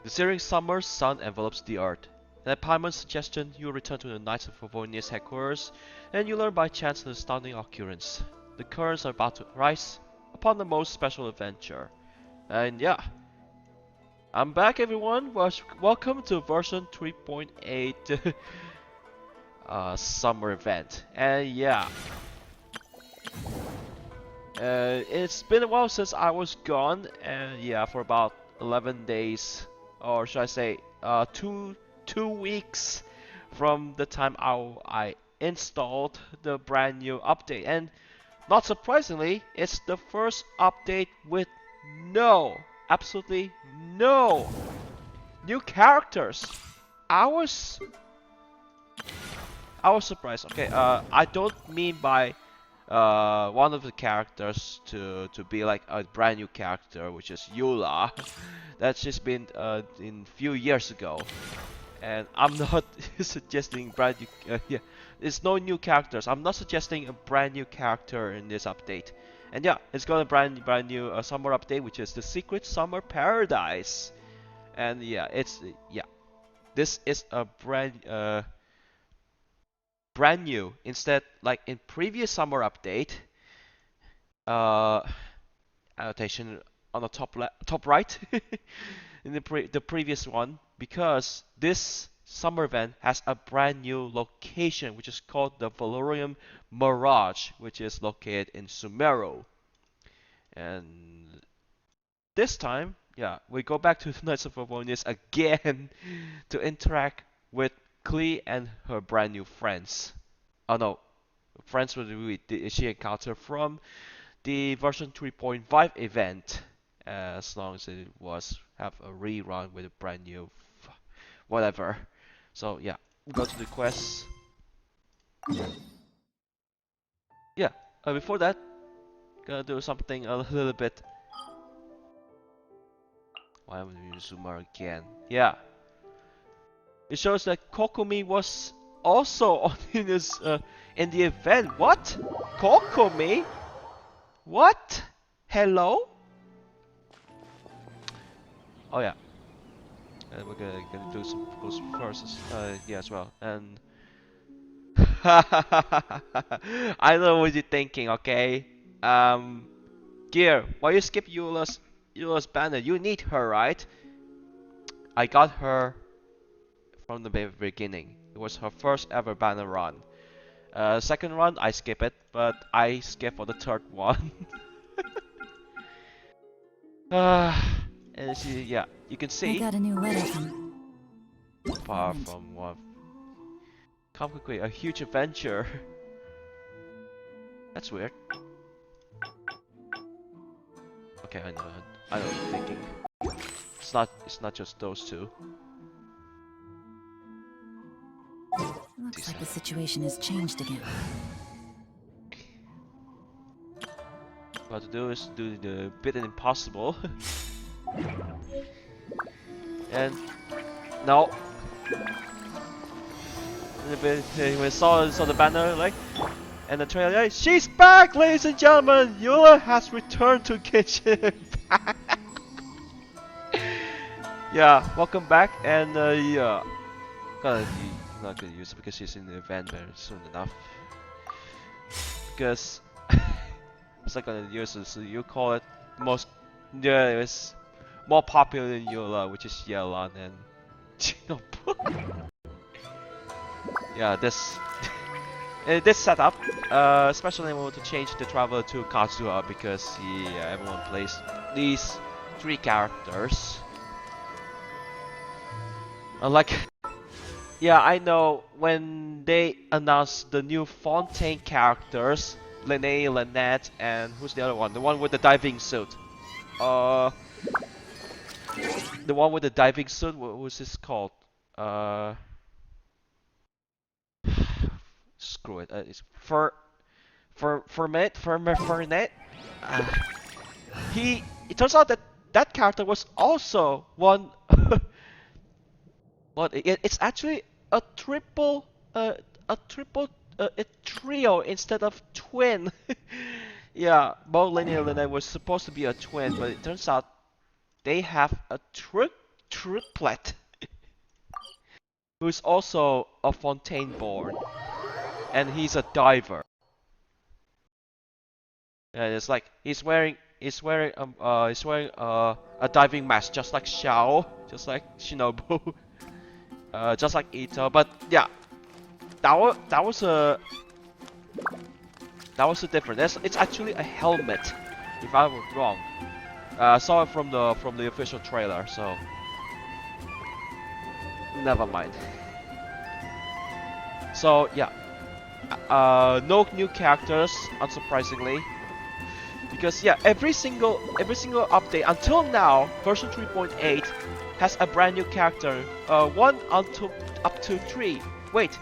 The searing summer sun envelops the earth. And at Paimon's suggestion, you return to the Knights of Favonius headquarters, and you learn by chance an astounding occurrence. The currents are about to rise upon the most special adventure. And yeah, I'm back everyone. Welcome to version 3.8 summer event. And yeah, it's been a while since I was gone, and yeah, for about 11 days, or should I say, two weeks from the time I installed the brand new update. And not surprisingly, it's the first update with absolutely no new characters. I was I was surprised. Okay, I don't mean by one of the characters to be like a brand new character, which is Eula. That's just been in few years ago, and I'm not suggesting brand new. Yeah, there's no new characters. I'm not suggesting a brand new character in this update. And yeah, it's got a brand new summer update, which is the Secret Summer Paradise. And yeah, yeah, this is a brand new. Instead, like in previous summer update, uh, annotation on the top right in the previous one, because this summer event has a brand new location which is called the Veluriyam Mirage, which is located in Sumeru. And this time, yeah, we go back to the Knights of Favonius again to interact with Klee and her brand new friends. Oh no, friends she encountered from the version 3.5 event, as long as it was have a rerun with a brand new whatever. So yeah, go to the quest. Yeah, before that, gonna do something a little bit. Why am I using Zoomer again? Yeah, it shows that Kokomi was also on in the event. What? Kokomi? What? Hello? Oh yeah. And we're gonna do some those verses, yeah, as well. And I know what you're thinking, okay? Gear, why you skip Eula's banner? You need her, right? I got her from the very beginning. It was her first ever banner run. Second run, I skip it, but I skip for the third one. And see, yeah, you can I see. got a new letter from. Far from what? Come quickly, a huge adventure. That's weird. Okay, I know what you're thinking. It's not just those two. Looks like the situation has changed again. What to do is do the bit impossible. And no. When I saw the banner, like, and the trailer, like, she's back, ladies and gentlemen. Eula has returned to Genshin. Yeah, welcome back, and yeah, not gonna use it because she's in the event very soon enough. Because it's not gonna use it, so you call it most, yeah, it's more popular than Eula, which is Yelan and Shinobu. Yeah, this this setup, especially when we want to change the traveler to Kazuha, because everyone plays these three characters. Like, yeah, I know when they announced the new Fontaine characters, Lene, Lynette, and who's the other one? The one with the diving suit. Uh, the one with the diving suit. What was this called? Screw it. It's Fernet. Uh, It turns out that that character was also one. It's actually a triple, a triple, a trio instead of twin. Yeah, both Lenny and Lene was supposed to be a twin, but it turns out they have a triplet, who's also a Fontaine born, and he's a diver. And it's like he's wearing a diving mask just like Xiao, just like Shinobu, just like Ito. But yeah, that was a different. It's actually a helmet, if I was wrong. I saw it from the official trailer, so never mind. So yeah, no new characters, unsurprisingly, because yeah, every single update until now, version 3.8 has a brand new character. One up to three. Wait,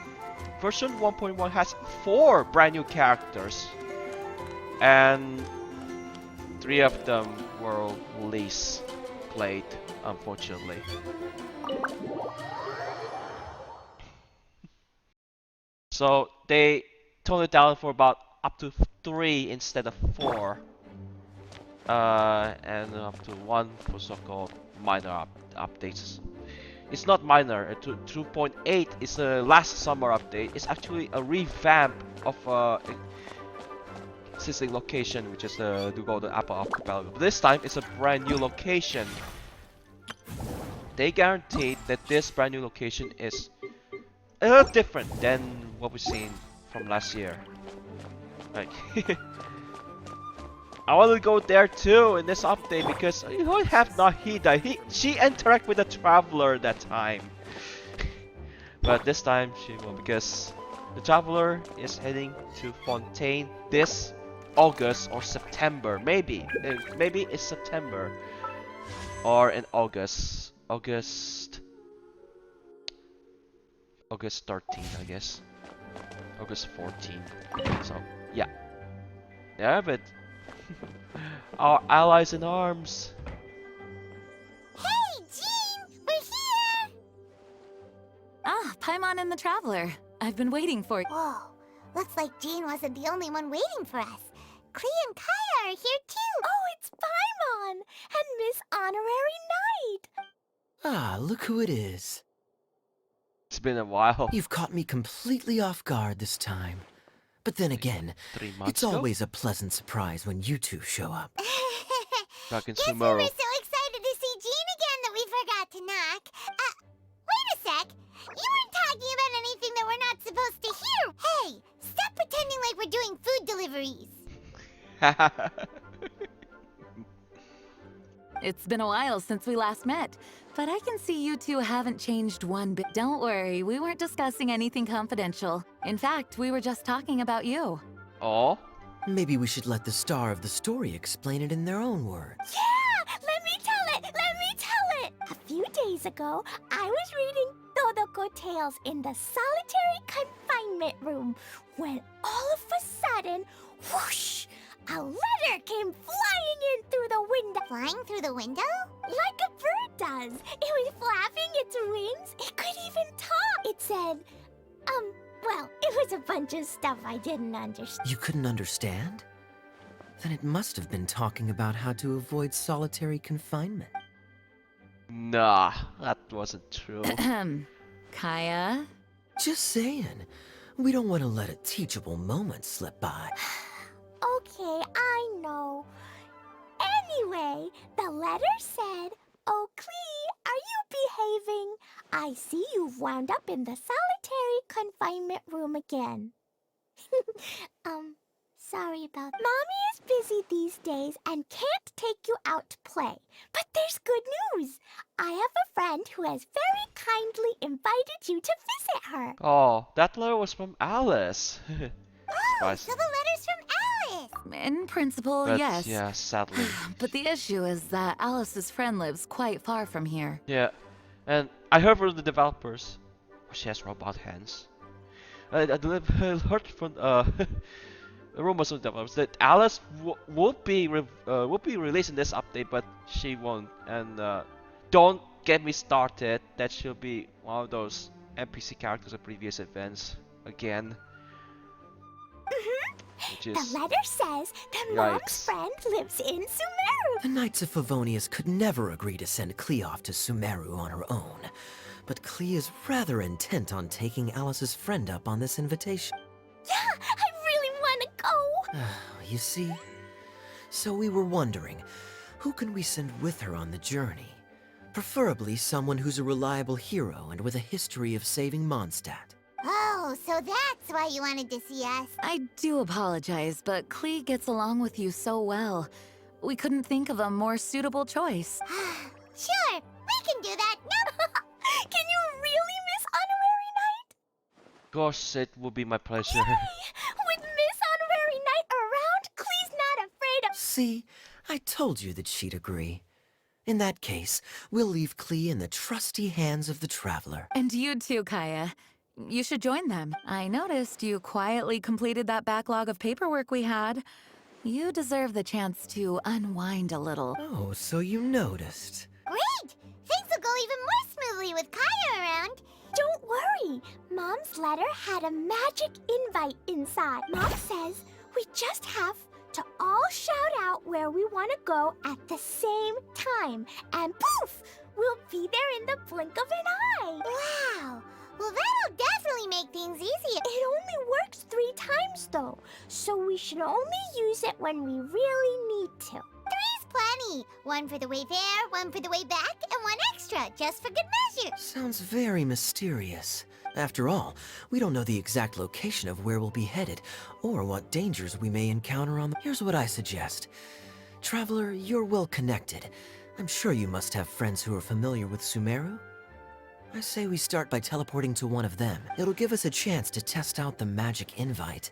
version 1.1 has 4 brand new characters, and 3 of them were least played, unfortunately. So they toned it down for about up to 3 instead of 4, and up to 1 for so-called minor updates. It's not minor. 2.8 is a last summer update. It's actually a revamp of existing location, which is the Golden Apple Archipelago. But this time, it's a brand new location. They guaranteed that this brand new location is a little different than what we've seen from last year. Like, I want to go there too in this update because you don't have Nahida. She interact with a traveler that time. But this time she will, because the traveler is heading to Fontaine this August or September. Maybe it's September or in August. August 13, I guess. August 14. So yeah. Yeah, but our allies in arms. Hey, Jean! We're here! Ah, Paimon and the Traveler. I've been waiting for. Whoa, looks like Jean wasn't the only one waiting for us. Klee and Kaeya are here too! Oh, it's Paimon! And Miss Honorary Knight! Ah, look who it is. It's been a while. You've caught me completely off guard this time. But then again, 3 months it's ago? always a pleasant surprise when you two show up. Back in Guess we Sumeru. were so excited to see Jean again that we forgot to knock. Wait a sec. You weren't talking about anything that we're not supposed to hear. Hey, stop pretending like we're doing food deliveries. It's been a while since we last met, but I can see you two haven't changed one bit. Don't worry, we weren't discussing anything confidential. In fact, we were just talking about you. Oh? Maybe we should let the star of the story explain it in their own words. Yeah! Let me tell it! Let me tell it! A few days ago, I was reading Todoko Tales in the solitary confinement room when all of a sudden, whoosh! A letter came flying in through the window. Flying through the window? Like a bird does. It was flapping its wings. It could even talk. It said, well, it was a bunch of stuff I didn't understand. You couldn't understand? Then it must have been talking about how to avoid solitary confinement. Nah, that wasn't true. Kaeya? Just saying. We don't want to let a teachable moment slip by. Okay, I know. Anyway, the letter said, "Oh, Klee, are you behaving? I see you've wound up in the solitary confinement room again." Sorry about that. Mommy is busy these days and can't take you out to play. But there's good news. I have a friend who has very kindly invited you to visit her. Oh, that letter was from Alice. Oh, Surprise. so the letter's from Alice. In principle, But yes. yeah, sadly. But the issue is that Alice's friend lives quite far from here. Yeah, and I heard from the developers. She has robot hands. I heard from rumors from the developers that Alice would be released in this update, but she won't. And don't get me started that she'll be one of those NPC characters of previous events again. which The is letter says that Mom's yikes. friend lives in Sumeru. The Knights of Favonius could never agree to send Klee off to Sumeru on her own. But Klee is rather intent on taking Alice's friend up on this invitation. Yeah, I really want to go. You see? So we were wondering, who can we send with her on the journey? Preferably someone who's a reliable hero and with a history of saving Mondstadt. Oh, so that's why you wanted to see us. I do apologize, but Klee gets along with you so well. We couldn't think of a more suitable choice. Sure, we can do that. No. Can you really miss Honorary Knight? Of course, it would be my pleasure. With Miss Honorary Knight around, Klee's not afraid of... See? I told you that she'd agree. In that case, we'll leave Klee in the trusty hands of the Traveler. And you too, Kaeya. You should join them. I noticed you quietly completed that backlog of paperwork we had. You deserve the chance to unwind a little. Oh, so you noticed. Great! Things will go even more smoothly with Kaeya around. Don't worry. Mom's letter had a magic invite inside. Mom says we just have to all shout out where we want to go at the same time. And poof! We'll be there in the blink of an eye. Wow! Well, that'll definitely make things easier. It only works 3 times, though. So we should only use it when we really need to. 3's plenty. 1 for the way there, 1 for the way back, and 1 extra, just for good measure. Sounds very mysterious. After all, we don't know the exact location of where we'll be headed, or what dangers we may encounter on the... Here's what I suggest. Traveler, you're well connected. I'm sure you must have friends who are familiar with Sumeru. I say we start by teleporting to one of them. It'll give us a chance to test out the magic invite,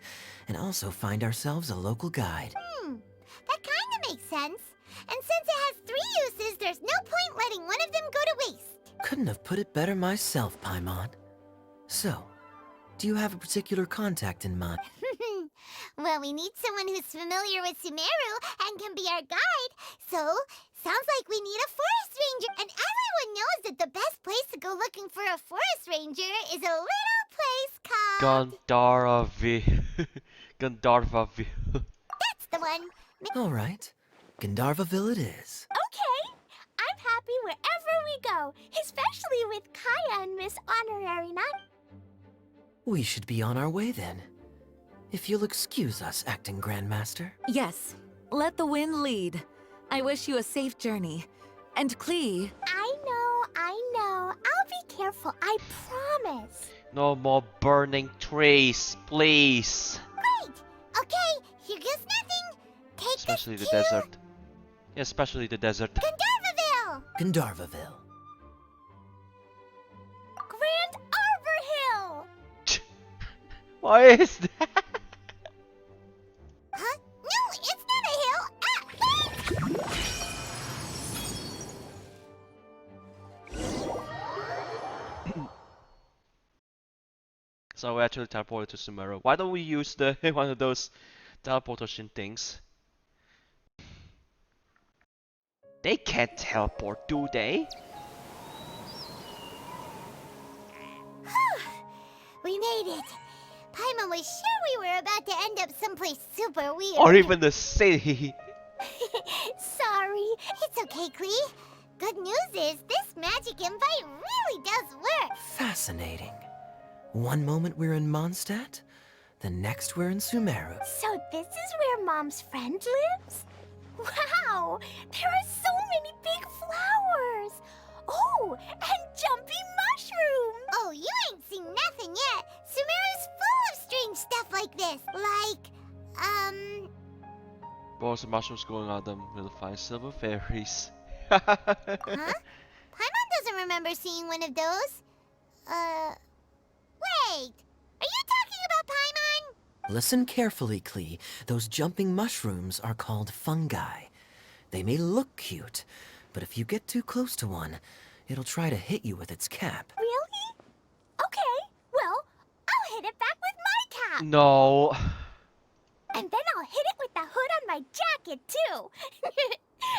and also find ourselves a local guide. That kinda makes sense. And since it has 3 uses, there's no point letting one of them go to waste. Couldn't have put it better myself, Paimon. So, do you have a particular contact in mind? Well, we need someone who's familiar with Sumeru and can be our guide. So, sounds like we need a forest ranger. And everyone knows that the best place to go looking for a forest ranger is a little place called... Gandharvaville. Gandharvaville. That's the one. All right. Gandharvaville it is. Okay. I'm happy wherever we go, especially with Kaeya and Miss Honorary Knight. We should be on our way then. If you'll excuse us, Acting Grandmaster. Yes, let the wind lead. I wish you a safe journey. And Klee, I know. I'll be careful, I promise. No more burning trees, please. Great. Okay, here goes nothing. Take Especially us the to desert. Yeah, especially the desert. Gandharvaville. Gandharvaville. Grand Arbor Hill! What is that? Huh? No, it's not a hill. So we actually teleported to Sumeru. Why don't we use the one of those teleportation things? They can't teleport, do they? We made it. Paimon was sure we were about to end up someplace super weird. Or even the city. Sorry. It's okay, Klee. Good news is this magic invite really does work. Fascinating. One moment we're in Mondstadt, the next we're in Sumeru. So this is where Mom's friend lives? Wow! There are so many big flowers! Oh, and jumpy mushrooms! Oh, you ain't seen nothing yet. Sumeru's full of strange stuff like this. Balls of mushrooms going on them will find silver fairies. Huh? Paimon doesn't remember seeing one of those. Wait. Are you talking about Paimon? Listen carefully, Klee. Those jumping mushrooms are called fungi. They may look cute, but if you get too close to one, it'll try to hit you with its cap. Really? Okay, well, I'll hit it back with my cap. No. And then I'll hit it with the hood on my jacket, too.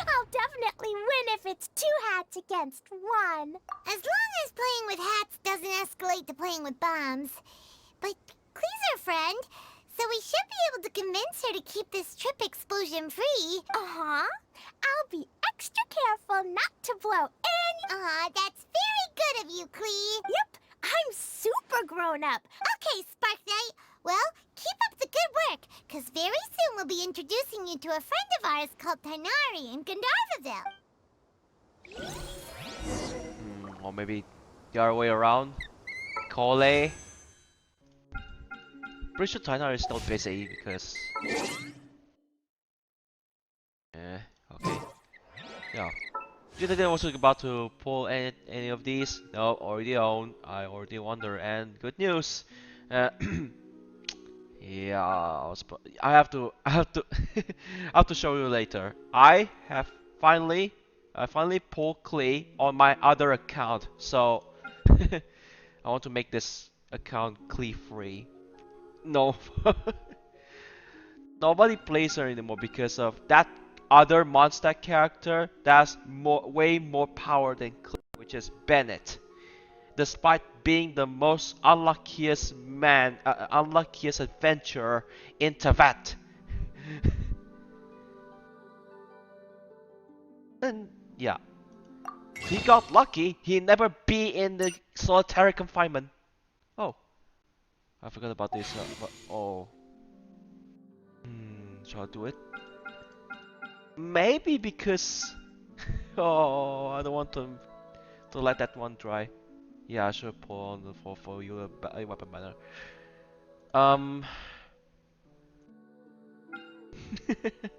I'll definitely win if it's 2 hats against 1. As long as playing with hats doesn't escalate to playing with bombs. But Klee's our friend, So we should be able to convince her to keep this trip explosion-free. Uh-huh. I'll be extra careful not to blow any... Aw, that's very good of you, Klee. Yep, I'm super grown up. Okay, Spark Knight. Well, keep up the good work, because very soon we'll be introducing you to a friend of ours called Tighnari in Gandharvaville. Or maybe the other way around. Kaeya. Pretty sure Tighnari is still busy because... okay. Yeah. Did I was about to pull any of these? No, already own. I already wonder. And good news. Yeah, I have to I have to show you later. I finally pulled Klee on my other account. So I want to make this account Klee free. No. Nobody plays her anymore because of that other Mondstadt character that's way more power than Klee, which is Bennett. Despite being the most unluckiest unluckiest adventurer in Teyvat. And yeah, he got lucky. He never be in the solitary confinement. Oh, I forgot about this. Oh. Shall I do it? Maybe because... oh, I don't want to let that one dry. Yeah, I should pull on the for you a weapon banner.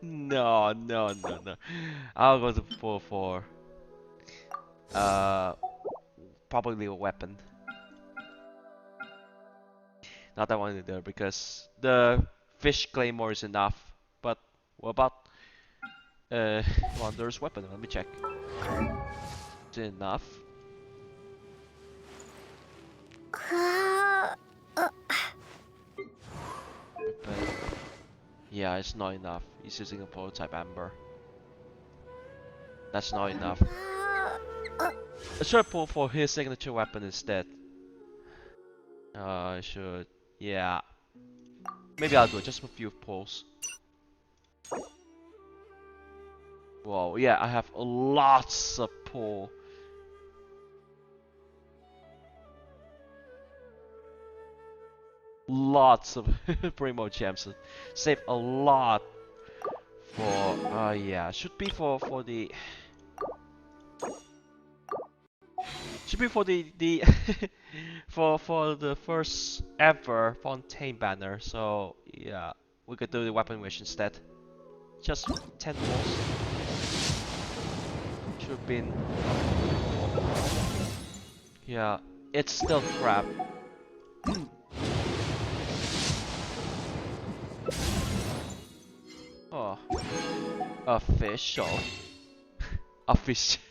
No. I'll go to pull for probably a weapon. Not that one either because the fish claymore is enough. But what about Wanderer's weapon? Let me check. Is it enough? Yeah, it's not enough. He's using a prototype amber. That's not enough. I should pull for his signature weapon instead. I should. Yeah. Maybe I'll do it. Just a few pulls. Whoa, yeah, I have lots of pull. Lots of Primo gems. Save a lot for yeah, should be for the should be for the for the first ever Fontaine banner. So yeah, we could do the weapon wish instead. Just 10 pulls. Should have been. Yeah, it's still crap. Oh, official. Official.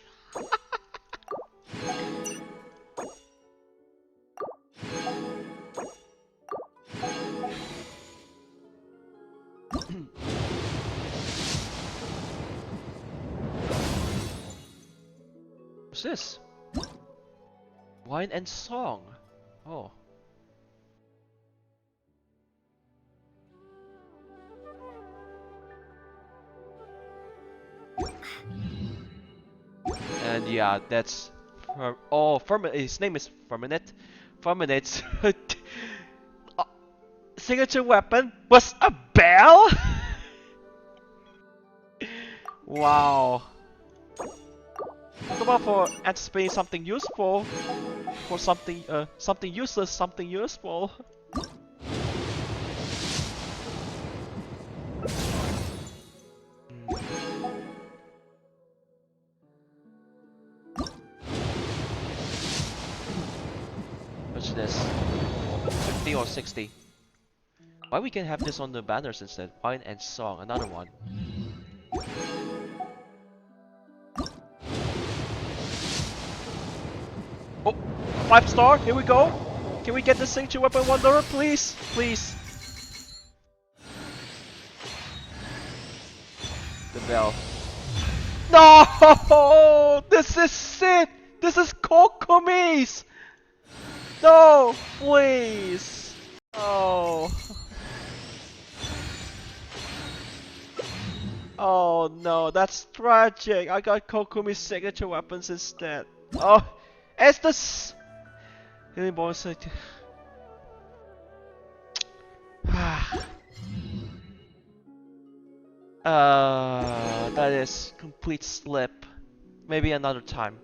What's this? Wine and song. Oh. And yeah, that's his name is Firminate. Firminate's signature weapon was a bell. Wow. Talk about for anticipating something useful, for something something useless, something useful. What's this? 50 or 60? Why we can have this on the banners instead? Wine and song, another one. Oh, 5-star, here we go. Can we get the signature weapon wanderer, please? Please. The bell. No! This is it! This is Kokomi's! No! Please! Oh. Oh no, that's tragic. I got Kokumi's signature weapons instead. Oh, it's the healing bonus. That is complete slip. Maybe another time.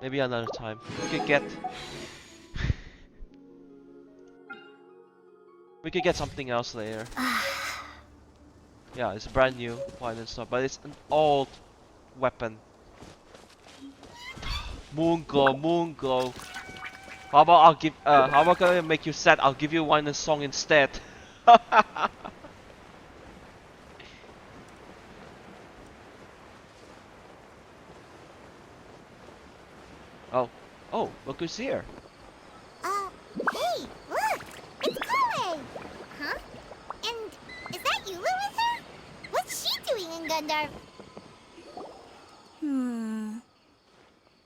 Maybe another time. We could get we could get something else later. Yeah, it's brand new, fine and stuff, but it's an old weapon. Moon glow, moon glow. How about I'll give how about I make you sad? I'll give you one in song instead. Oh, look who's here. Hey, look! It's Chloe! Huh? And is that Eula with her? What's she doing in Gundar?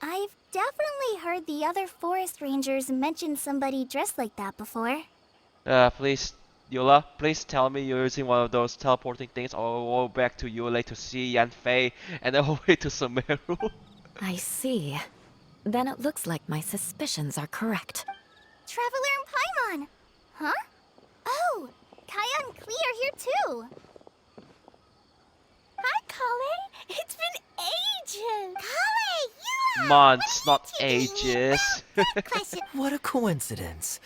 I've definitely heard the other forest rangers mention somebody dressed like that before. Please, Eula, please tell me you're using one of those teleporting things all the way back to Eula to see Yanfei and then all the way to Sumeru. I see. Then it looks like my suspicions are correct. Traveler and Paimon! Huh? Oh, Kaeya and Klee are here too. Hi, Kale. It's been ages. Chloe, Eula! Months, not What are you doing? ages. Question. What a coincidence.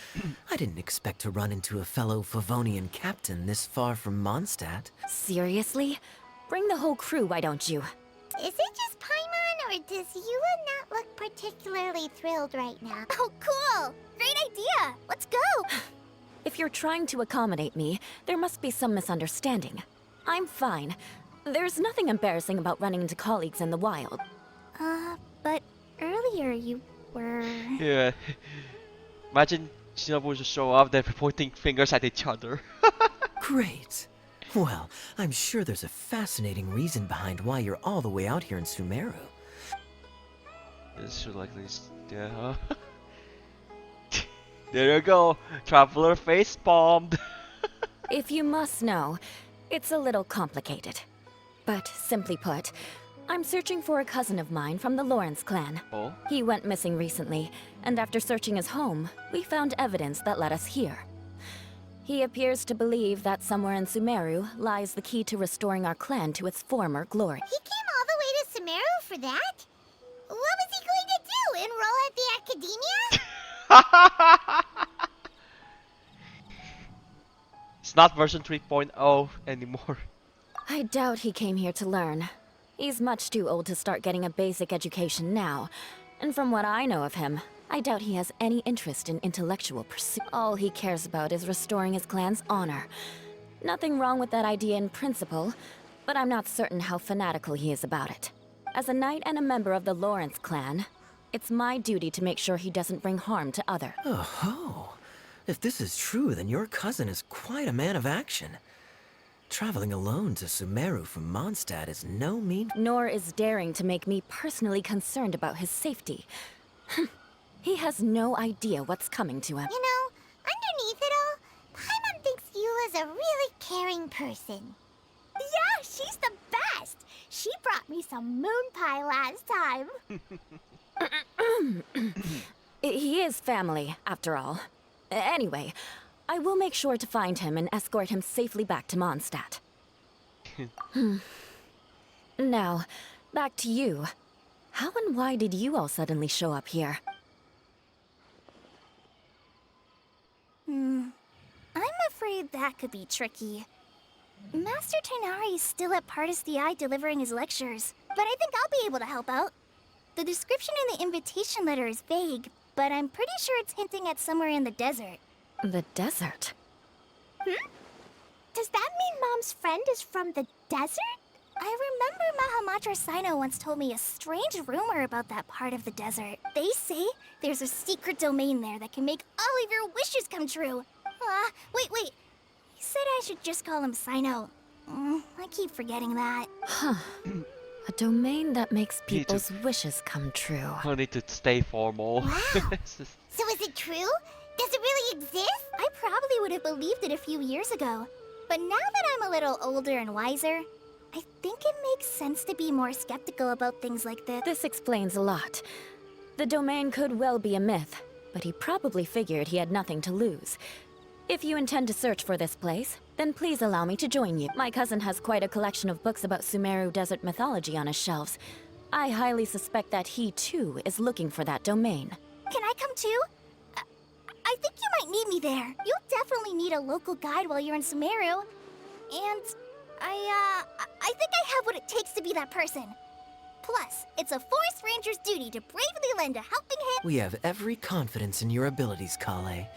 I didn't expect to run into a fellow Favonian captain this far from Mondstadt. Seriously? Bring the whole crew, why don't you? Is it just Paimon, or does Eula not look particularly thrilled right now? Oh, cool. Great idea. Let's go. If you're trying to accommodate me, there must be some misunderstanding. I'm fine. There's nothing embarrassing about running into colleagues in the wild. But earlier you were... Yeah. Imagine Shinobu just show up, they're pointing fingers at each other. Great. Well, I'm sure there's a fascinating reason behind why you're all the way out here in Sumeru. This should like this, yeah. Huh? There you go, traveler face bombed. If you must know, it's a little complicated. But simply put, I'm searching for a cousin of mine from the Lawrence clan. Oh? He went missing recently, and after searching his home, we found evidence that led us here. He appears to believe that somewhere in Sumeru lies the key to restoring our clan to its former glory. He came all the way to Sumeru for that? What was he going to do? Enroll at the academia? It's not version 3.0 anymore. I doubt he came here to learn. He's much too old to start getting a basic education now. And from what I know of him, I doubt he has any interest in intellectual pursuit. All he cares about is restoring his clan's honor. Nothing wrong with that idea in principle, but I'm not certain how fanatical he is about it. As a knight and a member of the Lawrence clan, it's my duty to make sure he doesn't bring harm to others. Oh, if this is true, then your cousin is quite a man of action. Traveling alone to Sumeru from Mondstadt is no mean... Nor is daring to make me personally concerned about his safety. He has no idea what's coming to him. You know, underneath it all, Paimon thinks Eula's a really caring person. Yeah, she's the best. She brought me some moon pie last time. He is family, after all. Anyway, I will make sure to find him and escort him safely back to Mondstadt. Now, back to you. How and why did you all suddenly show up here? I'm afraid that could be tricky. Master Tainari's still at Partis the Eye delivering his lectures, but I think I'll be able to help out. The description in the invitation letter is vague, but I'm pretty sure it's hinting at somewhere in the desert. The desert? Does that mean Mom's friend is from the desert? I remember Mahamatra Sino once told me a strange rumor about that part of the desert. They say there's a secret domain there that can make all of your wishes come true. Wait. He said I should just call him Sino. I keep forgetting that. Huh. A domain that makes Need to- people's wishes come true. I need to stay formal. Wow. So is it true? Does it really really exists? I probably would have believed it a few years ago. But now that I'm a little older and wiser, I think it makes sense to be more skeptical about things like this. This explains a lot. The domain could well be a myth, but he probably figured he had nothing to lose. If you intend to search for this place, then please allow me to join you. My cousin has quite a collection of books about Sumeru desert mythology on his shelves. I highly suspect that he, too, is looking for that domain. Can I come too? I think you might need me there. You'll definitely need a local guide while you're in Sumeru. And I think I have what it takes to be that person. Plus, it's a forest ranger's duty to bravely lend a helping hand. We have every confidence in your abilities, Kaeya.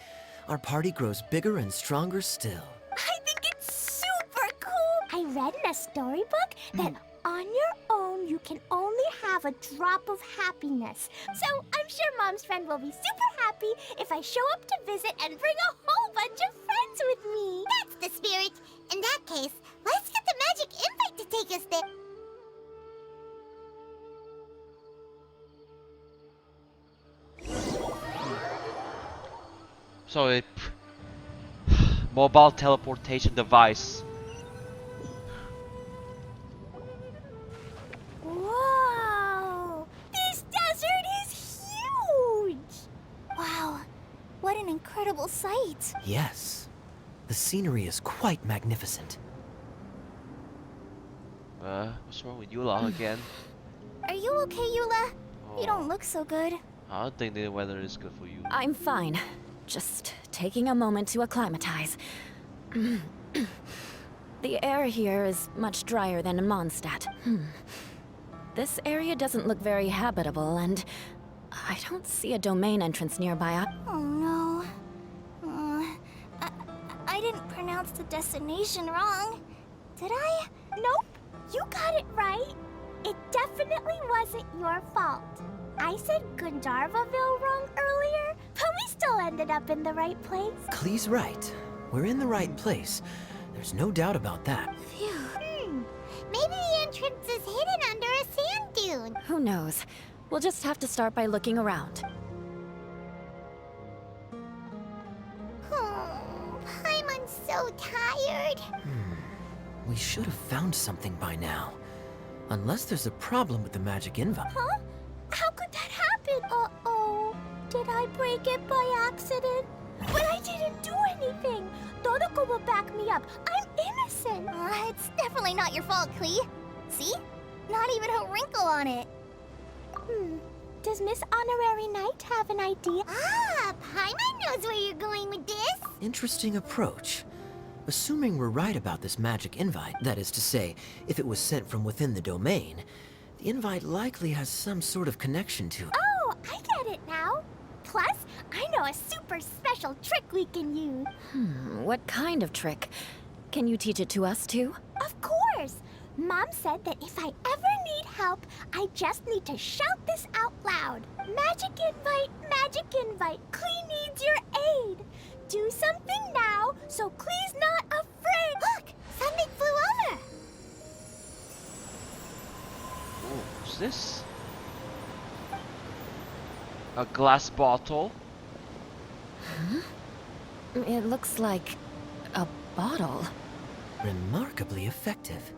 Our party grows bigger and stronger still. I think it's super cool. I read in a storybook that on your own, you can only have a drop of happiness. So I'm sure Mom's friend will be super happy if I show up to visit and bring a whole bunch of friends with me. That's the spirit. In that case, let's get the magic invite to take us there. So it mobile teleportation device. Whoa! This desert is huge! Wow, what an incredible sight. Yes. The scenery is quite magnificent. What's wrong with Eula again? Are you okay, Eula? Oh, You don't look so good. I don't think the weather is good for you. I'm fine. Just taking a moment to acclimatize. The air here is much drier than in Mondstadt. This area doesn't look very habitable, and I don't see a domain entrance nearby. Oh no. I didn't pronounce the destination wrong. Did I? Nope. You got it right. It definitely wasn't your fault. I said Gundharvaville wrong earlier, but we still ended up in the right place. Klee's right. We're in the right place. There's no doubt about that. Phew. Maybe the entrance is hidden under a sand dune. Who knows? We'll just have to start by looking around. I'm so tired. We should have found something by now. Unless there's a problem with the magic invite. Huh? How could that happen? Uh-oh. Did I break it by accident? But I didn't do anything. Todoko will back me up. I'm innocent. It's definitely not your fault, Klee. See? Not even a wrinkle on it. Does Miss Honorary Knight have an idea? Ah, Paimon knows where you're going with this. Interesting approach. Assuming we're right about this magic invite, that is to say, if it was sent from within the domain, the invite likely has some sort of connection to it. Oh, I get it now. Plus, I know a super special trick we can use. What kind of trick? Can you teach it to us too? Of course! Mom said that if I ever need help, I just need to shout this out loud. Magic invite, Klee needs your aid. Do something now, so Klee's not afraid. Look, something flew over. Oh, what's this? A glass bottle? It looks like a bottle. Remarkably effective.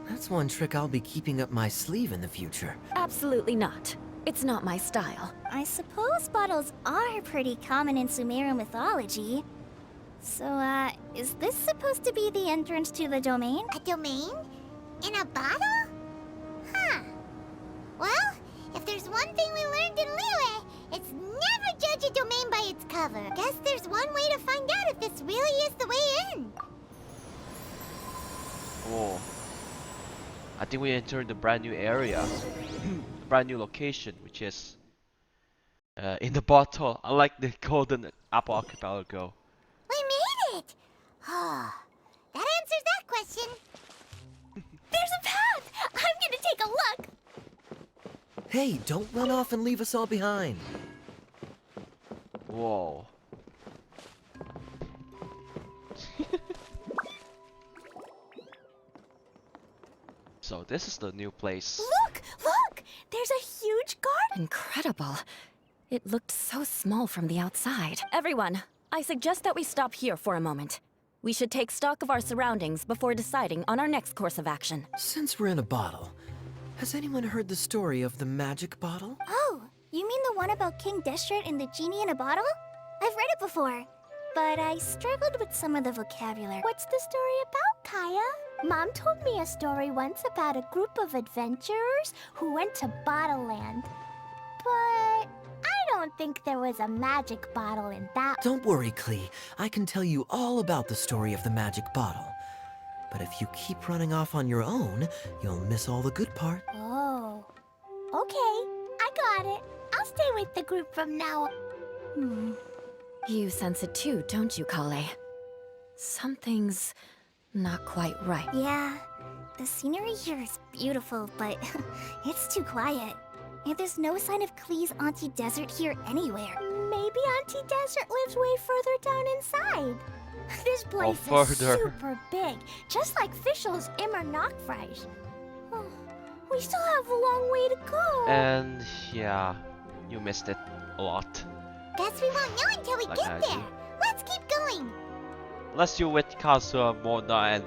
That's one trick I'll be keeping up my sleeve in the future. Absolutely not. It's not my style. I suppose bottles are pretty common in Sumeru mythology. So, is this supposed to be the entrance to the domain? A domain? In a bottle? Huh. Well, if there's one thing we learned in Liyue, it's never judge a domain by its cover. Guess there's one way to find out if this really is the way in. Oh. I think we entered the brand new area. Brand new location, which is in the bottle, unlike the Golden Apple Archipelago. We made it! Oh, that answers that question. There's a path! I'm gonna take a look! Hey, don't run off and leave us all behind. Whoa. So this is the new place. Look! Look! There's a huge garden! Incredible. It looked so small from the outside. Everyone, I suggest that we stop here for a moment. We should take stock of our surroundings before deciding on our next course of action. Since we're in a bottle, has anyone heard the story of the magic bottle? Oh, you mean the one about King Desert and the genie in a bottle? I've read it before, but I struggled with some of the vocabulary. What's the story about, Kaeya? Mom told me a story once about a group of adventurers who went to Bottle Land. But I don't think there was a magic bottle in that. Don't worry, Klee. I can tell you all about the story of the magic bottle. But if you keep running off on your own, you'll miss all the good part. Oh. Okay, I got it. I'll stay with the group from now on. You sense it too, don't you, Kale? Something's not quite right. Yeah, the scenery here is beautiful, but it's too quiet. And there's no sign of Klee's Auntie Desert here anywhere. Maybe Auntie Desert lives way further down inside. This place is further. super big, just like Fischl's Immer Nachfreis. Oh, we still have a long way to go. And yeah, you missed it a lot. Guess we won't know until we Like get I there. do. Let's keep going. Unless you're with Kazuha, Mona, and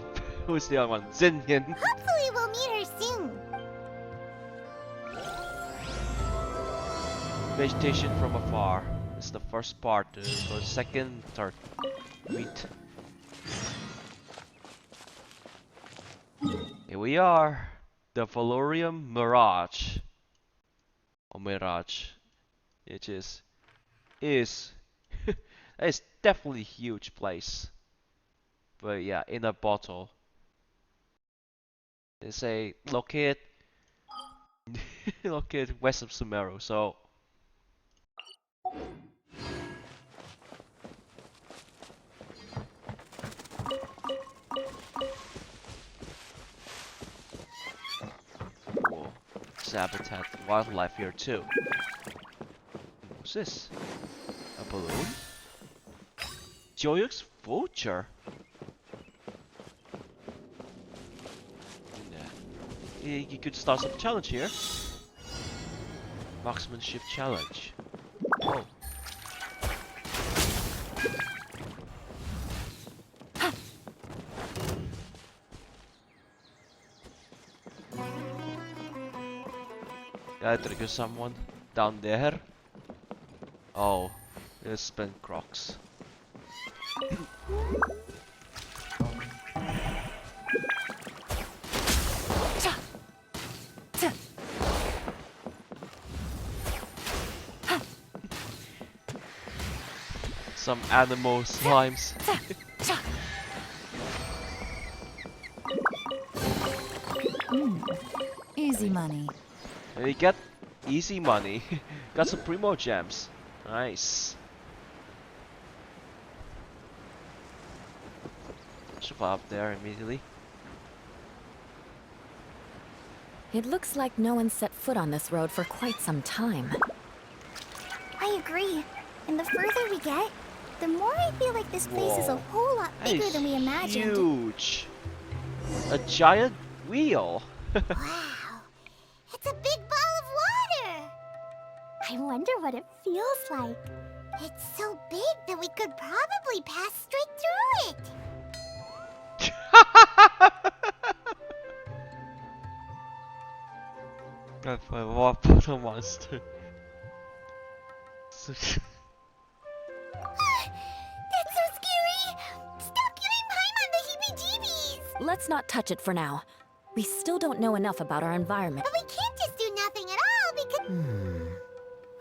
who's the other one? Zinyan. Hopefully we'll meet her soon. Vegetation from afar. This is the first part. So second, third. Wait. Here we are. The Veluriyam Mirage. Or Mirage. Which is that is definitely a huge place. But yeah, in a bottle. They say located located west of Sumeru, so cool. There's habitat wildlife here too. What's this? A balloon? Joyous vulture. You could start some challenge here. Marksmanship challenge. Oh. Did I trigger someone down there? Oh, there's spent crocs. Some animal slimes. Easy money. And you get easy money. Got some primo gems. Nice. Should fly up there immediately. It looks like no one set foot on this road for quite some time. I agree. And the further we get, the more I feel like this place is a Whoa. whole lot That bigger is than we imagined. huge. A giant wheel. Wow. It's a big ball of water. I wonder what it feels like. It's so big that we could probably pass straight through it. That's my water monster. That's so scary. Stop giving Paimon the heebie-jeebies. Let's not touch it for now. We still don't know enough about our environment. But we can't just do nothing at all because...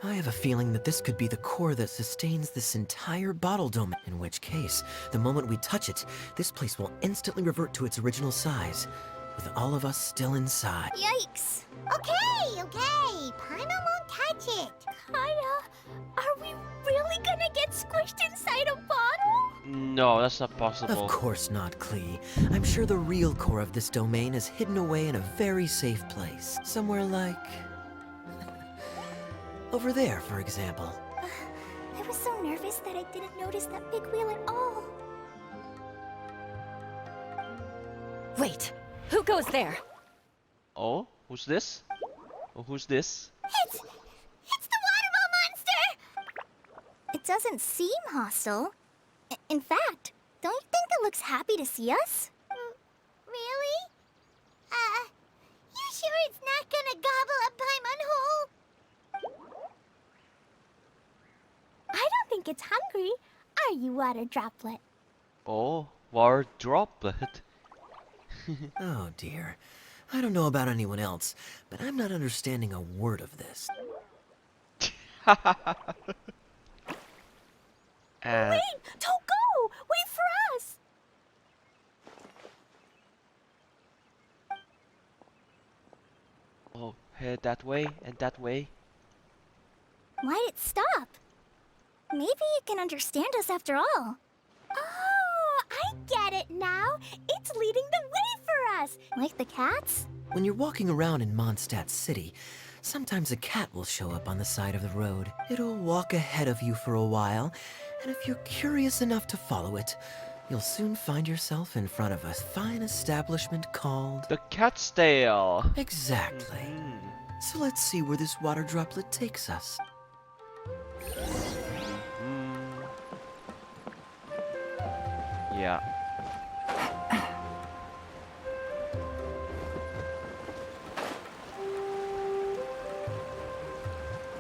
I have a feeling that this could be the core that sustains this entire bottle domain. In which case, the moment we touch it, this place will instantly revert to its original size, with all of us still inside. Yikes! Okay. Paimon won't touch it. Kaeya, are we really gonna get squished inside a bottle? No, that's not possible. Of course not, Klee. I'm sure the real core of this domain is hidden away in a very safe place. Somewhere like... over there, for example. I was so nervous that I didn't notice that big wheel at all. Wait, who goes there? Oh, who's this? Oh, who's this? It's the water ball monster. It doesn't seem hostile. In fact, don't you think it looks happy to see us? Really? You sure it's not gonna gobble up Paimon whole? I don't think it's hungry. Are you, Water Droplet? Oh, water droplet. Oh dear. I don't know about anyone else, but I'm not understanding a word of this. And Wait! Don't go! Wait for us! oh, head that way and that way. Why'd it stop? Maybe it can understand us after all. Oh, I get it now. It's leading the way for us. Like the cats? When you're walking around in Mondstadt City, sometimes a cat will show up on the side of the road. It'll walk ahead of you for a while, and if you're curious enough to follow it, you'll soon find yourself in front of a fine establishment called... The cat's tail. Exactly. Mm. So let's see where this water droplet takes us. Yeah.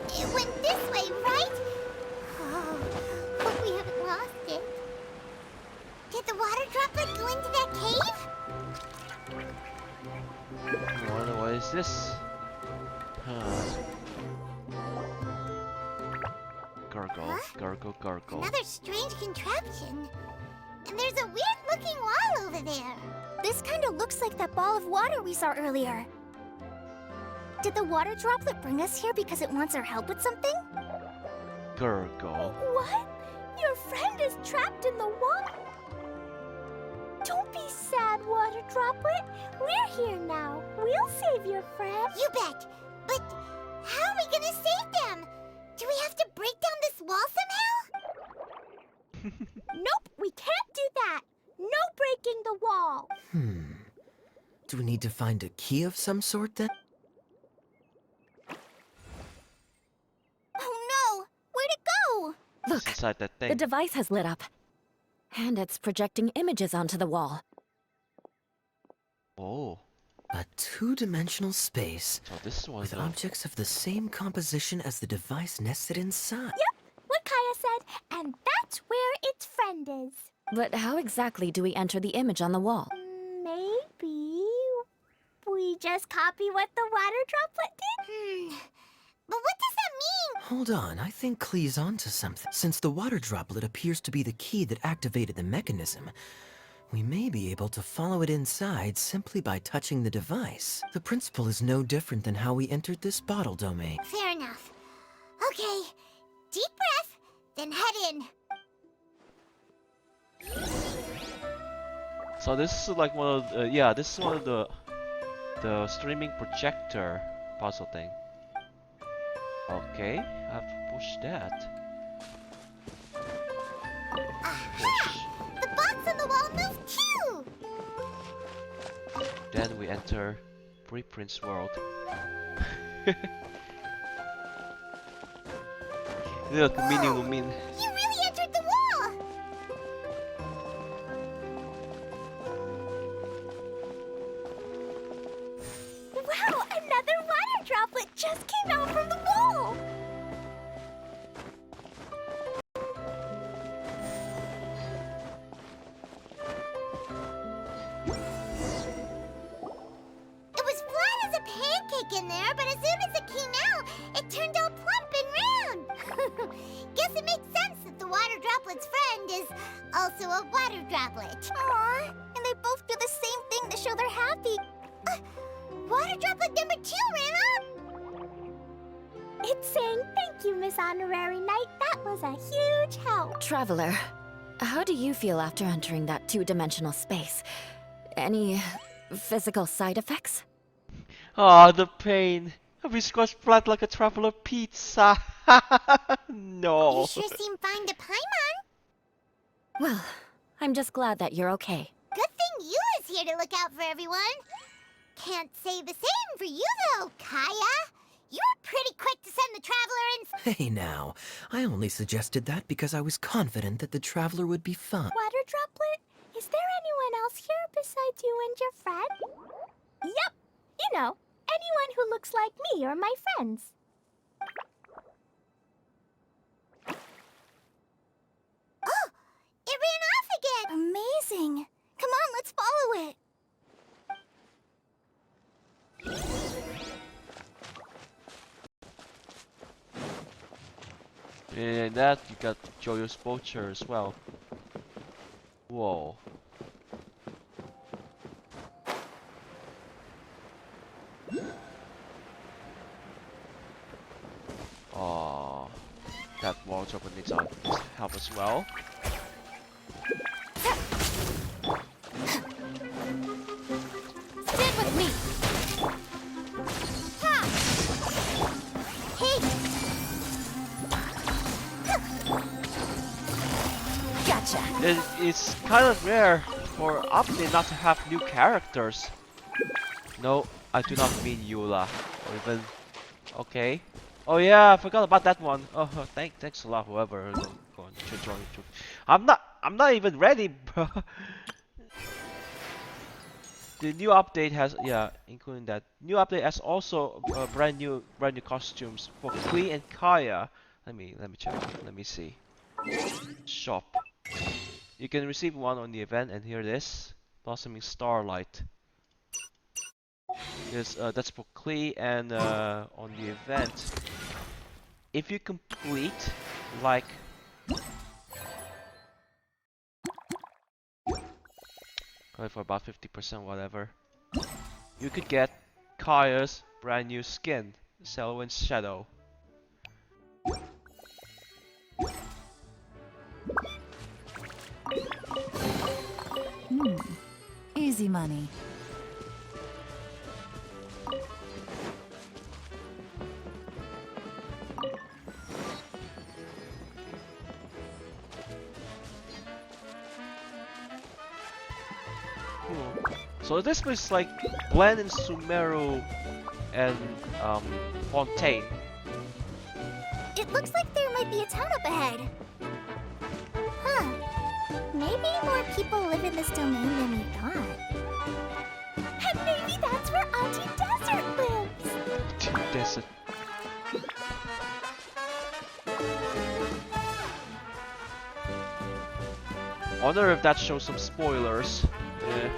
It went this way, right? Oh, hope we haven't lost it. Did the water droplet go into that cave? What is this? Gargle, gargle, gargle. Another strange contraption. And there's a weird-looking wall over there. This kind of looks like that ball of water we saw earlier. Did the water droplet bring us here because it wants our help with something? Gurgle. What? Your friend is trapped in the wall? Don't be sad, water droplet. We're here now. We'll save your friend. You bet. But how are we gonna save them? Do we have to break down this wall somehow? Nope, we can't do that. No breaking the wall. Do we need to find a key of some sort then? Oh no! Where'd it go? What's Look, inside that the thing? device has lit up. And it's projecting images onto the wall. Oh, A two-dimensional space so this one with though. objects of the same composition as the device nested inside. Yep, what Kaeya said, and that's where its friend is. But how exactly do we enter the image on the wall? Maybe we just copy what the water droplet did? But what does that mean? Hold on, I think Klee's onto something. Since the water droplet appears to be the key that activated the mechanism, we may be able to follow it inside simply by touching the device. The principle is no different than how we entered this bottle domain. Fair enough. Okay, deep breath, then head in. So this is like one of this is one of the streaming projector puzzle thing. Okay, I have to push that. Aha! The box on the wall moved too! Then we enter Preprince world. Look, Mini Lumin. You really entered the wall! Wow, another water droplet just came out from the wall! It was flat as a pancake in there, but as soon as it came out, it turned all plump and round. Guess it makes sense that the water droplet's friend is also a water droplet. Aw, and they both do the same thing to show they're happy. Water droplet number 2 ran up! It's saying thank you, Miss Honorary Knight. That was a huge help. Traveler, how do you feel after entering that two-dimensional space? Any physical side effects? Ah, the pain. I've been squashed flat like a traveler pizza. No. You sure seem fine to Paimon. Well, I'm just glad that you're okay. Good thing Eula's here to look out for everyone. Can't say the same for you though, Kaeya. You're pretty quick to send the traveler in. Hey now, I only suggested that because I was confident that the traveler would be fine. Water Droplet, is there anyone else here besides you and your friend? Yep, you know, anyone who looks like me or my friends. Oh, it ran off again. Amazing. Come on, let's follow it. And that you got Joyo's Poacher as well. Whoa. Oh, that wall jumper needs our help as well. Stand with me! Ha! Hey, Gotcha! It's kind of rare for update not to have new characters. No, I do not mean Eula. Or even... Okay. Oh yeah, I forgot about that one. Oh, thanks a lot, whoever going to join. I'm not even ready, bro. The new update has, yeah, including that. New update has also brand new costumes for Klee and Kaeya. Let me check. Let me see. Shop. You can receive one on the event, and here it is. Blossoming Starlight. Yes, that's for Klee, and on the event, if you complete like for about 50% whatever, you could get Kaya's brand new skin, Selwyn's Shadow. Easy money. So this was like blend in Sumeru and Fontaine. It looks like there might be a town up ahead. Huh. Maybe more people live in this domain than we thought. And maybe that's where Auntie Desert lives! Desert. I wonder if that shows some spoilers. Yeah.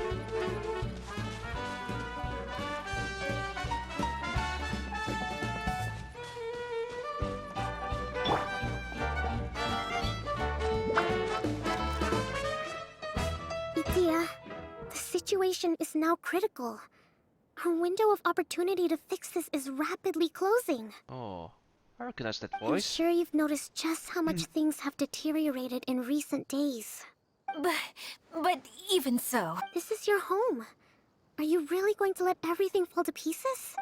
Idea, the situation is now critical. Our window of opportunity to fix this is rapidly closing. Oh, I recognize that I'm voice. sure you've noticed just how much things have deteriorated in recent days. But even so, This is your home. Are you really going to let everything fall to pieces?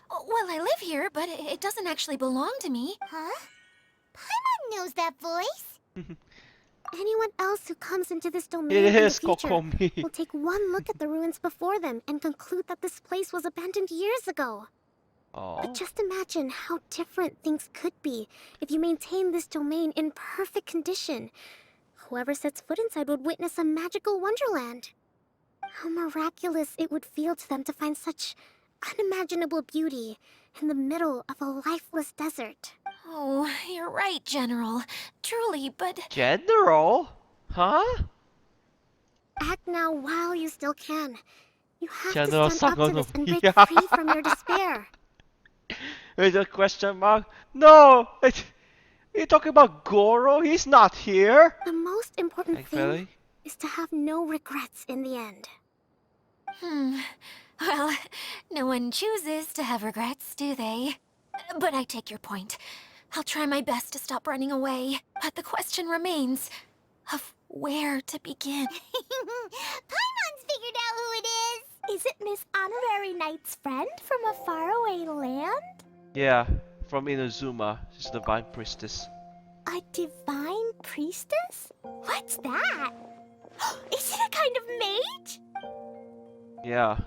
well, I live here, but it doesn't actually belong to me. huh? Paimon knows that voice. Anyone else who comes into this domain It in the is future Kokomi. will take one look at the ruins before them and conclude that this place was abandoned years ago. Oh, But just imagine how different things could be if you maintain this domain in perfect condition. Whoever sets foot inside would witness a magical wonderland. How miraculous it would feel to them to find such unimaginable beauty in the middle of a lifeless desert. Oh, you're right, General. Truly, but General? Huh? Act now while you still can. You have General to stand up to this and break Sagonomi. free from your despair. With a question mark? No! You're talking about Goro? He's not here! The most important Thankfully. thing is to have no regrets in the end. well, no one chooses to have regrets, do they? But I take your point. I'll try my best to stop running away. But the question remains of where to begin. Paimon's figured out who it is. Is it Miss Honorary Knight's friend from a faraway land? Yeah, from Inazuma. She's the Divine Priestess. A divine priestess? What's that? Is it a kind of mage? Yeah.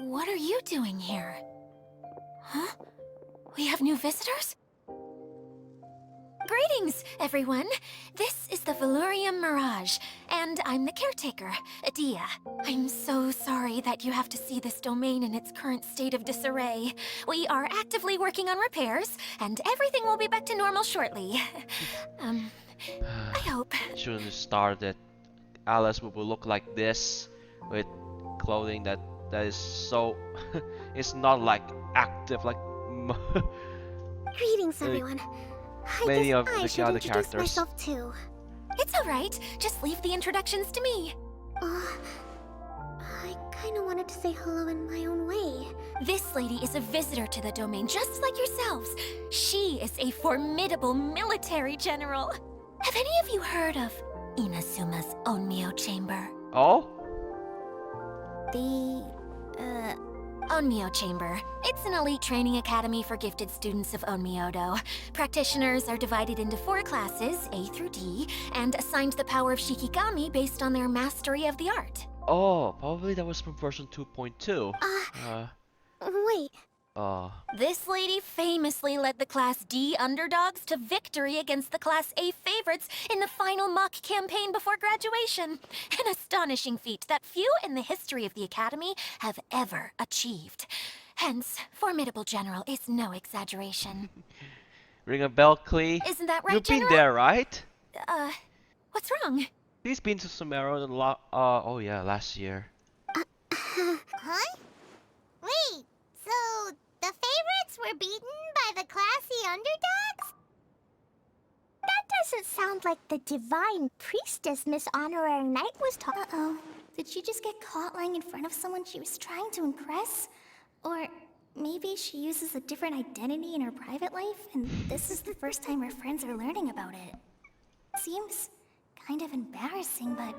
What are you doing here? Huh? We have new visitors? Greetings, everyone. This is the Veluriyam Mirage, and I'm the caretaker, Adia. I'm so sorry that you have to see this domain in its current state of disarray. We are actively working on repairs, and everything will be back to normal shortly. I hope. Shouldn't have started. Alice will look like this with clothing that is so. It's not like active like Greetings, everyone. many of I the should other introduce characters. myself too. It's alright. Just leave the introductions to me. I kinda wanted to say hello in my own way. This lady is a visitor to the domain, just like yourselves. She is a formidable military general. Have any of you heard of Inazuma's Onmyo Chamber? Oh? Onmyo Chamber. It's an elite training academy for gifted students of Onmyodo. Practitioners are divided into 4 classes, A through D, and assigned the power of Shikigami based on their mastery of the art. Oh, probably that was from version 2.2. Wait. This lady famously led the Class D underdogs to victory against the Class A favorites in the final mock campaign before graduation. An astonishing feat that few in the history of the Academy have ever achieved. Hence, formidable general is no exaggeration. Ring a bell, Klee? Isn't that right, You've General? been there, right? What's wrong? He's been to Sumeru oh yeah, last year. Huh? Wait, so the favorites were beaten by the classy underdogs? That doesn't sound like the divine priestess Miss Honorary Knight was talking. Uh-oh. Did she just get caught lying in front of someone she was trying to impress? Or maybe she uses a different identity in her private life, and this is the first time her friends are learning about it. Seems kind of embarrassing, but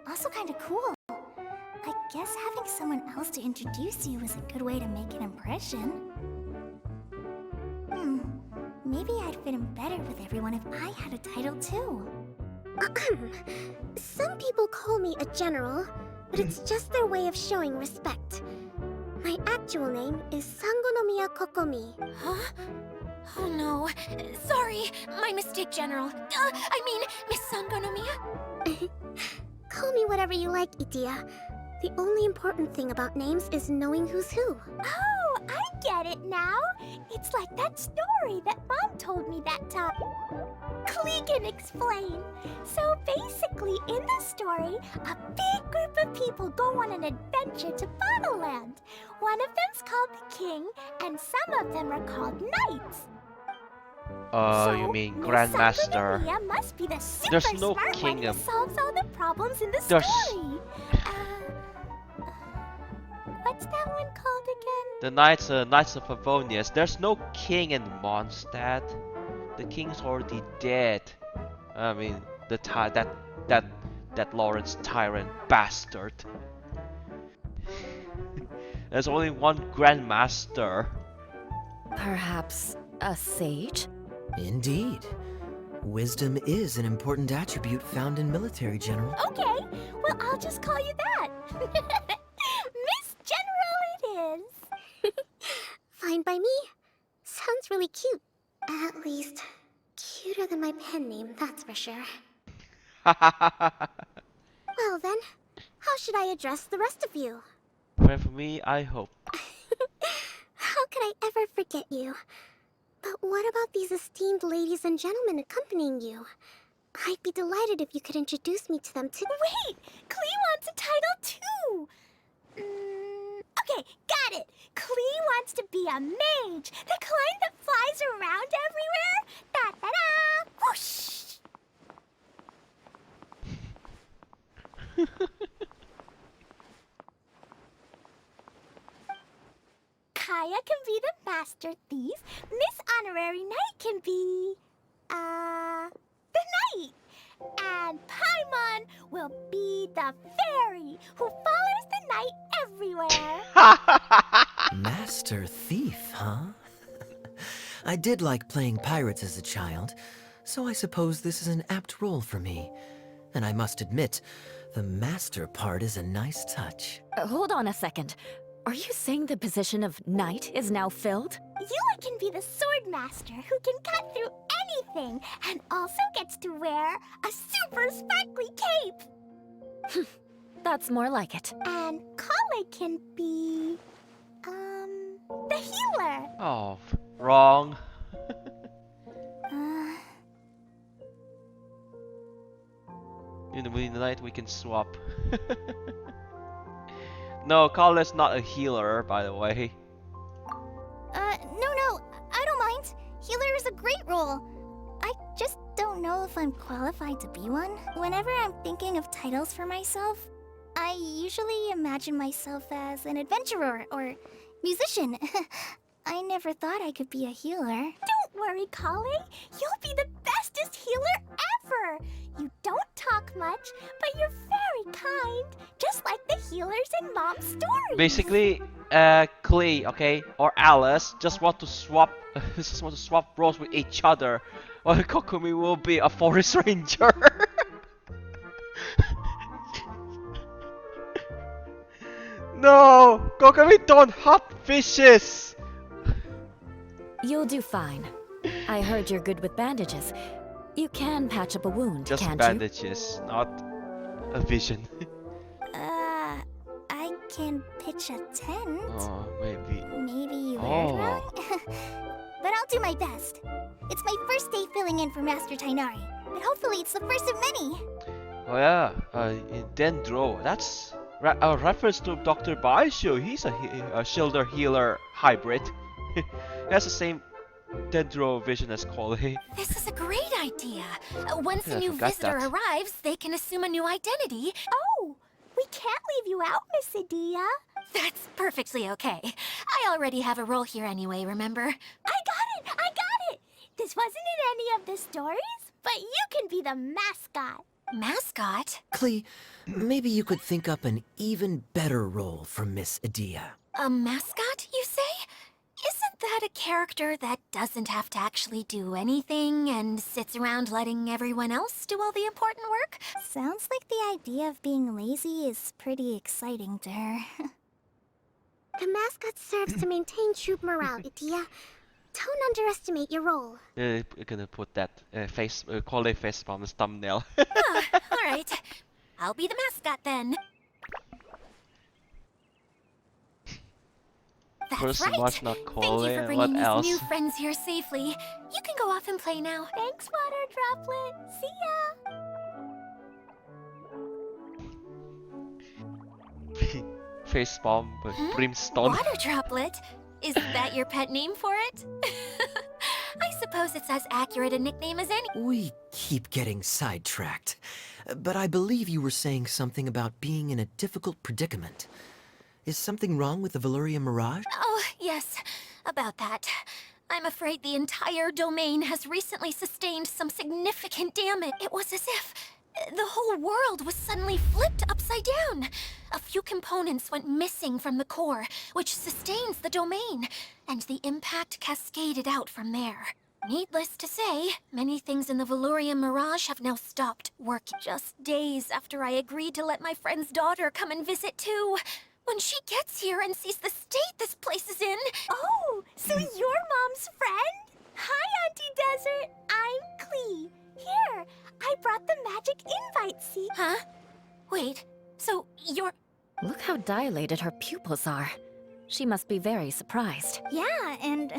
also kind of cool. I guess having someone else to introduce you is a good way to make an impression. Maybe I'd fit in better with everyone if I had a title too. Some people call me a general, but it's just their way of showing respect. My actual name is Sangonomiya Kokomi. Huh? Oh no. Sorry, my mistake, General. I mean, Miss Sangonomiya. Call me whatever you like, Itia. The only important thing about names is knowing who's who. Oh, I get it now. It's like that story that Mom told me that time. Klee can explain. So basically, in the story, a big group of people go on an adventure to Bottleland. One of them's called the King, and some of them are called Knights. You mean Grandmaster? Sangonomiya must be the super There's no smart king one who of- solves all the problems in the There's- story. What's that one called again? The Knights of Favonius. There's no king in Mondstadt. The king's already dead. I mean, that Lawrence tyrant bastard. There's only one Grandmaster. Perhaps a sage? Indeed. Wisdom is an important attribute found in military, General. Okay, well, I'll just call you that. Miss General it is. Fine by me. Sounds really cute. At least, cuter than my pen name, that's for sure. Well then, how should I address the rest of you? Pray for me, I hope. How could I ever forget you? But what about these esteemed ladies and gentlemen accompanying you? I'd be delighted if you could introduce me to them too. Wait, Klee wants a title too. Okay, got it. Klee wants to be a mage, the kind that flies around everywhere. Da da da! Whoosh! Kaeya can be the master thief. Miss Honorary Knight can be, the knight. And Paimon will be the fairy who follows the knight everywhere. Master Thief, huh? I did like playing pirates as a child, so I suppose this is an apt role for me. And I must admit, the master part is a nice touch. Hold on a second. Are you saying the position of knight is now filled? Eula can be the sword master who can cut through anything and also gets to wear a super sparkly cape. That's more like it. And Kale can be... the healer. Oh, wrong. Uh, In the night we can swap. No, Kale's not a healer, by the way. No, I don't mind. Healer is a great role. I just don't know if I'm qualified to be one. Whenever I'm thinking of titles for myself, I usually imagine myself as an adventurer or musician. I never thought I could be a healer. Don't worry, Kale. You'll be the bestest healer ever. You don't talk much, but you're very kind, just like the healers in Mom's stories. Basically, Klee, okay, or Alice just want to swap, roles with each other, while Kokumi will be a forest ranger. No, Kokumi don't hunt fishes. You'll do fine. I heard you're good with bandages. You can patch up a wound, Just can't bandages, not a vision. I can pitch a tent. Oh, maybe. Maybe you heard wrong? But I'll do my best. It's my first day filling in for Master Tainari, but hopefully it's the first of many. Oh yeah, in Dendro, that's a reference to Dr. Baisho. He's a shielder healer hybrid. He has the same Dendro vision as Kole. This is a great idea. Once Yeah, a I new forgot visitor that. arrives, they can assume a new identity. Oh, we can't leave you out, Miss Adia. That's perfectly okay. I already have a role here anyway, remember? I got it! This wasn't in any of the stories, but you can be the mascot. Mascot? Klee, maybe you could think up an even better role for Miss Adia. A mascot, you say? Isn't that a character that doesn't have to actually do anything and sits around letting everyone else do all the important work? Sounds like the idea of being lazy is pretty exciting to her. The mascot serves to maintain troop morale, Itia. Don't underestimate your role. We're gonna put that Kole face on the thumbnail. Alright. I'll be the mascot then. That's First right. much not Thank Kole, you for and bringing what these else? new friends here safely. You can go off and play now. Thanks, Water Droplet. See ya. Facepalm with brimstone. Water Droplet? Is that your pet name for it? I suppose it's as accurate a nickname as any. We keep getting sidetracked. But I believe you were saying something about being in a difficult predicament. Is something wrong with the Veluriyam Mirage? Oh, yes, about that. I'm afraid the entire domain has recently sustained some significant damage. It was as if the whole world was suddenly flipped upside down. A few components went missing from the core, which sustains the domain, and the impact cascaded out from there. Needless to say, many things in the Veluriyam Mirage have now stopped working. Just days after I agreed to let my friend's daughter come and visit too. When she gets here and sees the state this place is in... Oh, so you're Mom's friend? Hi, Auntie Desert. I'm Klee. Here, I brought the magic invite, see? Huh? Wait, so you're... Look how dilated her pupils are. She must be very surprised. Yeah, and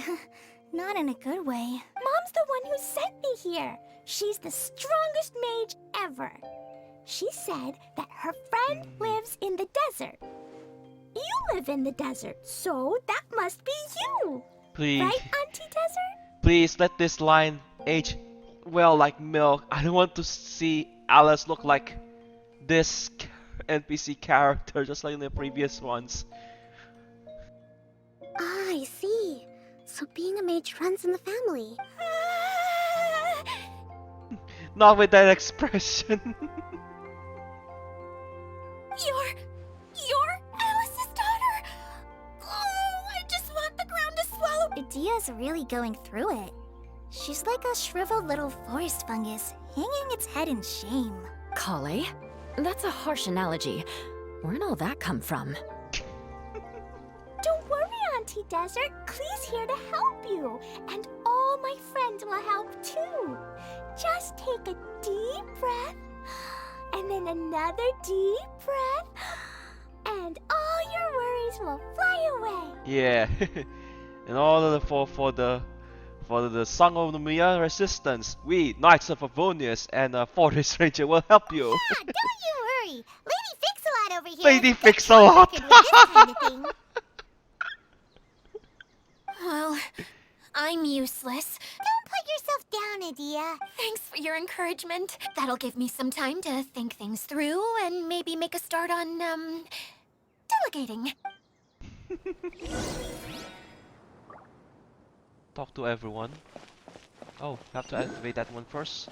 not in a good way. Mom's the one who sent me here. She's the strongest mage ever. She said that her friend lives in the desert. You live in the desert, so that must be you. Please, Right, Auntie Desert? please let this line age well like milk. I don't want to see Alice look like this NPC character, just like in the previous ones. Ah, I see. So being a mage runs in the family. Not with that expression. You're Alice's daughter! Oh, I just want the ground to swallow... Adia's really going through it. She's like a shriveled little forest fungus, hanging its head in shame. Kale? That's a harsh analogy. Where'd all that come from? empty desert, Klee's here to help you. And all my friends will help too. Just take a deep breath, and then another deep breath, and all your worries will fly away. Yeah. In order for the Song of the Mia resistance, we, Knights of Avonius and Forest Ranger will help you. Yeah, don't you worry. Lady Fix-a-Lot over here. Lady has a Fix-a-Lot. track record with this kind of thing. Well, I'm useless. Don't put yourself down, Adia. Thanks for your encouragement. That'll give me some time to think things through and maybe make a start on, delegating. Talk to everyone. Oh, have to activate that one first.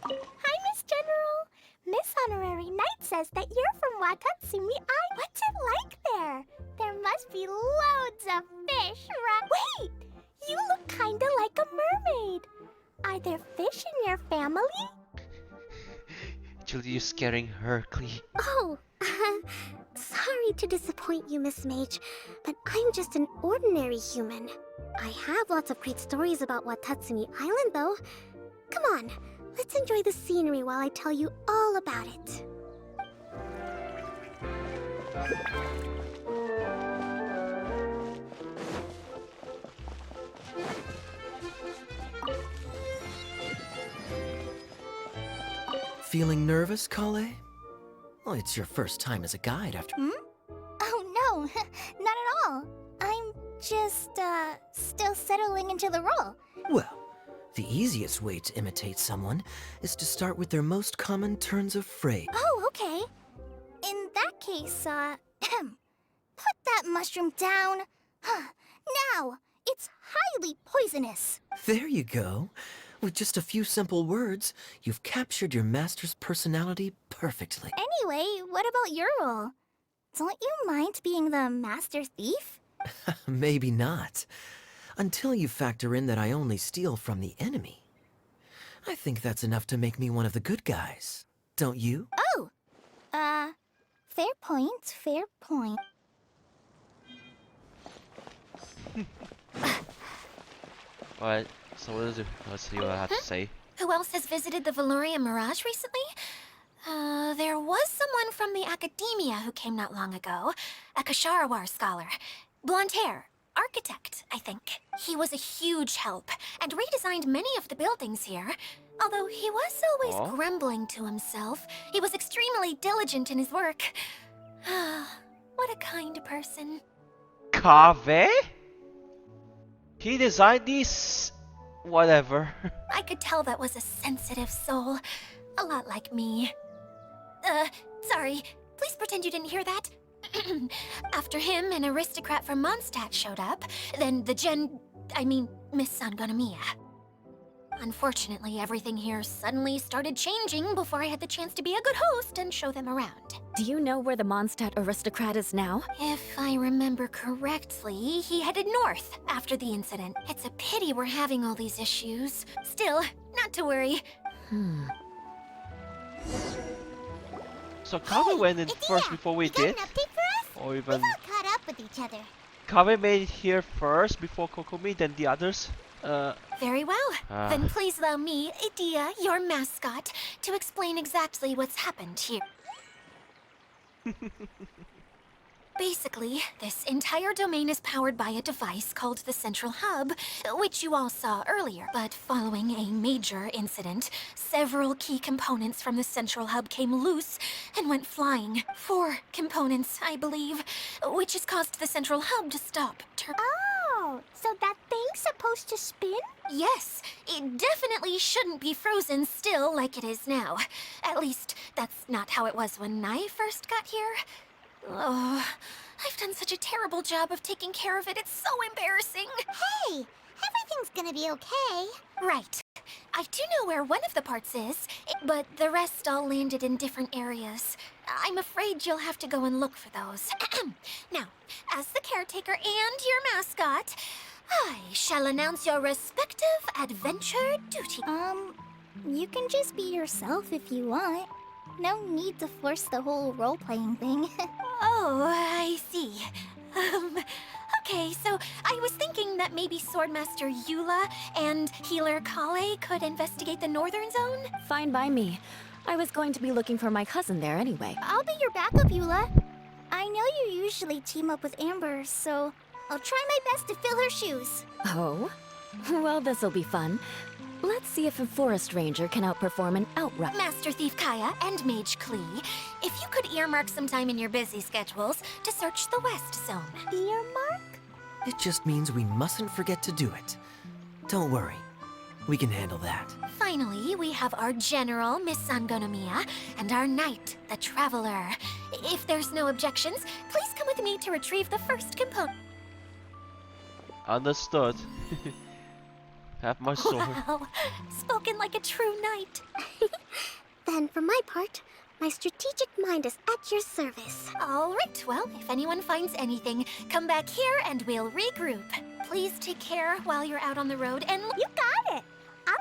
Hi, Miss General. Miss Honorary Knight says that you're from Watatsumi Island. What's it like there? There must be loads of fish, right? Wait! You look kinda like a mermaid. Are there fish in your family? Actually, you're scaring her, Klee. Oh, sorry to disappoint you, Miss Mage, but I'm just an ordinary human. I have lots of great stories about Watatsumi Island, though. Come on, let's enjoy the scenery while I tell you all about it. Feeling nervous, Kaeya? Well, it's your first time as a guide after. Oh no, not at all. I'm just, still settling into the role. Well, the easiest way to imitate someone is to start with their most common turns of phrase. Oh, okay. In that case, put that mushroom down. Now, it's highly poisonous. There you go. With just a few simple words, you've captured your master's personality perfectly. Anyway, what about your role? Don't you mind being the master thief? Maybe not. Until you factor in that I only steal from the enemy. I think that's enough to make me one of the good guys. Don't you? Oh! Fair point, fair point. Alright, so let's see what I have to say. Who else has visited the Veluriyam Mirage recently? There was someone from the academia who came not long ago. A Kasharawar scholar. Blonde hair. Architect, I think. He was a huge help, and redesigned many of the buildings here. Although he was always Aw. grumbling to himself, he was extremely diligent in his work. What a kind person. Kaveh? He designed these... whatever. I could tell that was a sensitive soul. A lot like me. Sorry. Please pretend you didn't hear that. After him, an aristocrat from Mondstadt showed up. Then Miss Sangonomiya. Unfortunately, everything here suddenly started changing before I had the chance to be a good host and show them around. Do you know where the Mondstadt aristocrat is now? If I remember correctly, he headed north after the incident. It's a pity we're having all these issues. Still, not to worry. So Kaveh went in Adia, first before we you got did? an update for us? Or We've even... all caught up with each other. Kaveh made it here first before Kokomi, then the others? Very well. Ah. Then please allow me, Idia, your mascot, to explain exactly what's happened here. Basically, this entire domain is powered by a device called the Central Hub, which you all saw earlier. But following a major incident, several key components from the Central Hub came loose and went flying. 4 components, I believe, which has caused the Central Hub to stop. Oh, so that thing's supposed to spin? Yes, it definitely shouldn't be frozen still like it is now. At least, that's not how it was when I first got here. Oh, I've done such a terrible job of taking care of it. It's so embarrassing. Hey, everything's gonna be okay. Right. I do know where one of the parts is, but the rest all landed in different areas. I'm afraid you'll have to go and look for those. Now, as the caretaker and your mascot, I shall announce your respective adventure duty. You can just be yourself if you want. No need to force the whole role-playing thing. Oh, I see. Okay, so I was thinking that maybe Swordmaster Eula and Healer Kale could investigate the northern zone? Fine by me. I was going to be looking for my cousin there anyway. I'll be your backup, Eula. I know you usually team up with Amber, so I'll try my best to fill her shoes. Oh? Well, this'll be fun. Let's see if a forest ranger can outperform an outright. Master Thief Kaeya and Mage Klee, if you could earmark some time in your busy schedules to search the west zone. Earmark? It just means we mustn't forget to do it. Don't worry. We can handle that. Finally, we have our general, Miss Sangonomiya, and our knight, the Traveler. If there's no objections, please come with me to retrieve the first component. Understood. Have my sword. Wow, spoken like a true knight. Then, for my part, my strategic mind is at your service. All right, well, if anyone finds anything, come back here and we'll regroup. Please take care while you're out on the road and... You got it!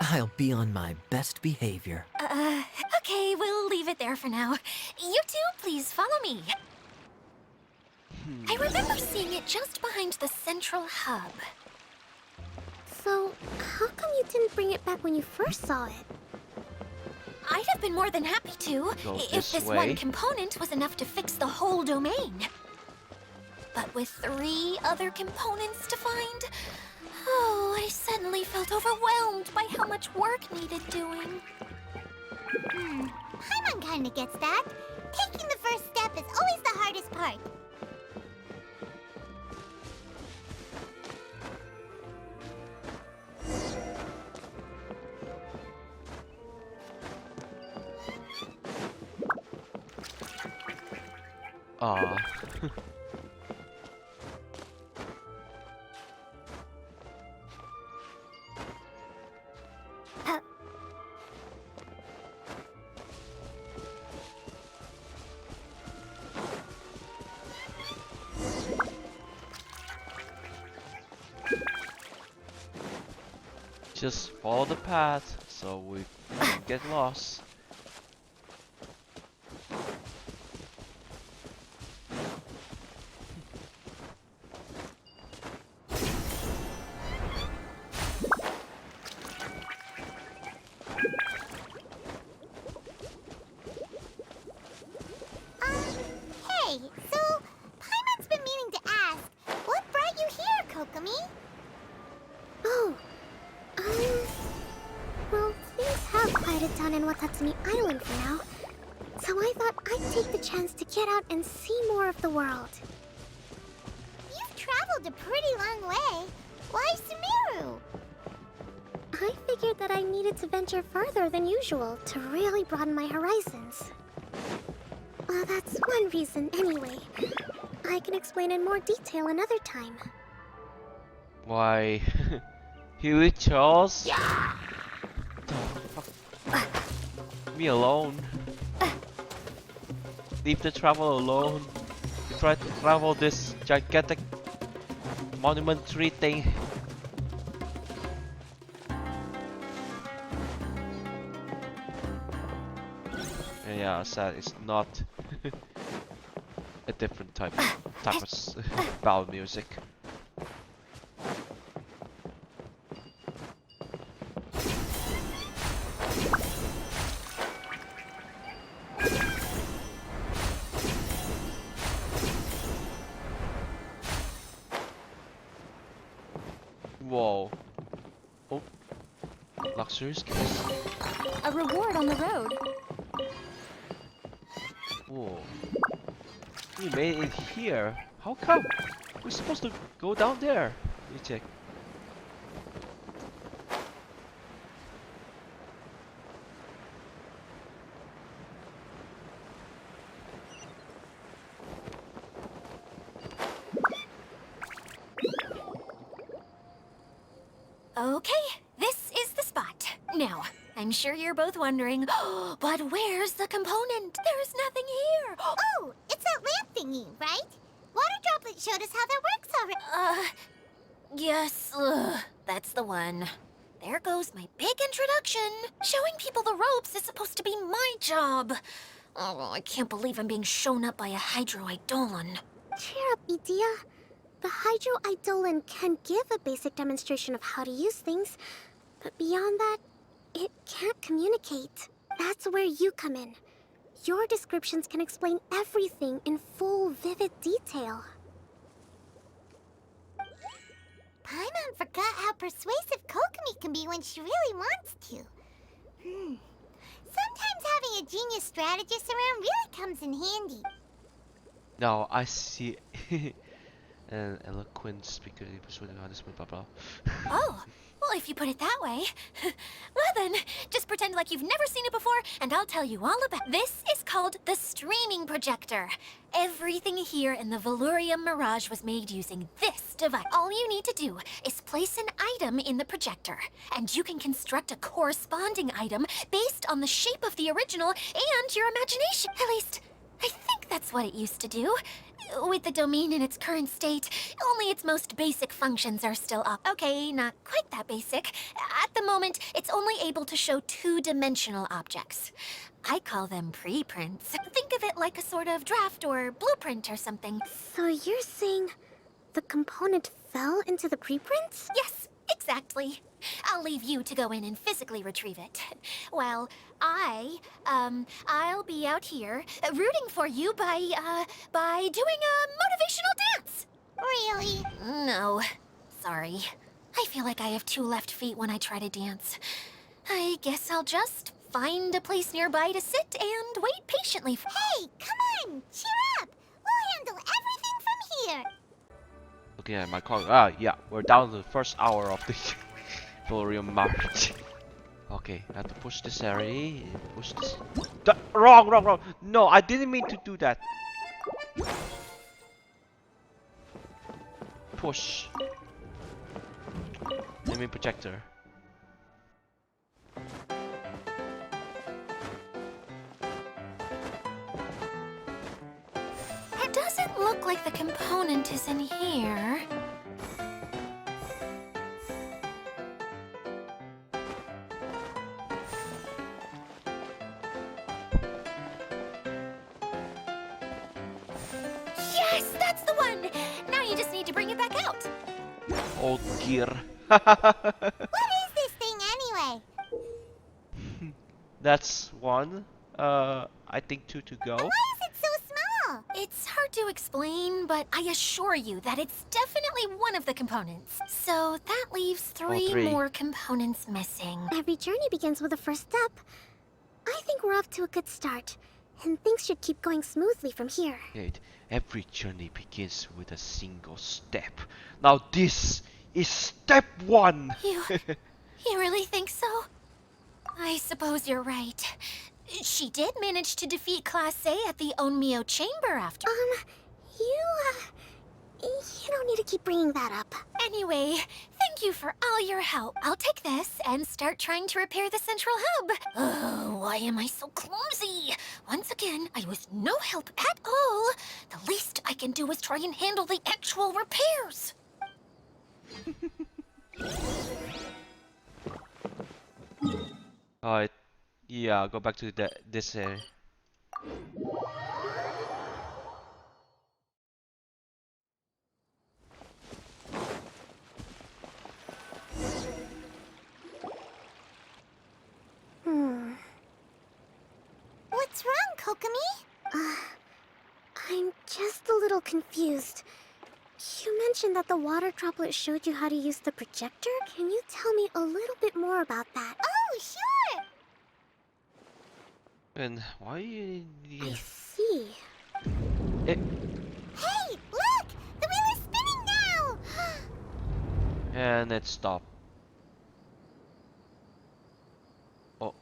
I'll be on my best behavior. Okay, we'll leave it there for now. You two, please follow me. I remember seeing it just behind the central hub. So, how come you didn't bring it back when you first saw it? I'd have been more than happy to, Go if this this way. one component was enough to fix the whole domain. But with 3 other components to find, oh, I suddenly felt overwhelmed by how much work needed doing. Paimon kinda gets that. Taking the first step is always the hardest part. Aw. Just follow the path so we don't get lost. Hey, so Paimon's been meaning to ask, what brought you here, Kokomi? Oh, well, things have quieted down in Watatsumi Island for now. So I thought I'd take the chance to get out and see more of the world. You've traveled a pretty long way. Why Sumeru? I figured that I needed to venture further than usual to really broaden my horizons. Well, that's one reason anyway. I can explain in more detail another time. Why? Healy Charles? Yeah. Me alone. Leave the travel alone. Try to travel this gigantic monument tree thing. Yeah, sad. It's not a different type of ballad music. Whoa. Oh. Luxurious case. A reward on the road. Whoa. We made it here. How come? We're supposed to go down there. Let me check. Okay, this is the spot. Now, I'm sure you're both wondering, but where's the component? There's nothing here. Oh, it's that lamp thingy, right? Water Droplet showed us how that works already. Yes, that's the one. There goes my big introduction. Showing people the ropes is supposed to be my job. Oh, I can't believe I'm being shown up by a Hydro Eidolon. Cheer up, Edea. The Hydro Eidolon can give a basic demonstration of how to use things, but beyond that, it can't communicate. That's where you come in. Your descriptions can explain everything in full, vivid detail. Paimon forgot how persuasive Kokomi can be when she really wants to. Sometimes having a genius strategist around really comes in handy. Now I see an eloquent speaker persuading others, blah blah. Oh, well, if you put it that way. Well then, just pretend like you've never seen it before, and I'll tell you all about. This is called the streaming projector. Everything here in the Veluriyam Mirage was made using this device. All you need to do is place an item in the projector, and you can construct a corresponding item based on the shape of the original and your imagination. At least, I think that's what it used to do. With the domain in its current state, only its most basic functions are still up. Okay, not quite that basic. At the moment, it's only able to show two-dimensional objects. I call them preprints. Think of it like a sort of draft or blueprint or something. So you're saying the component fell into the preprints? Yes, exactly. I'll leave you to go in and physically retrieve it. Well, I'll be out here rooting for you by doing a motivational dance. Really? No, sorry. I feel like I have two left feet when I try to dance. I guess I'll just find a place nearby to sit and wait patiently for— Hey, come on! Cheer up! We'll handle everything from here! Looking at my clock. Yeah, we're down to the first hour of the Veluriyam Mirage. Okay, I have to push this area. Push this. Wrong. No, I didn't mean to do that. Push. I mean projector. It doesn't look like the component is in here. Yes, that's the one! Now you just need to bring it back out. Old gear. What is this thing anyway? That's one. I think two to go. Why is it so small? It's hard to explain, but I assure you that it's definitely one of the components. So that leaves three three. more components missing. Every journey begins with a first step. I think we're off to a good start, and things should keep going smoothly from here. Wait, every journey begins with a single step. Now this is step one. You really think so? I suppose you're right. She did manage to defeat Class A at the Onmyo Chamber after. You don't need to keep bringing that up. Anyway, thank you for all your help. I'll take this and start trying to repair the central hub. Oh, why am I so clumsy? Once again, I was no help at all. The least I can do is try and handle the actual repairs. Alright, yeah, go back to this area. What's wrong, Kokomi? I'm just a little confused. You mentioned that the water droplet showed you how to use the projector. Can you tell me a little bit more about that? Oh, sure! And why you... I see. It, Hey, look! The wheel is spinning now! and it stopped. Oh,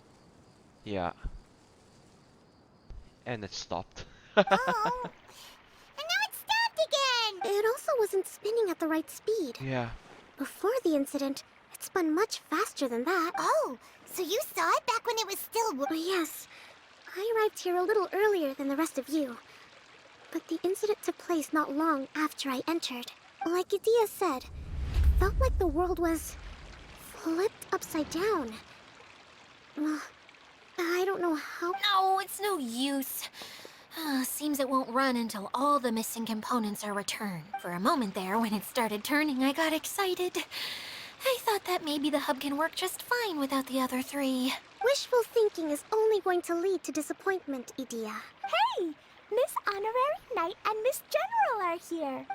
yeah. And it stopped. Oh, and now it's stopped again! It also wasn't spinning at the right speed. Yeah. Before the incident, it spun much faster than that. Oh, so you saw it back when it was still... Yes. I arrived here a little earlier than the rest of you. But the incident took place not long after I entered. Like Idia said, it felt like the world was flipped upside down. Well, I don't know how... No, it's no use. Seems it won't run until all the missing components are returned. For a moment there, when it started turning, I got excited. I thought that maybe the hub can work just fine without the other three. Wishful thinking is only going to lead to disappointment, Edea. Hey! Miss Honorary Knight and Miss General are here.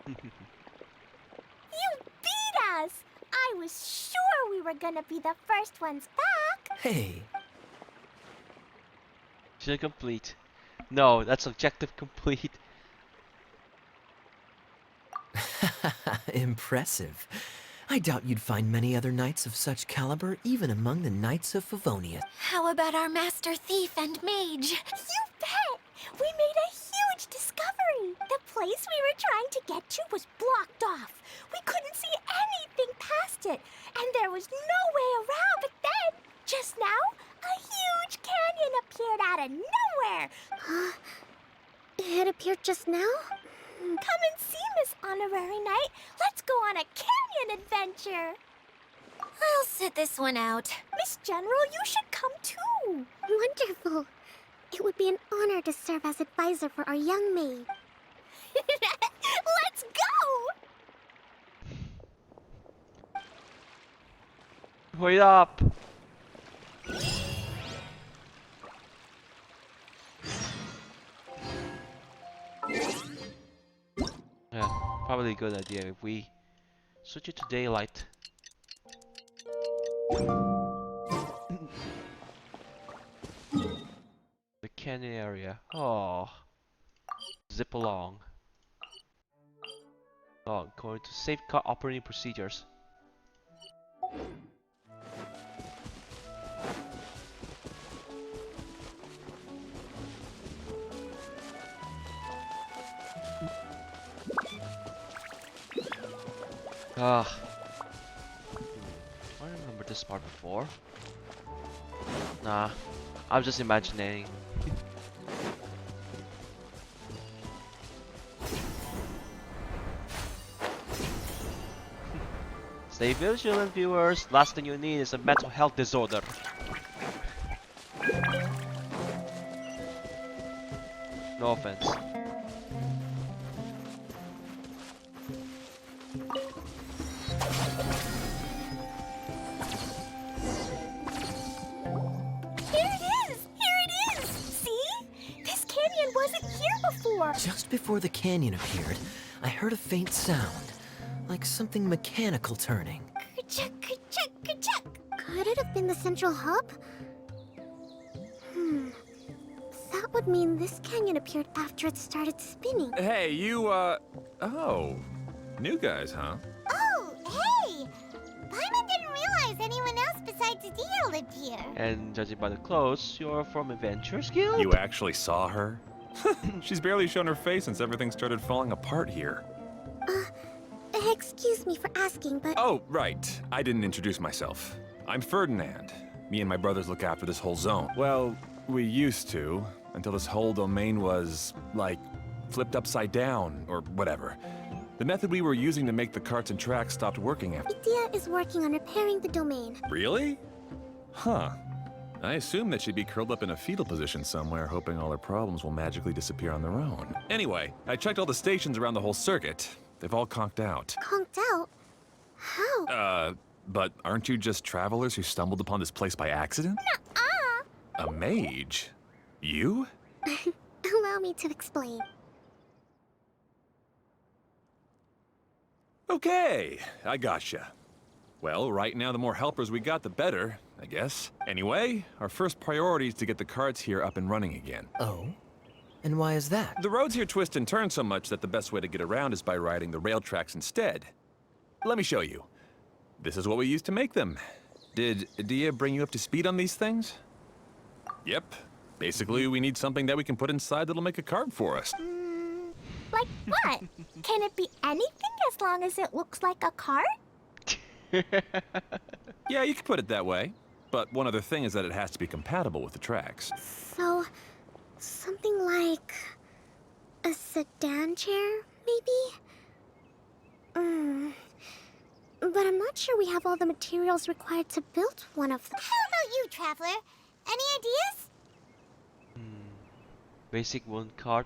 You beat us! I was sure we were gonna be the first ones back. Hey, Mission complete. No, that's objective complete. impressive. I doubt you'd find many other knights of such caliber even among the Knights of Favonia. How about our master thief and mage? You bet! We made a huge discovery. The place we were trying to get to was blocked off. We couldn't see anything past it, and there was no way around. But then, just now, a huge canyon appeared out of nowhere. It appeared just now? Come and see, Miss Honorary Knight. Let's go on a canyon adventure. I'll sit this one out. Miss General, you should come too. Wonderful. It would be an honor to serve as advisor for our young maid. Let's go! Wait up! Yeah, probably a good idea if we switch it to daylight. The canyon area. Oh. Zip along. Oh, going to safeguard operating procedures. Ah. I remember this part before. Nah, I'm just imagining. Stay vigilant, viewers. Last thing you need is a mental health disorder. No offense. Just before the canyon appeared, I heard a faint sound, like something mechanical turning. Ka-chuck, ka-chuck, ka-chuck. Could it have been the central hub? That would mean this canyon appeared after it started spinning. Hey, you, oh. New guys, huh? Oh, hey! Paimon didn't realize anyone else besides Edea lived here. And judging by the clothes, you're from Adventurers Guild? You actually saw her? She's barely shown her face since everything started falling apart here. Excuse me for asking, but... Oh, right. I didn't introduce myself. I'm Ferdinand. Me and my brothers look after this whole zone. Well, we used to, until this whole domain was, like, flipped upside down, or whatever. The method we were using to make the carts and tracks stopped working after. Edea is working on repairing the domain. Really? Huh. I assume that she'd be curled up in a fetal position somewhere, hoping all her problems will magically disappear on their own. Anyway, I checked all the stations around the whole circuit. They've all conked out. Conked out? How? But aren't you just travelers who stumbled upon this place by accident? Nuh-uh. A mage? You? Allow me to explain. Okay, I gotcha. Well, right now the more helpers we got, the better, I guess. Anyway, our first priority is to get the carts here up and running again. Oh? And why is that? The roads here twist and turn so much that the best way to get around is by riding the rail tracks instead. Let me show you. This is what we used to make them. Did Edea bring you up to speed on these things? Yep. Basically, we need something that we can put inside that'll make a cart for us. Like what? Can it be anything as long as it looks like a cart? Yeah, you could put it that way. But one other thing is that it has to be compatible with the tracks. So, something like a sedan chair, maybe? But I'm not sure we have all the materials required to build one of them. How about you, Traveler? Any ideas? Basic wound card.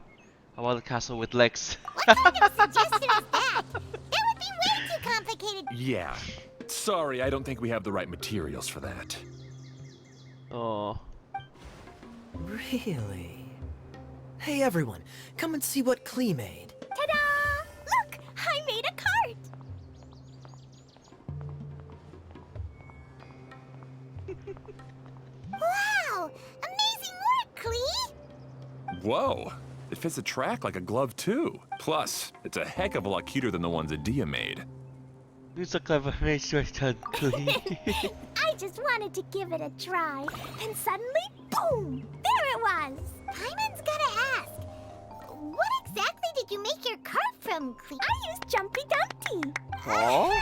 How about a castle with legs? What kind of suggestion is that? That would be way too complicated. Yeah. Sorry, I don't think we have the right materials for that. Oh. Really? Hey everyone, come and see what Klee made. Ta-da! Look, I made a cart. Wow! Amazing work, Klee! Whoa! It fits the track like a glove too. Plus, it's a heck of a lot cuter than the ones Adia made. It's a clever research, Klee. I just wanted to give it a try, and suddenly, boom! There it was! Paimon's gotta ask, what exactly did you make your cart from, Klee? I used Jumpy Dumpty. Oh?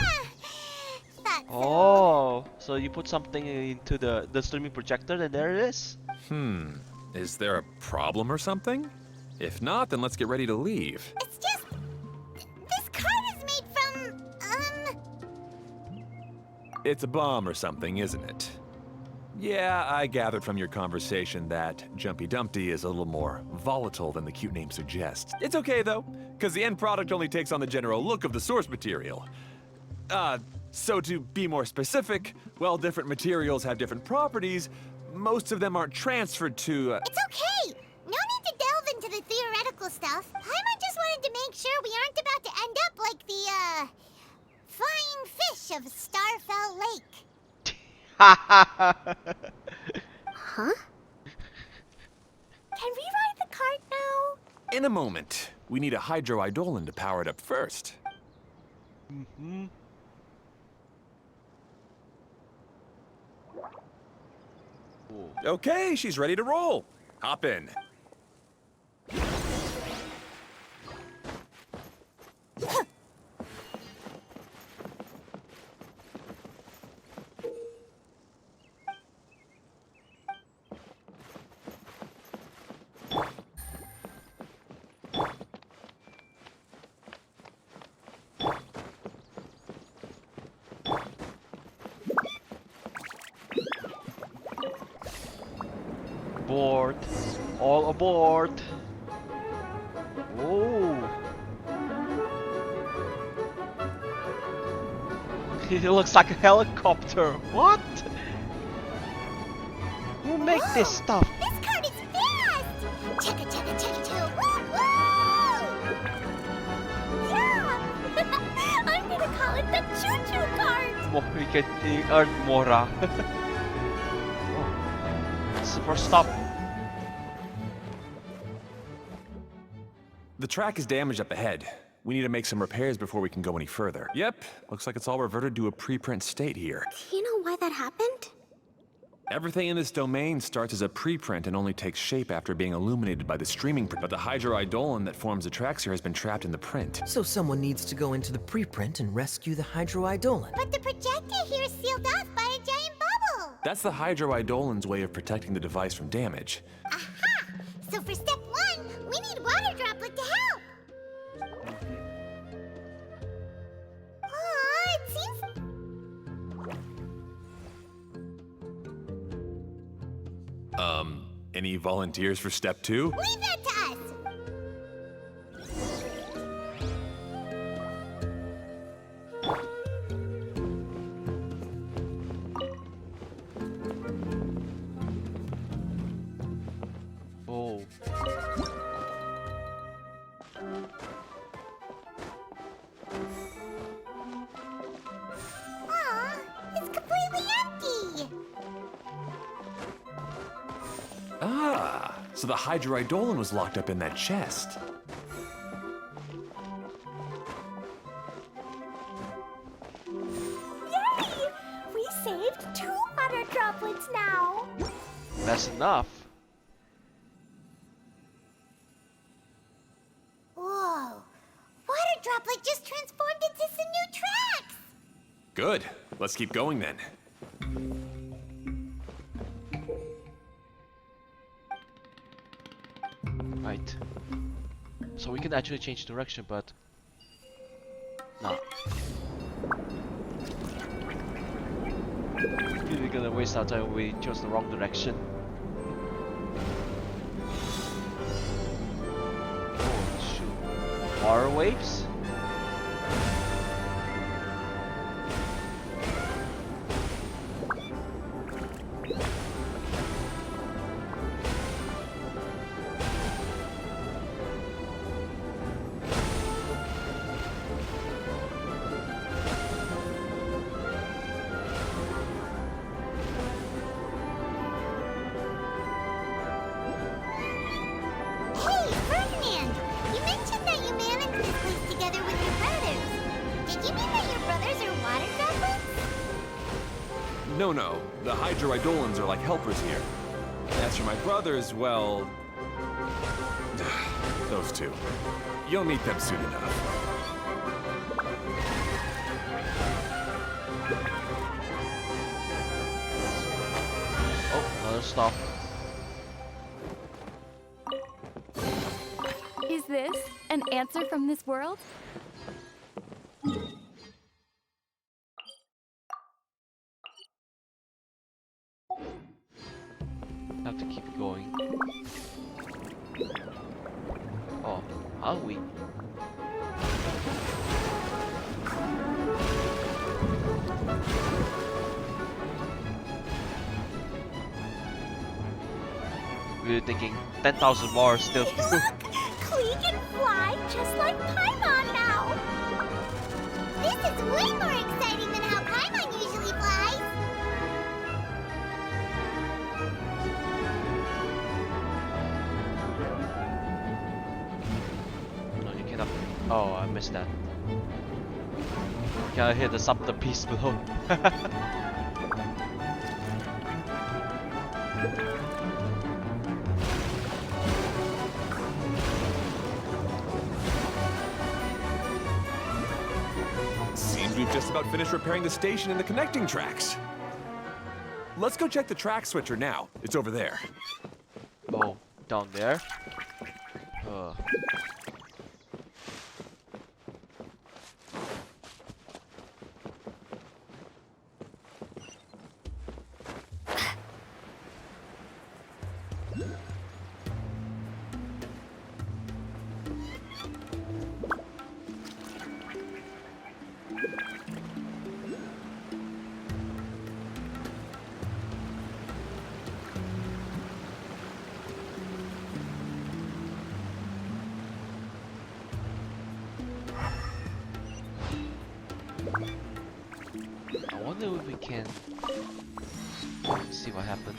Thought so. Oh, so you put something into the streaming projector and there it is? Is there a problem or something? If not, then let's get ready to leave. It's just... this cart is made from, It's a bomb or something, isn't it? Yeah, I gathered from your conversation that Jumpy Dumpty is a little more volatile than the cute name suggests. It's okay though, because the end product only takes on the general look of the source material. So to be more specific, while different materials have different properties, most of them aren't transferred to, It's okay! No need to delve into the theoretical stuff. Paimon just wanted to make sure we aren't about to end up like the, flying fish of Starfell Lake. Huh? Can we ride the cart now? In a moment. We need a Hydro Eidolon to power it up first. Okay, she's ready to roll. Hop in. Aboard. All aboard. Oh. It looks like a helicopter. What? Who make this stuff? This cart is fast! Chugga chugga chugga chugga woo woo! Yeah! I'm gonna call it the choo-choo cart. We can earn Mora. Oh. Super stop. The track is damaged up ahead. We need to make some repairs before we can go any further. Yep, looks like it's all reverted to a preprint state here. Do you know why that happened? Everything in this domain starts as a preprint and only takes shape after being illuminated by the streaming print. But the Hydro Eidolon that forms the tracks here has been trapped in the print. So someone needs to go into the preprint and rescue the Hydro Eidolon. But the projector here is sealed off by a giant bubble! That's the Hydro Eidolon's way of protecting the device from damage. Aha! So for step 1, we need water droplet to help! Aw, it seems... Any volunteers for step 2? Leave that to us! Oh. Aw, it's completely empty! Ah, so the Hydro Eidolon was locked up in that chest. Yay! We saved 2 water droplets now. That's enough. Whoa! Water droplet just transformed into some new tracks! Good. Let's keep going then. Right. So we can actually change direction, but... No. We're gonna waste our time if we chose the wrong direction. water waves? Hey, Ferdinand! You mentioned that you managed this place together with your brothers. Did you mean that your brothers are water droplets? No. The Hydroidolans are like helpers here. As for my brothers, well... those two. You'll meet them soon enough. Oh, another stop. Is this an answer from this world? Have to keep going. Oh, are we? We were thinking 10,000 more still. Look! Klee can fly just like Paimon now! This is way more exciting than how Paimon usually flies. No, you cannot. Oh, I missed that. Can I hear the subtle piece below? Seems we've just about finished repairing the station and the connecting tracks. Let's go check the track switcher now. It's over there. Oh, down there? I wonder if we can see what happened.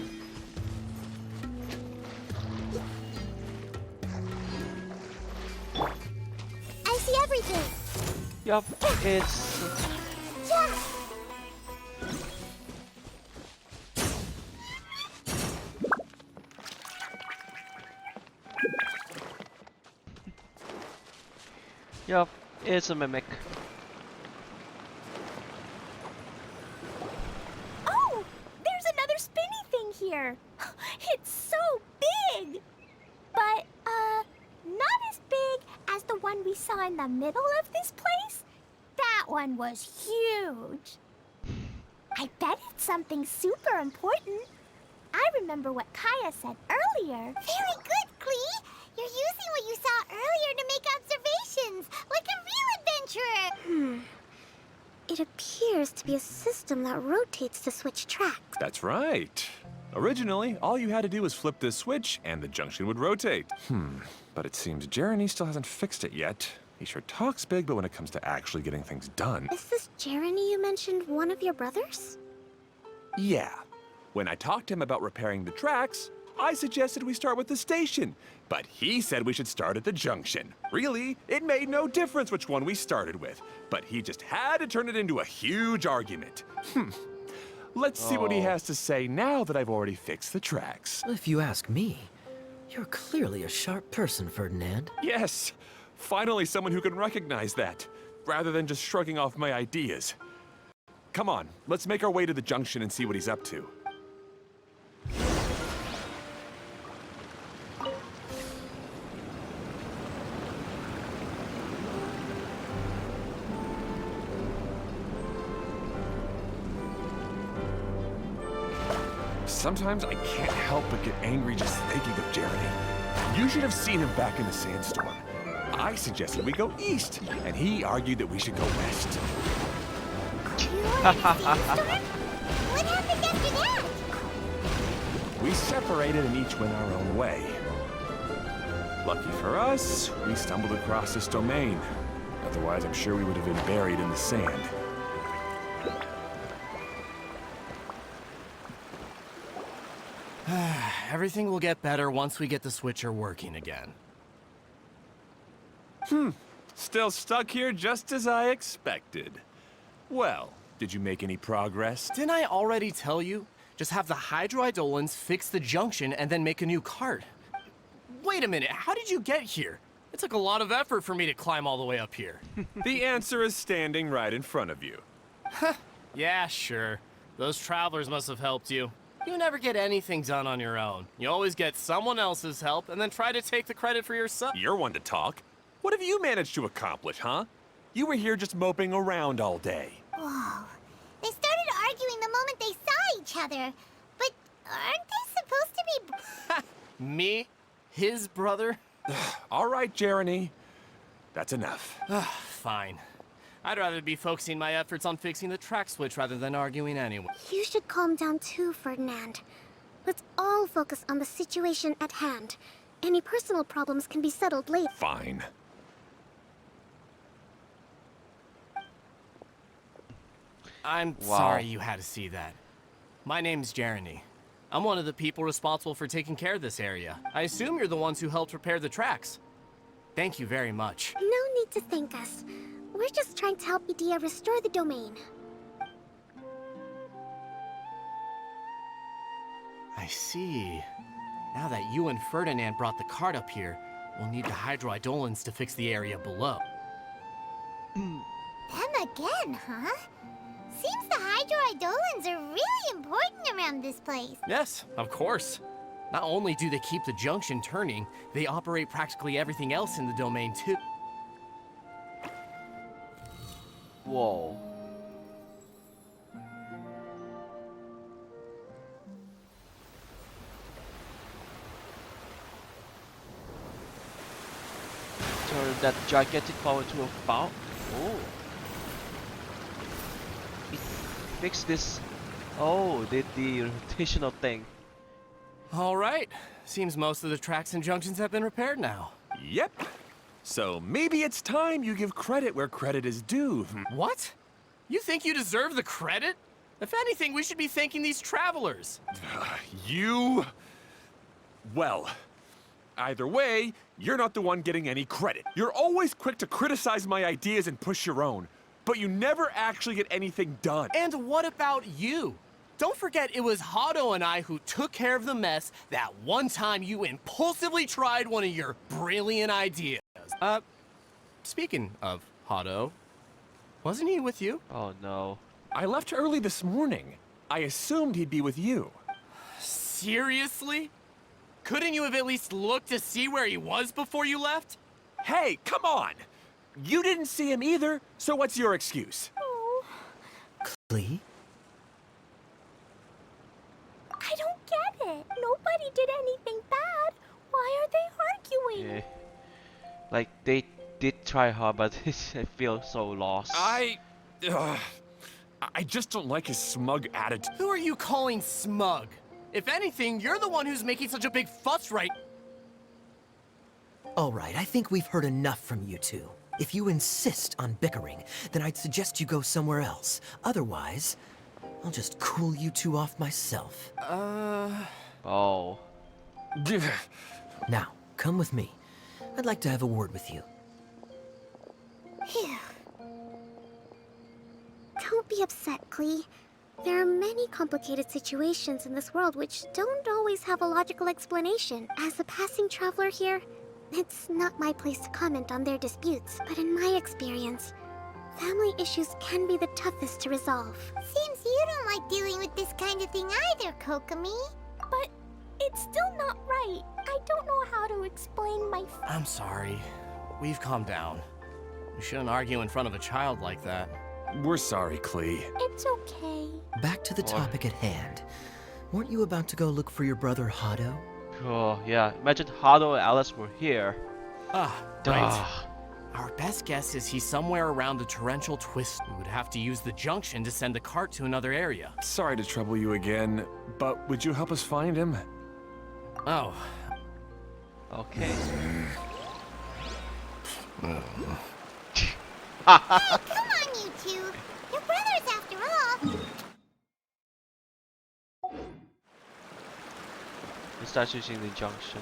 I see everything. Yup, it's... Yeah. Yup, it's a mimic. Oh! There's another spinny thing here! It's so big! But, not as big as the one we saw in the middle of this place. That one was huge. I bet it's something super important. I remember what Kaeya said earlier. Very good, Klee. You're using what you saw earlier to make observations, like a real adventurer. It appears to be a system that rotates to switch tracks. That's right. Originally, all you had to do was flip this switch and the junction would rotate. But it seems Jeremy still hasn't fixed it yet. He sure talks big, but when it comes to actually getting things done... Is this Jeremy you mentioned one of your brothers? Yeah. When I talked to him about repairing the tracks, I suggested we start with the station. But he said we should start at the junction. Really, it made no difference which one we started with. But he just had to turn it into a huge argument. Let's see what he has to say now that I've already fixed the tracks. If you ask me, you're clearly a sharp person, Ferdinand. Yes, finally someone who can recognize that, rather than just shrugging off my ideas. Come on, let's make our way to the junction and see what he's up to. Sometimes I can't help but get angry just thinking of Jeremy. You should have seen him back in the sandstorm. I suggested we go east, and he argued that we should go west. What happened after that? We separated and each went our own way. Lucky for us, we stumbled across this domain. Otherwise, I'm sure we would have been buried in the sand. Everything will get better once we get the switcher working again. Still stuck here just as I expected. Well, did you make any progress? Didn't I already tell you? Just have the Hydroidolans fix the junction and then make a new cart. Wait a minute, how did you get here? It took a lot of effort for me to climb all the way up here. The answer is standing right in front of you. Yeah, sure. Those travelers must have helped you. You never get anything done on your own. You always get someone else's help and then try to take the credit for yourself. You're one to talk. What have you managed to accomplish, huh? You were here just moping around all day. Whoa. They started arguing the moment they saw each other. But aren't they supposed to be... Me? His brother? All right, Jeremy. That's enough. Fine. I'd rather be focusing my efforts on fixing the track switch rather than arguing anyway. You should calm down too, Ferdinand. Let's all focus on the situation at hand. Any personal problems can be settled later. Fine. I'm sorry you had to see that. My name's Jeremy. I'm one of the people responsible for taking care of this area. I assume you're the ones who helped repair the tracks. Thank you very much. No need to thank us. We're just trying to help Edea restore the domain. I see. Now that you and Ferdinand brought the cart up here, we'll need the Hydroidolans to fix the area below. Them again, huh? Seems the Hydroidolans are really important around this place. Yes, of course. Not only do they keep the junction turning, they operate practically everything else in the domain too. Whoa. Turn that gigantic flower into a fountain. Oh. It fixed this. Oh, did the rotational thing. All right. Seems most of the tracks and junctions have been repaired now. Yep. So maybe it's time you give credit where credit is due. What? You think you deserve the credit? If anything, we should be thanking these travelers. You... Well, either way, you're not the one getting any credit. You're always quick to criticize my ideas and push your own, but you never actually get anything done. And what about you? Don't forget it was Hado and I who took care of the mess that one time you impulsively tried one of your brilliant ideas. Speaking of Hado, wasn't he with you? Oh no. I left early this morning. I assumed he'd be with you. Seriously? Couldn't you have at least looked to see where he was before you left? Hey, come on! You didn't see him either, so what's your excuse? Klee? I don't get it. Nobody did anything bad. Why are they arguing? Yeah. Like they did try hard, but I feel so lost. I just don't like his smug attitude. Who are you calling smug? If anything, you're the one who's making such a big fuss right... All right, I think we've heard enough from you two. If you insist on bickering, then I'd suggest you go somewhere else. Otherwise, I'll just cool you two off myself. Oh. Now, come with me. I'd like to have a word with you. Phew. Don't be upset, Klee. There are many complicated situations in this world which don't always have a logical explanation. As a passing traveler here, it's not my place to comment on their disputes, but in my experience, family issues can be the toughest to resolve. Seems you don't like dealing with this kind of thing either, Kokomi. But it's still not right. I don't know how to explain my... I'm sorry. We've calmed down. You shouldn't argue in front of a child like that. We're sorry, Klee. It's okay. Back to the topic at hand. Weren't you about to go look for your brother Hado? Oh yeah. Imagine Hado and Alice were here. Right. Our best guess is he's somewhere around the torrential twist. We would have to use the junction to send the cart to another area. Sorry to trouble you again, but would you help us find him? Oh. Okay. Hey, come on, you two. You're brothers after all. We start using the junction.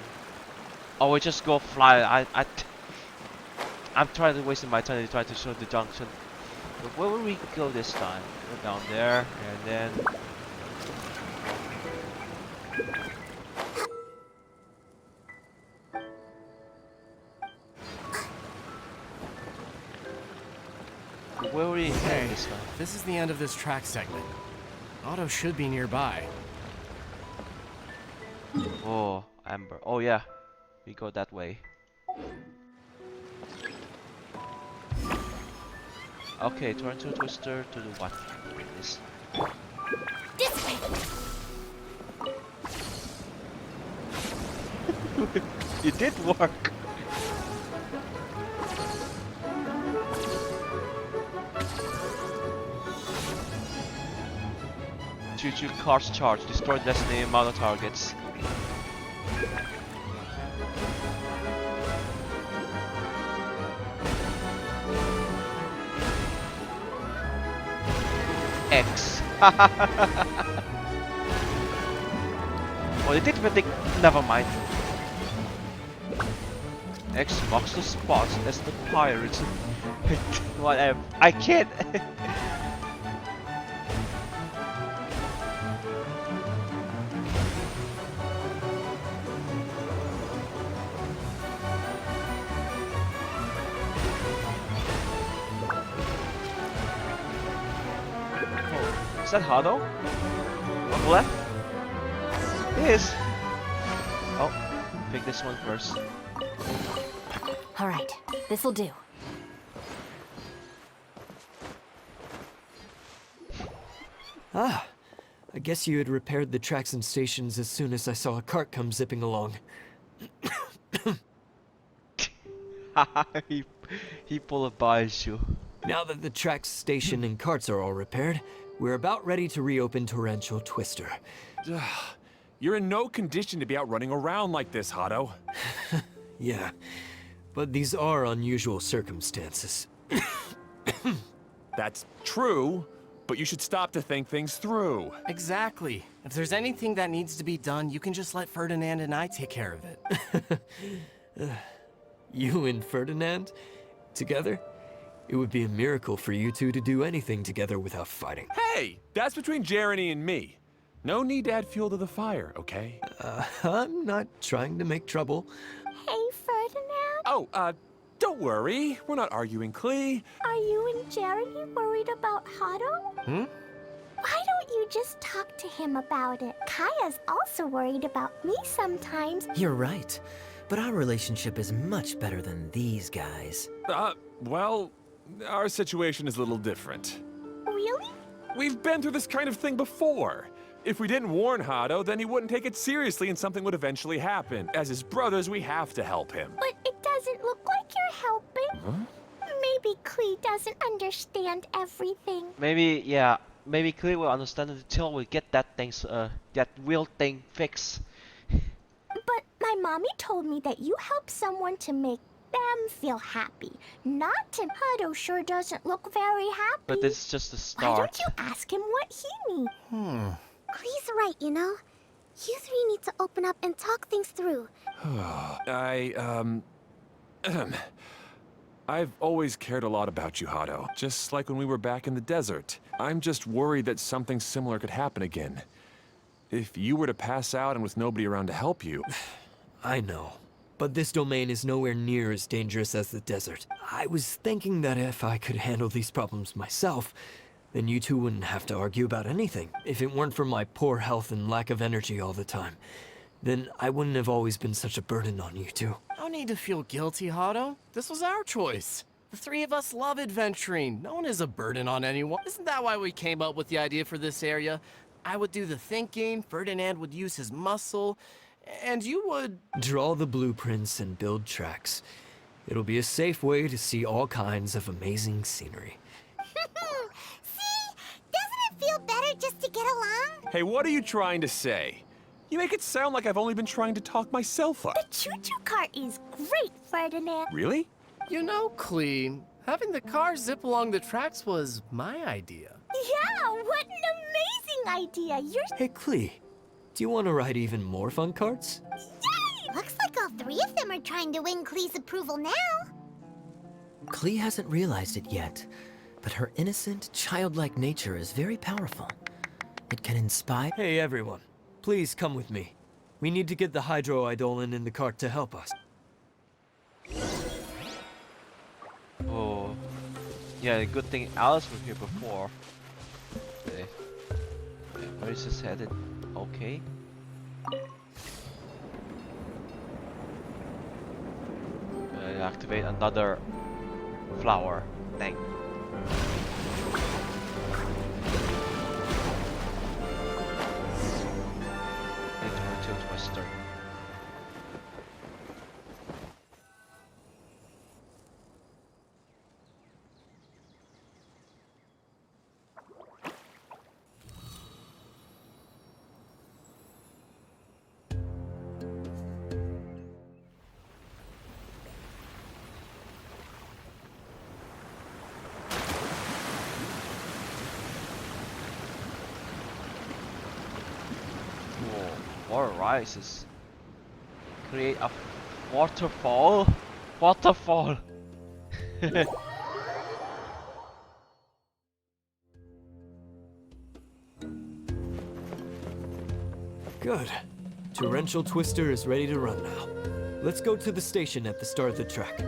Oh, we just go fly. I'm trying to waste my time to try to show the junction. But where will we go this time? Go down there, and then... Where will we head this time? This is the end of this track segment. Otto should be nearby. Oh, Amber. Oh yeah, we go that way. Okay, turn to Twister to do what? This. This way! It did work! Choo-choo car's charge, destroyed less than the amount of targets. X. Oh, they did predict. Never mind. X marks the spot as the pirates. Whatever. I can't. Is that Hado? On the left? It is! Oh, pick this one first. Alright, this'll do. Ah, I guess you had repaired the tracks and stations as soon as I saw a cart come zipping along. he pulled a Baishu. Now that the tracks, station, and carts are all repaired, we're about ready to reopen Torrential Twister. You're in no condition to be out running around like this, Hado. Yeah, but these are unusual circumstances. That's true, but you should stop to think things through. Exactly. If there's anything that needs to be done, you can just let Ferdinand and I take care of it. You and Ferdinand? Together? It would be a miracle for you two to do anything together without fighting. Hey, that's between Jeremy and me. No need to add fuel to the fire, okay? I'm not trying to make trouble. Hey, Ferdinand. Oh, don't worry. We're not arguing, Klee. Are you and Jeremy worried about Hado? Hmm? Why don't you just talk to him about it? Kaya's also worried about me sometimes. You're right, but our relationship is much better than these guys. Well, our situation is a little different. Really? We've been through this kind of thing before. If we didn't warn Hado, then he wouldn't take it seriously and something would eventually happen. As his brothers, we have to help him. But it doesn't look like you're helping. Huh? Maybe Klee doesn't understand everything. Maybe, yeah. Maybe Klee will understand it until we get that that wheel thing fixed. But my mommy told me that you help someone to make them feel happy. Not to Hado sure doesn't look very happy. But this is just the Why start. don't you ask him what he needs? Klee's right, you know? You three need to open up and talk things through. I've always cared a lot about you, Hado. Just like when we were back in the desert. I'm just worried that something similar could happen again. If you were to pass out and with nobody around to help you... I know, but this domain is nowhere near as dangerous as the desert. I was thinking that if I could handle these problems myself, then you two wouldn't have to argue about anything. If it weren't for my poor health and lack of energy all the time, then I wouldn't have always been such a burden on you two. No need to feel guilty, Hado. This was our choice. The three of us love adventuring. No one is a burden on anyone. Isn't that why we came up with the idea for this area? I would do the thinking, Ferdinand would use his muscle, and you would... Draw the blueprints and build tracks. It'll be a safe way to see all kinds of amazing scenery. See? Doesn't it feel better just to get along? Hey, what are you trying to say? You make it sound like I've only been trying to talk myself up. The choo-choo cart is great, Ferdinand. Really? You know, Klee, having the car zip along the tracks was my idea. Yeah, what an amazing idea. You're... Hey, Klee, do you want to ride even more fun carts? Yay! Looks like all three of them are trying to win Klee's approval now. Klee hasn't realized it yet, but her innocent, childlike nature is very powerful. It can inspire... Hey, everyone. Please come with me. We need to get the Hydro-Eidolon in the cart to help us. Oh. Yeah, good thing Alice was here before. Okay. Where is this headed? Okay. Activate another flower. Dang. Into Twister. Water rises. Create a waterfall. Waterfall. Good. Torrential Twister is ready to run now. Let's go to the station at the start of the track.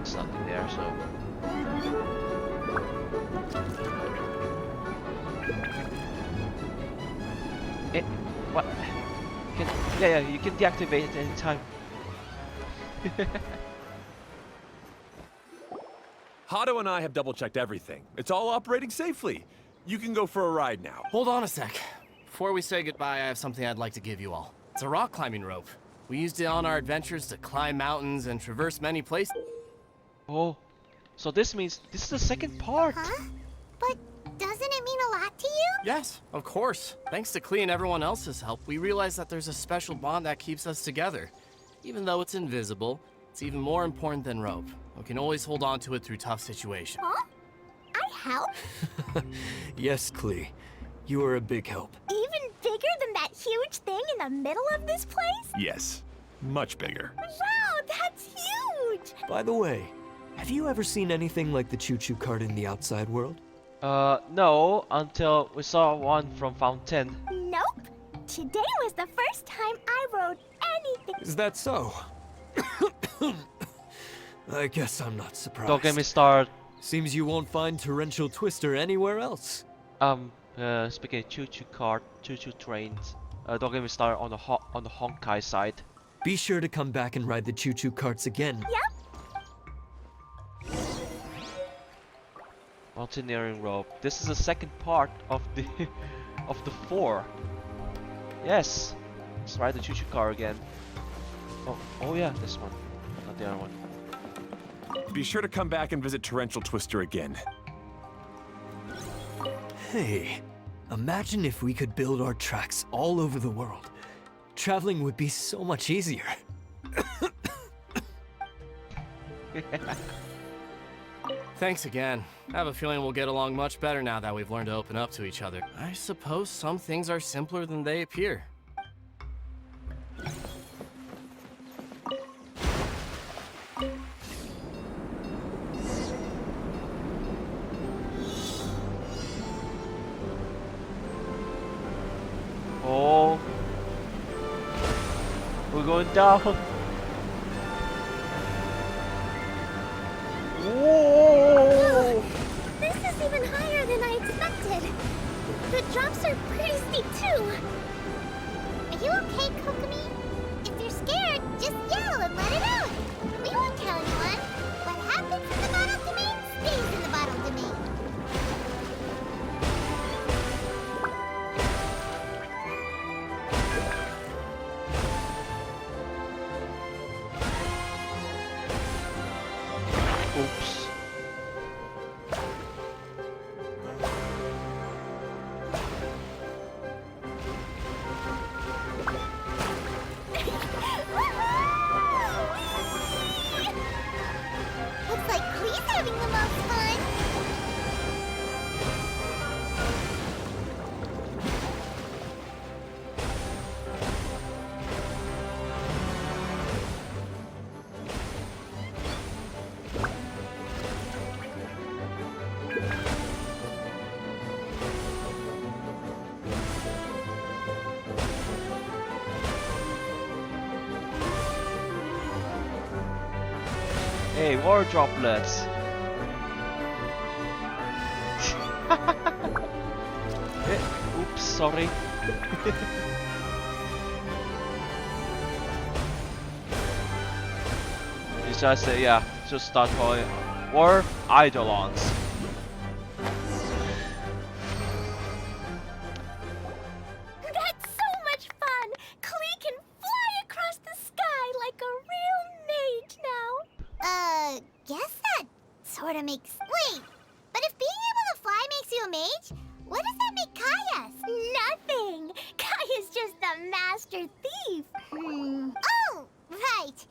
It's nothing there, so. What? Yeah, you can deactivate it anytime. Hado and I have double-checked everything. It's all operating safely. You can go for a ride now. Hold on a sec. Before we say goodbye, I have something I'd like to give you all. It's a rock climbing rope. We used it on our adventures to climb mountains and traverse many places. Oh, so this means this is the second part. Huh? But doesn't it mean a lot to you? Yes, of course. Thanks to Klee and everyone else's help, we realized that there's a special bond that keeps us together. Even though it's invisible, it's even more important than rope. We can always hold on to it through tough situations. Huh? I help? Yes, Klee. You are a big help. Even bigger than that huge thing in the middle of this place? Yes, much bigger. Wow, that's huge! By the way, have you ever seen anything like the choo-choo cart in the outside world? No, until we saw one from Fountain. Nope. Today was the first time I rode anything. Is that so? I guess I'm not surprised. Don't get me started. Seems you won't find Torrential Twister anywhere else. Speaking of choo-choo cart, choo-choo trains, don't get me started on the Honkai side. Be sure to come back and ride the choo-choo carts again. Yep. Mountaineering rope. This is the second part of the of the 4. Yes. Let's ride the choo-choo car again. Oh yeah, this one, not the other one. Be sure to come back and visit Torrential Twister again. Hey, imagine if we could build our tracks all over the world. Traveling would be so much easier. Thanks again. I have a feeling we'll get along much better now that we've learned to open up to each other. I suppose some things are simpler than they appear. Oh, we're going down. Whoa! This is even higher than I expected. The drops are pretty steep too. Are you okay, Kokomi? If you're scared, just yell and let it out. We won't tell anyone. What happens in the bottle domain stays in the bottle domain. Hey, war droplets. Oops, sorry. You just say, yeah, just start calling war eidolons. That's so much fun! Klee can fly across the sky like a real mage now. Guess that sort of makes... Wait, but if being able to fly makes you a mage, what does that make Kaeya? Nothing! Kaeya's just a master thief. Oh, right.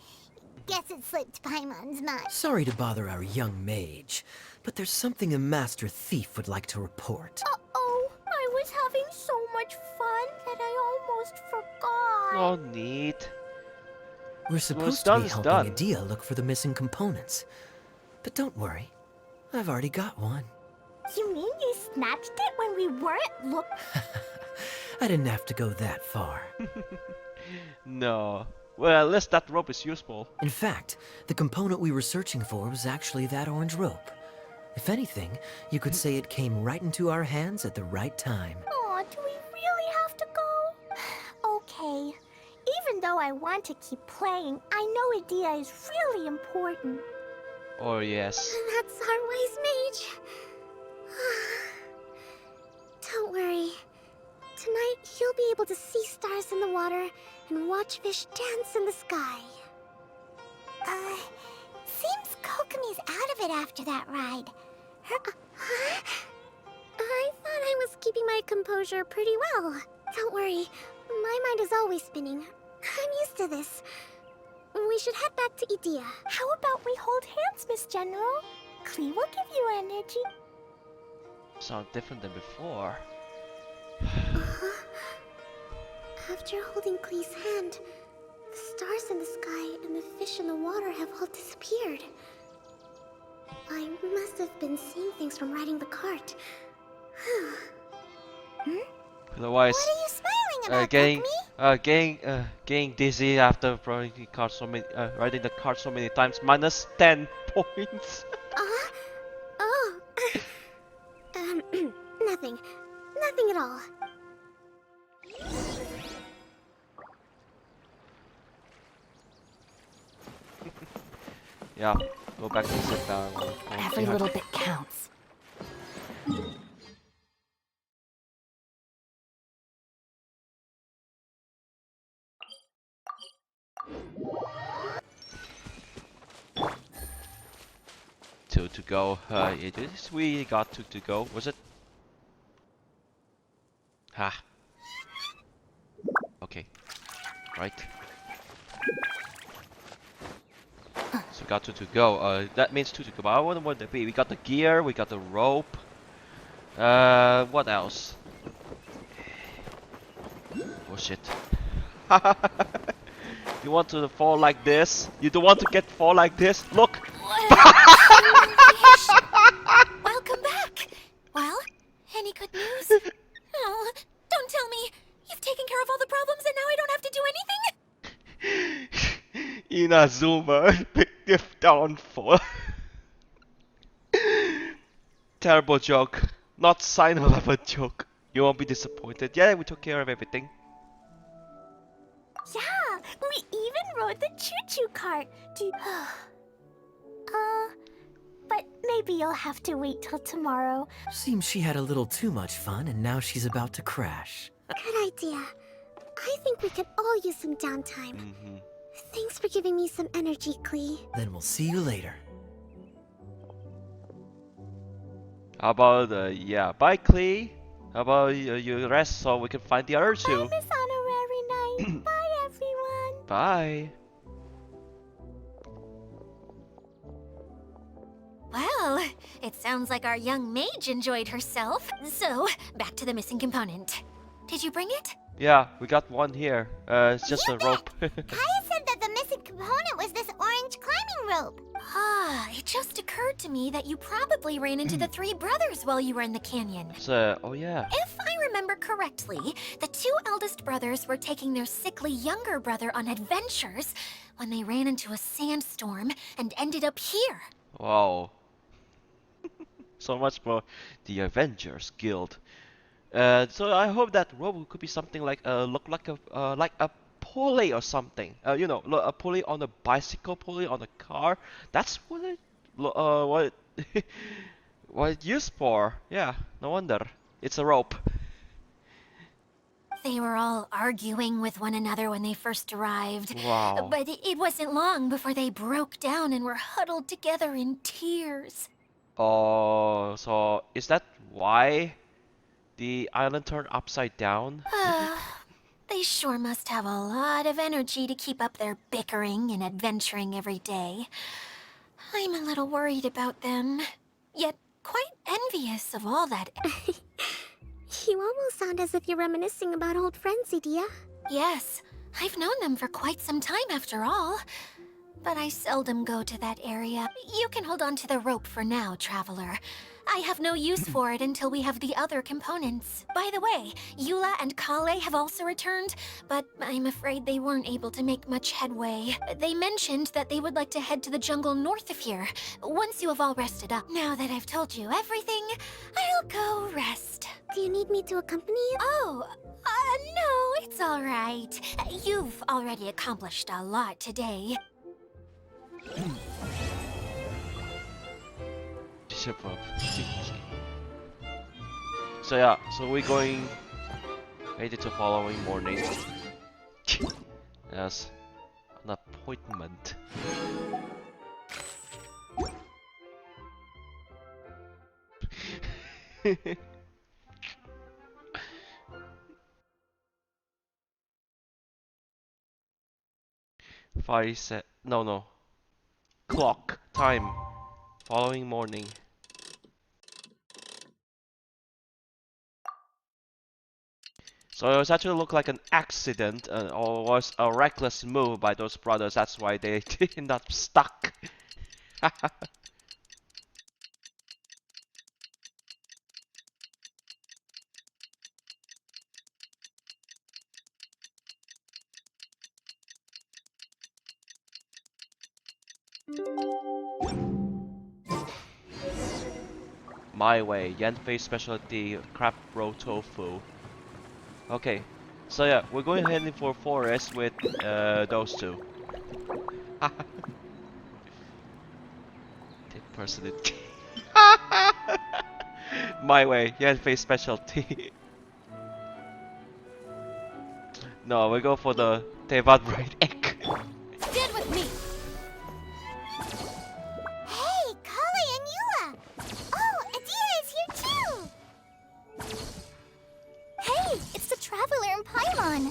Guess it slipped Paimon's mind. Sorry to bother our young mage, but there's something a master thief would like to report. Uh-oh, I was having so much fun that I almost forgot. No need. We're supposed done to be is helping done. Adia look for the missing components. But don't worry, I've already got one. You mean you snatched it when we weren't I didn't have to go that far. No. Well, at least that rope is useful. In fact, the component we were searching for was actually that orange rope. If anything, you could say it came right into our hands at the right time. Aw, do we really have to go? Okay. Even though I want to keep playing, I know Adia is really important. Oh yes. That's our wise mage. Don't worry. Tonight, you'll be able to see stars in the water and watch fish dance in the sky. Seems Kokomi's out of it after that ride. I thought I was keeping my composure pretty well. Don't worry, my mind is always spinning. I'm used to this. We should head back to Idia. How about we hold hands, Miss General? Klee will give you energy. Sound different than before. After holding Klee's hand, the stars in the sky and the fish in the water have all disappeared. I must have been seeing things from riding the cart. Otherwise, What are you smiling about, Kokomi? getting dizzy after riding the cart so many times. Minus 10 points. Oh. Nothing. Nothing at all. Yeah, go back and sit down. Every little bit counts. Two to go. It is. We got two to go. Was it? Ha. Okay. Right. So got two to go. That means two to go. But I wonder what that be. We got the gear. We got the rope. What else? Oh shit. You want to fall like this? You don't want to get fall like this? Look! Welcome back. Well, any good news? Oh, don't tell me. You've taken care of all the problems and now I don't have to do anything? Inazuman, big downfall. Terrible joke. Not sign of a joke. You won't be disappointed. Yeah, we took care of everything. Yeah, we even rode the choo-choo cart. But maybe you'll have to wait till tomorrow. Seems she had a little too much fun and now she's about to crash. Good idea. I think we could all use some downtime. Thanks for giving me some energy, Klee. Then we'll see you later. How about, yeah, bye Klee. How about you rest so we can find the other two? Bye, Miss Honorary Knight. Bye, everyone. Bye. Well, it sounds like our young mage enjoyed herself. So, back to the missing component. Did you bring it? Yeah, we got one here. It's just a rope. Kaeya said that the missing component was this orange climbing rope. Ah, it just occurred to me that you probably ran into the three brothers while you were in the canyon. So, oh yeah. If I remember correctly, the two eldest brothers were taking their sickly younger brother on adventures when they ran into a sandstorm and ended up here. Wow. So much for the Avengers Guild. So I hope that rope could be something like look like a pulley or something. You know, a pulley on a bicycle, pulley on a car. That's what it what it what it's used for. Yeah, no wonder. It's a rope. They were all arguing with one another when they first arrived. Wow. But it wasn't long before they broke down and were huddled together in tears. Oh, so is that why the island turned upside down? They sure must have a lot of energy to keep up their bickering and adventuring every day. I'm a little worried about them, yet quite envious of all that. You almost sound as if you're reminiscing about old friends, Edea. Yes, I've known them for quite some time after all. But I seldom go to that area. You can hold on to the rope for now, Traveler. I have no use for it until we have the other components. By the way, Eula and Kaeya have also returned, but I'm afraid they weren't able to make much headway. They mentioned that they would like to head to the jungle north of here, once you have all rested up. Now that I've told you everything, I'll go rest. Do you need me to accompany you? Oh, no, it's all right. You've already accomplished a lot today. So yeah, so we're going maybe to following morning. Yes, an appointment. No. Clock time. Following morning. So it was actually looked like an accident or was a reckless move by those brothers. That's why they ended up stuck. My way, Yanfei specialty crab roll tofu. Okay, so yeah, we're going heading for forest with those two. Take personality. My way, Yanfei specialty. No, we go for the Tevat Bright Egg. Stand with me! Hey, Kaeya and Eula! Oh, Edea is here too! Hey, it's the Traveler and Paimon.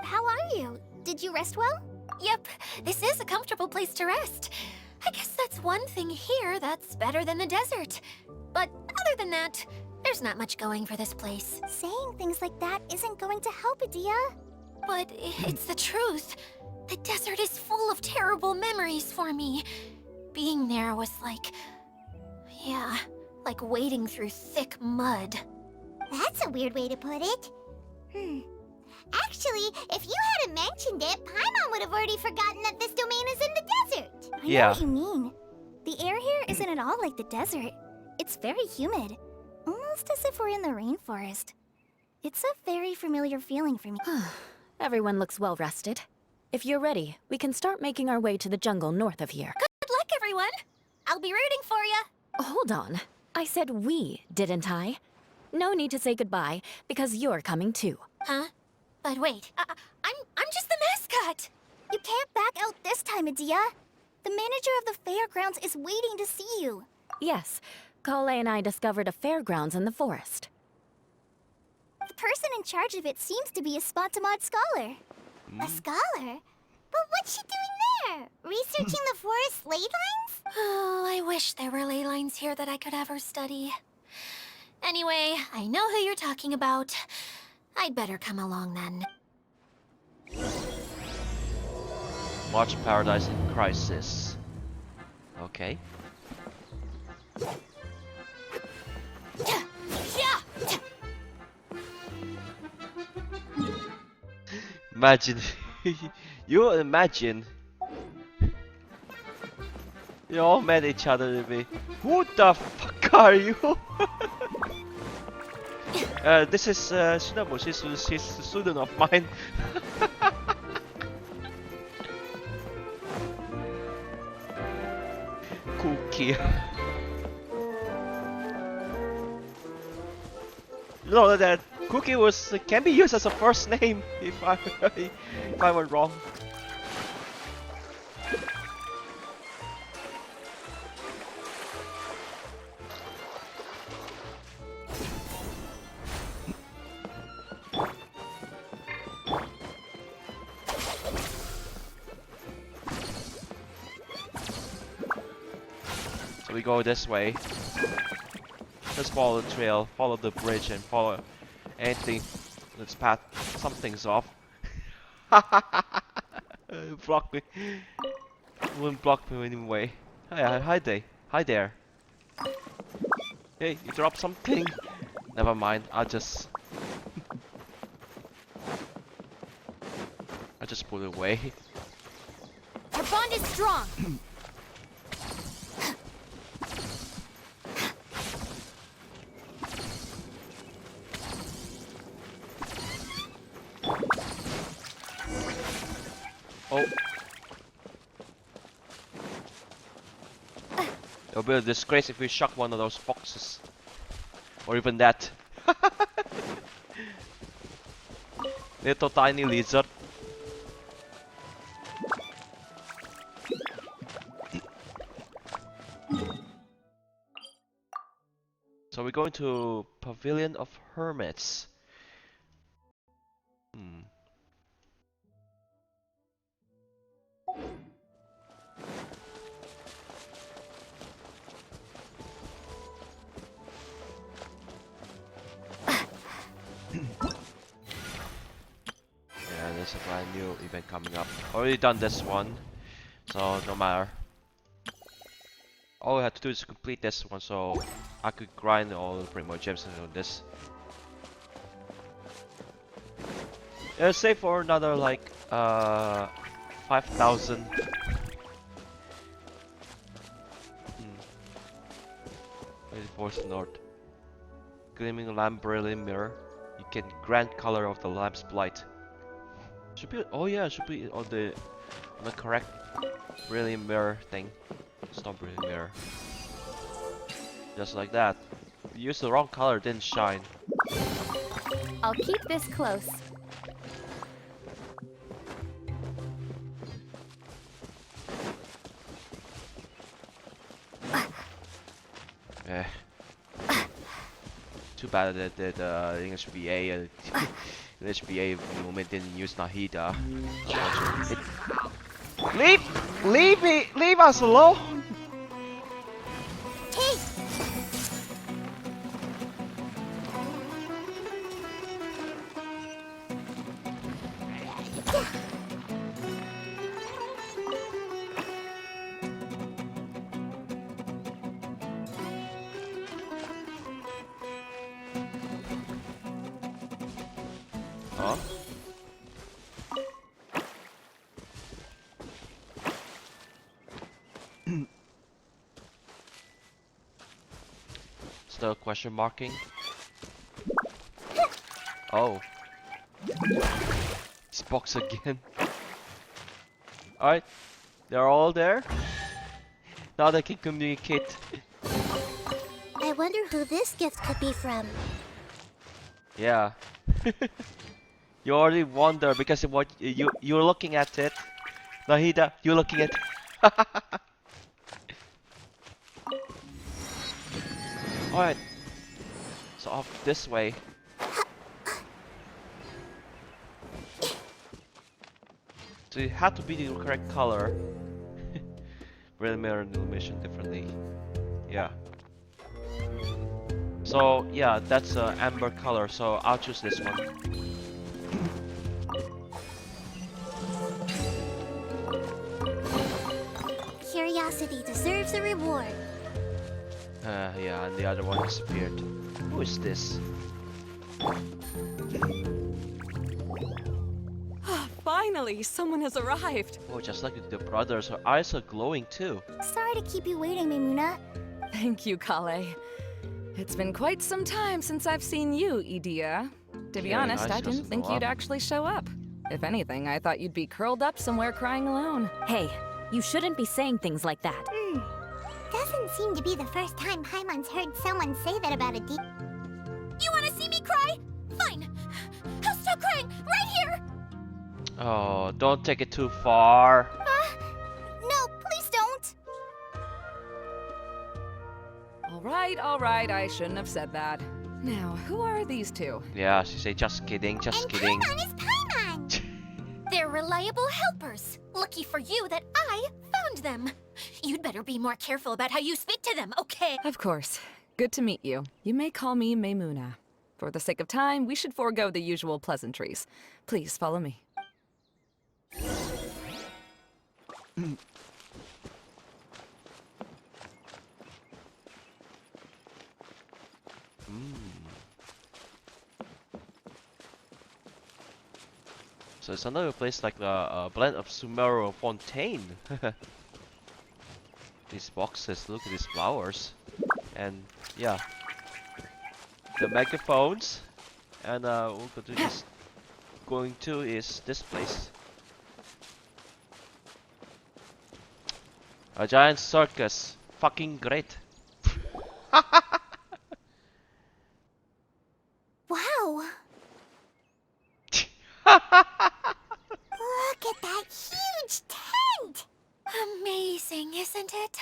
How are you? Did you rest well? Yep, this is a comfortable place to rest. I guess that's one thing here that's better than the desert. But other than that, there's not much going for this place. Saying things like that isn't going to help, Edea. But it's the truth. The desert is full of terrible memories for me. Being there was like... yeah, like wading through thick mud. That's a weird way to put it. Actually, if you hadn't mentioned it, Paimon would have already forgotten that this domain is in the desert. I know what you mean. The air here isn't at all like the desert. It's very humid. Almost as if we're in the rainforest. It's a very familiar feeling for me. Everyone looks well rested. If you're ready, we can start making our way to the jungle north of here. Good luck, everyone! I'll be rooting for you! Hold on. I said we, didn't I? No need to say goodbye, because you're coming too. Huh? But wait, I'm just the mascot! You can't back out this time, Edea. The manager of the fairgrounds is waiting to see you. Yes, Kaeya and I discovered a fairgrounds in the forest. The person in charge of it seems to be a Spontamod scholar. A scholar? But what's she doing there? Researching the forest ley lines? Oh, I wish there were ley lines here that I could ever study. Anyway, I know who you're talking about. I'd better come along then. Watch Paradise in Crisis. Okay. Imagine, you imagine, you all met each other to be, who the fuck are you? This is Sumeru, she's a student of mine. Cookie. You know that Cookie can be used as a first name if I were wrong. So we go this way. Just follow the trail, follow the bridge, and follow anything that's path. Something's off. Block me. Wouldn't block me anyway. Hi there. Hi there. Hey, you dropped something. Never mind. I just put it away. Our bond is strong. Oh. It'll be a disgrace if we shock one of those foxes. Or even that. Little tiny lizard. So we're going to Pavilion of Hermits. Yeah, there's a brand new event coming up. Already done this one, so no matter. All I have to do is complete this one, so I could grind all the pretty gems into this. Yeah, save for another like 5,000. Forest North. Gleaming lamp brilliant mirror. You can grant color of the lamp's light. Should be, oh yeah, should be on the correct brilliant mirror thing. It's not brilliant mirror. Just like that. If you use the wrong color, it didn't shine. I'll keep this close. Eh. Too bad that the English VA English VA moment didn't use Nahida. Leave us alone. Huh? Still question marking? Oh. This box again. Alright. They're all there. Now they can communicate. I wonder who this gift could be from. Yeah. You already wonder because of what you're looking at it. Nahida, you're looking at. Alright. So off this way. So it had to be the correct color. Red mirror and illumination differently. Yeah. So yeah, that's amber color, so I'll choose this one. curiosity deserves a reward. Yeah, and the other one disappeared. Who is this? Finally, someone has arrived. Oh, just like the brothers, her eyes are glowing too. Sorry to keep you waiting, Maimuna. Thank you, Kale. It's been quite some time since I've seen you, Idia. To be Yeah, honest, nice I didn't doesn't think go you'd up. actually show up. If anything, I thought you'd be curled up somewhere crying alone. Hey, you shouldn't be saying things like that. Doesn't seem to be the first time Paimon's heard someone say that about a deep. You wanna see me cry? Fine. I'll start crying right here. Oh, don't take it too far. No, please don't. All right, I shouldn't have said that. Now, who are these two? Yeah, she say just kidding, just And kidding. Paimon is Paimon! They're reliable helpers. Lucky for you that I found them. You'd better be more careful about how you speak to them, okay? Of course. Good to meet you. You may call me Maimuna. For the sake of time, we should forego the usual pleasantries. Please follow me. So it's another place like a blend of Sumeru and Fontaine. These boxes, look at these flowers. And yeah. The megaphones. And we'll go to this. Going to is this place. A giant circus. Fucking great. Wow! Look at that huge tent! Amazing, isn't it?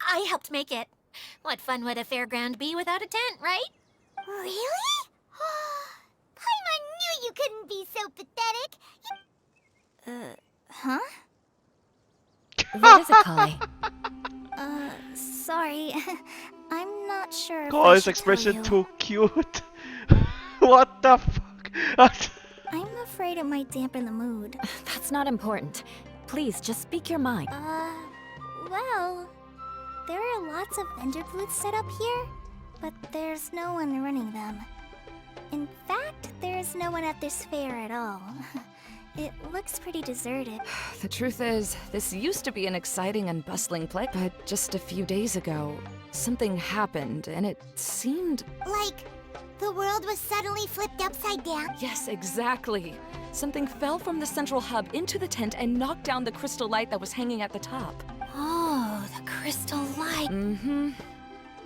I helped make it. What fun would a fairground be without a tent, right? Really? Paimon knew you couldn't be so pathetic. Huh? What is it, Kale? Sorry. I'm not sure if I Kale's should expression tell you. too cute. What the fuck? I'm afraid it might dampen the mood. That's not important. Please, just speak your mind. Well, there are lots of vendor booths set up here, but there's no one running them. In fact, there's no one at this fair at all. It looks pretty deserted. The truth is, this used to be an exciting and bustling place, but just a few days ago, something happened, and it seemed... Like, the world was suddenly flipped upside down. Yes, exactly. Something fell from the central hub into the tent and knocked down the crystal light that was hanging at the top. Oh, the crystal light. Mm-hmm.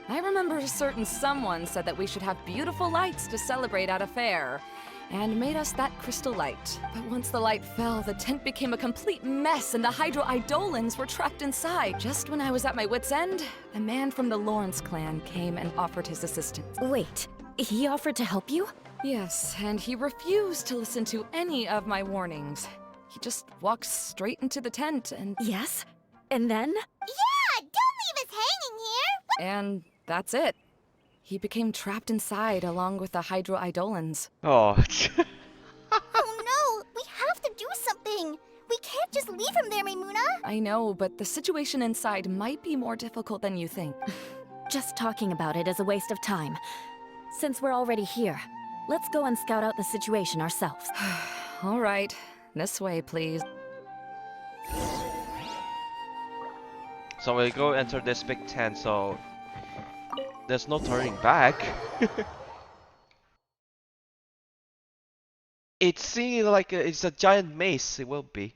I remember a certain someone said that we should have beautiful lights to celebrate at a fair, and made us that crystal light. But once the light fell, the tent became a complete mess and the Hydro-Eidolons were trapped inside. Just when I was at my wit's end, a man from the Lawrence clan came and offered his assistance. Wait, he offered to help you? Yes, and he refused to listen to any of my warnings. He just walked straight into the tent and... Yes? And then? Yeah, don't leave us hanging here! And that's it. He became trapped inside along with the Hydro-Eidolons. Oh. Oh no! We have to do something! We can't just leave him there, Maimuna! I know, but the situation inside might be more difficult than you think. Just talking about it is a waste of time. Since we're already here, let's go and scout out the situation ourselves. All right, this way, please. So we go enter this big tent, so there's no turning back. It's seeming like it's a giant maze, it will be.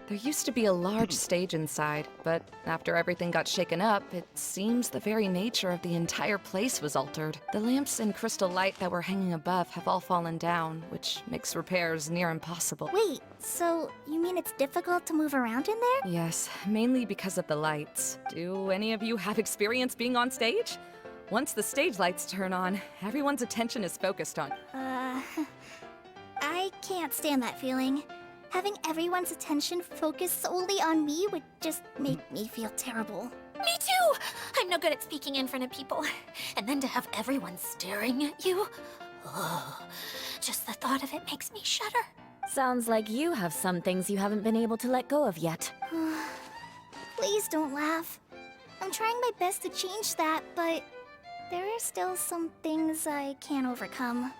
There used to be a large stage inside, but after everything got shaken up, it seems the very nature of the entire place was altered. The lamps and crystal light that were hanging above have all fallen down, which makes repairs near impossible. Wait, so you mean it's difficult to move around in there? Yes, mainly because of the lights. Do any of you have experience being on stage? Once the stage lights turn on, everyone's attention is focused on. I can't stand that feeling. Having everyone's attention focused solely on me would just make me feel terrible. Me too! I'm no good at speaking in front of people. And then to have everyone staring at you. Oh, just the thought of it makes me shudder. Sounds like you have some things you haven't been able to let go of yet. Please Please don't laugh. I'm trying my best to change that, but there are still some things I can't overcome.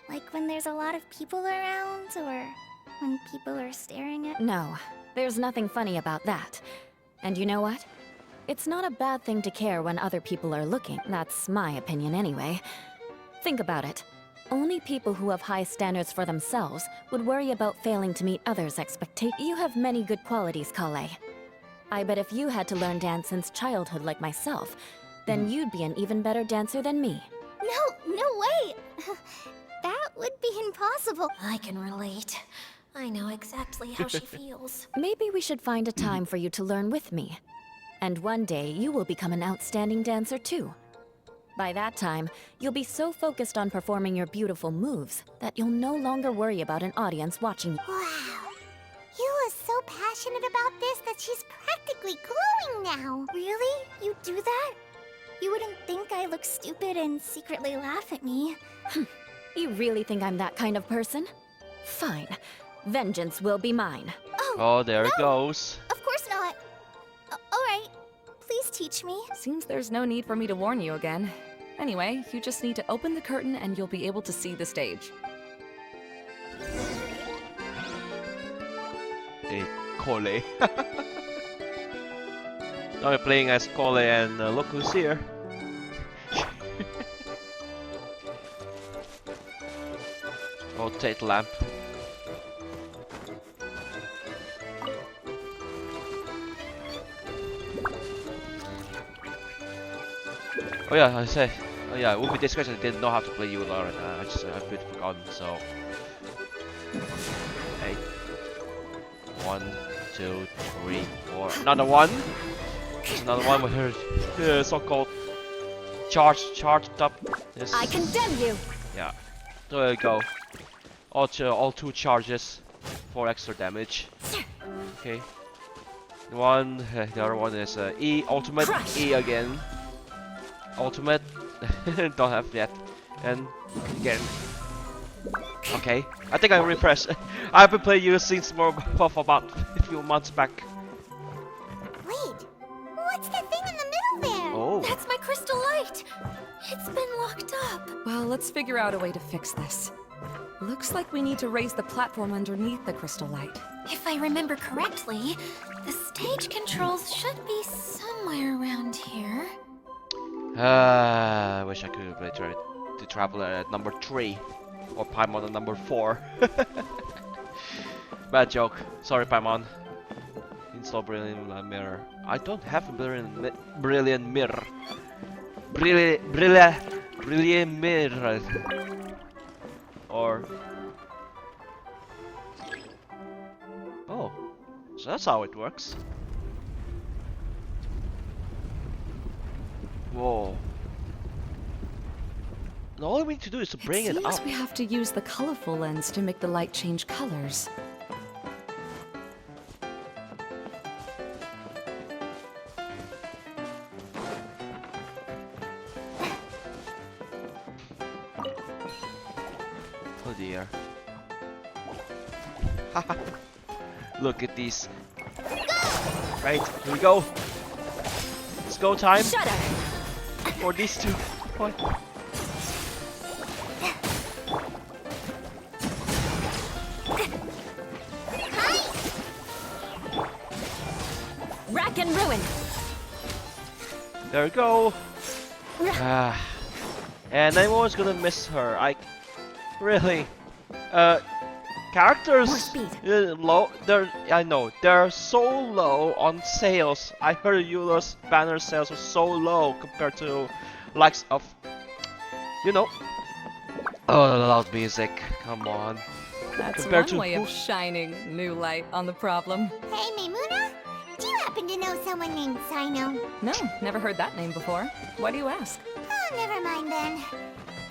Like when there's a lot of people around, or when people are staring at... No, there's nothing funny about that. And you know what? It's not a bad thing to care when other people are looking. That's my opinion anyway. Think about it. Only people who have high standards for themselves would worry about failing to meet others' expectations. You have many good qualities, Kaeya. I bet if you had to learn dance since childhood like myself, then you'd be an even better dancer than me. No way! That would be impossible. I can relate. I know exactly how she feels. Maybe we should find a time for you to learn with me. And one day, you will become an outstanding dancer too. By that time, you'll be so focused on performing your beautiful moves that you'll no longer worry about an audience watching you. Wow. Eula's so passionate about this that she's practically glowing now. Really? You do that? You wouldn't think I look stupid and secretly laugh at me. You really think I'm that kind of person? Fine. Vengeance will be mine. Oh, there it goes. Of course not. Alright. Please teach me. Seems there's no need for me to warn you again. Anyway, you just need to open the curtain and you'll be able to see the stage. Hey, Klee. Now we're playing as Klee and look who's here. Rotate lamp. Oh yeah, I say. Oh yeah, it would be discretion. I didn't know how to play Eula, and I've been forgotten. So, hey, 1, 2, 3, 4. Another one. There's another one with her so-called charged up. This. I condemn you. Yeah. There you go. All 2 charges for extra damage. Okay. The other one is E ultimate. Crush. E again. Ultimate. Don't have yet. And again. Okay. I think I refreshed. I've been playing you since for about a few months back. Wait, what's the thing in the middle there? Oh. That's my crystal light! It's been locked up. Well, let's figure out a way to fix this. Looks like we need to raise the platform underneath the crystal light. If I remember correctly, the stage controls should be somewhere around here. I wish I could have played the Traveler at number 3 or Paimon at number 4. Bad joke. Sorry, Paimon. Install Brilliant Mirror. I don't have a Brilliant Mirror. Brilliant Mirror. Or... Oh. So that's how it works. Whoa. And all we need to do is to bring it up. Seems we have to use the colorful lens to make the light change colors. Oh dear. Look at these. Right, here we go. It's go time. Shudder. For these 2. What? Rack and ruin. There we go. And I'm always gonna miss her. Really. Characters More speed. Low. I know they're so low on sales. I heard Eula's banner sales were so low compared to likes of, you know. Oh, the loud music. Come on. That's Compared one to way who- of shining new light on the problem. Hey, Maimuna, do you happen to know someone named Sino? No, never heard that name before. Why do you ask? Oh, never mind then.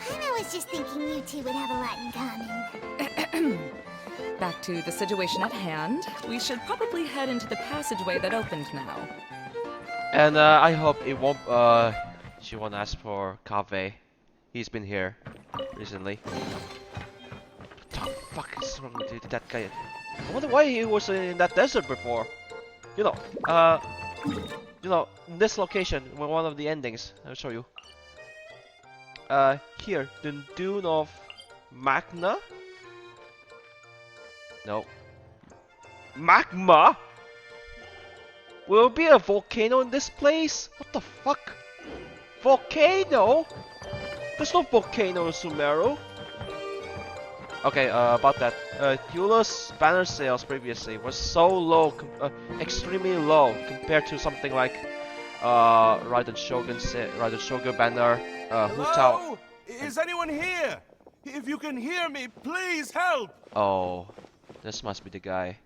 I was just thinking you two would have a lot in common. Back to the situation at hand. We should probably head into the passageway that opened now. And I hope it won't. She won't ask for Kaveh. He's been here recently. What the fuck is wrong with that guy? I wonder why he was in that desert before. You know, You know, this location, one of the endings. I'll show you. Here, the Dune of Magna? No. Magma? Will there be a volcano in this place? What the fuck? Volcano? There's no volcano in Sumeru. Okay, about that. Eula's banner sales previously was so low, extremely low compared to something like Raiden Shogun banner, Hutao. Hello? Is anyone here? If you can hear me, please help! Oh, this must be the guy.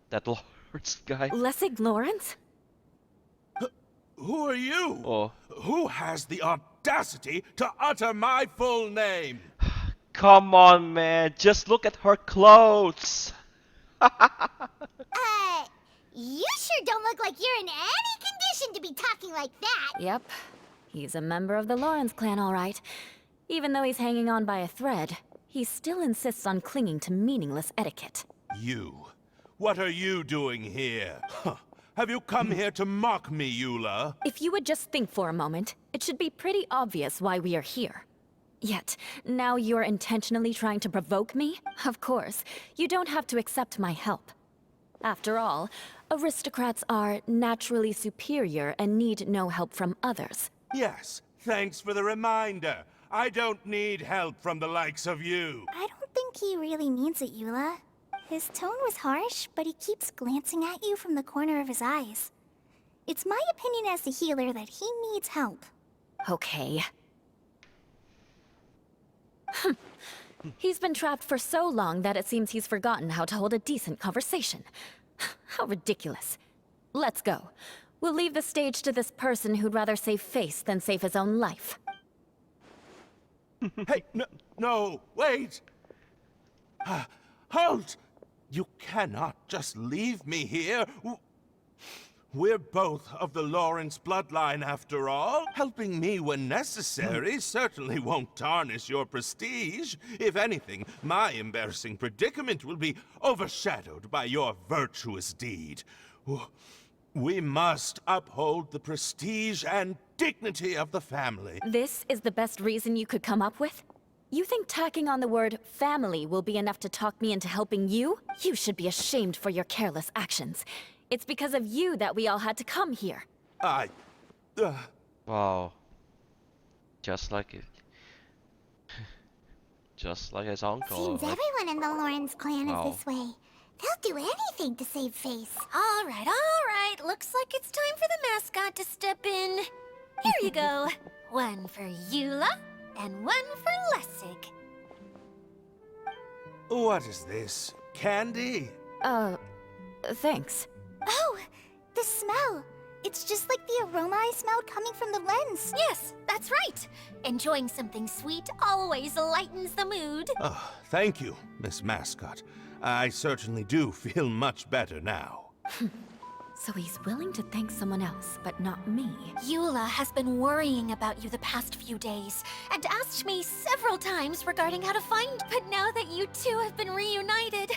That Lawrence guy. Lessig Lawrence? Who are you? Oh. Who has the audacity to utter my full name? Come on, man. Just look at her clothes. You sure don't look like you're in any condition to be talking like that. Yep. He's a member of the Lawrence clan, all right. Even though he's hanging on by a thread, he still insists on clinging to meaningless etiquette. You. What are you doing here? Have you come here to mock me, Eula? If you would just think for a moment, it should be pretty obvious why we are here. Yet, now you're intentionally trying to provoke me? Of course, you don't have to accept my help. After all, aristocrats are naturally superior and need no help from others. Yes, thanks for the reminder. I don't need help from the likes of you. I don't think he really means it, Eula. His tone was harsh, but he keeps glancing at you from the corner of his eyes. It's my opinion as the healer that he needs help. Okay. He's been trapped for so long that it seems he's forgotten how to hold a decent conversation. How ridiculous. Let's go. We'll leave the stage to this person who'd rather save face than save his own life. Hey, no, wait! Halt! You cannot just leave me here. We're both of the Lawrence bloodline after all. Helping me when necessary certainly won't tarnish your prestige. If anything, my embarrassing predicament will be overshadowed by your virtuous deed. We must uphold the prestige and dignity of the family. This is the best reason you could come up with? You think tacking on the word family will be enough to talk me into helping you? You should be ashamed for your careless actions. It's because of you that we all had to come here. Wow. Just like it. Just like his uncle. Seems everyone in the Lawrence clan is this way. They'll do anything to save face. All right. Looks like it's time for the mascot to step in. Here you go. One for Eula, and one for Lessig. What is this? Candy? Thanks. Oh, the smell. It's just like the aroma I smelled coming from the lens. Yes, that's right. Enjoying something sweet always lightens the mood. Oh, thank you, Miss Mascot. I certainly do feel much better now. So he's willing to thank someone else, but not me. Eula has been worrying about you the past few days, and asked me several times regarding how to find. But now that you two have been reunited,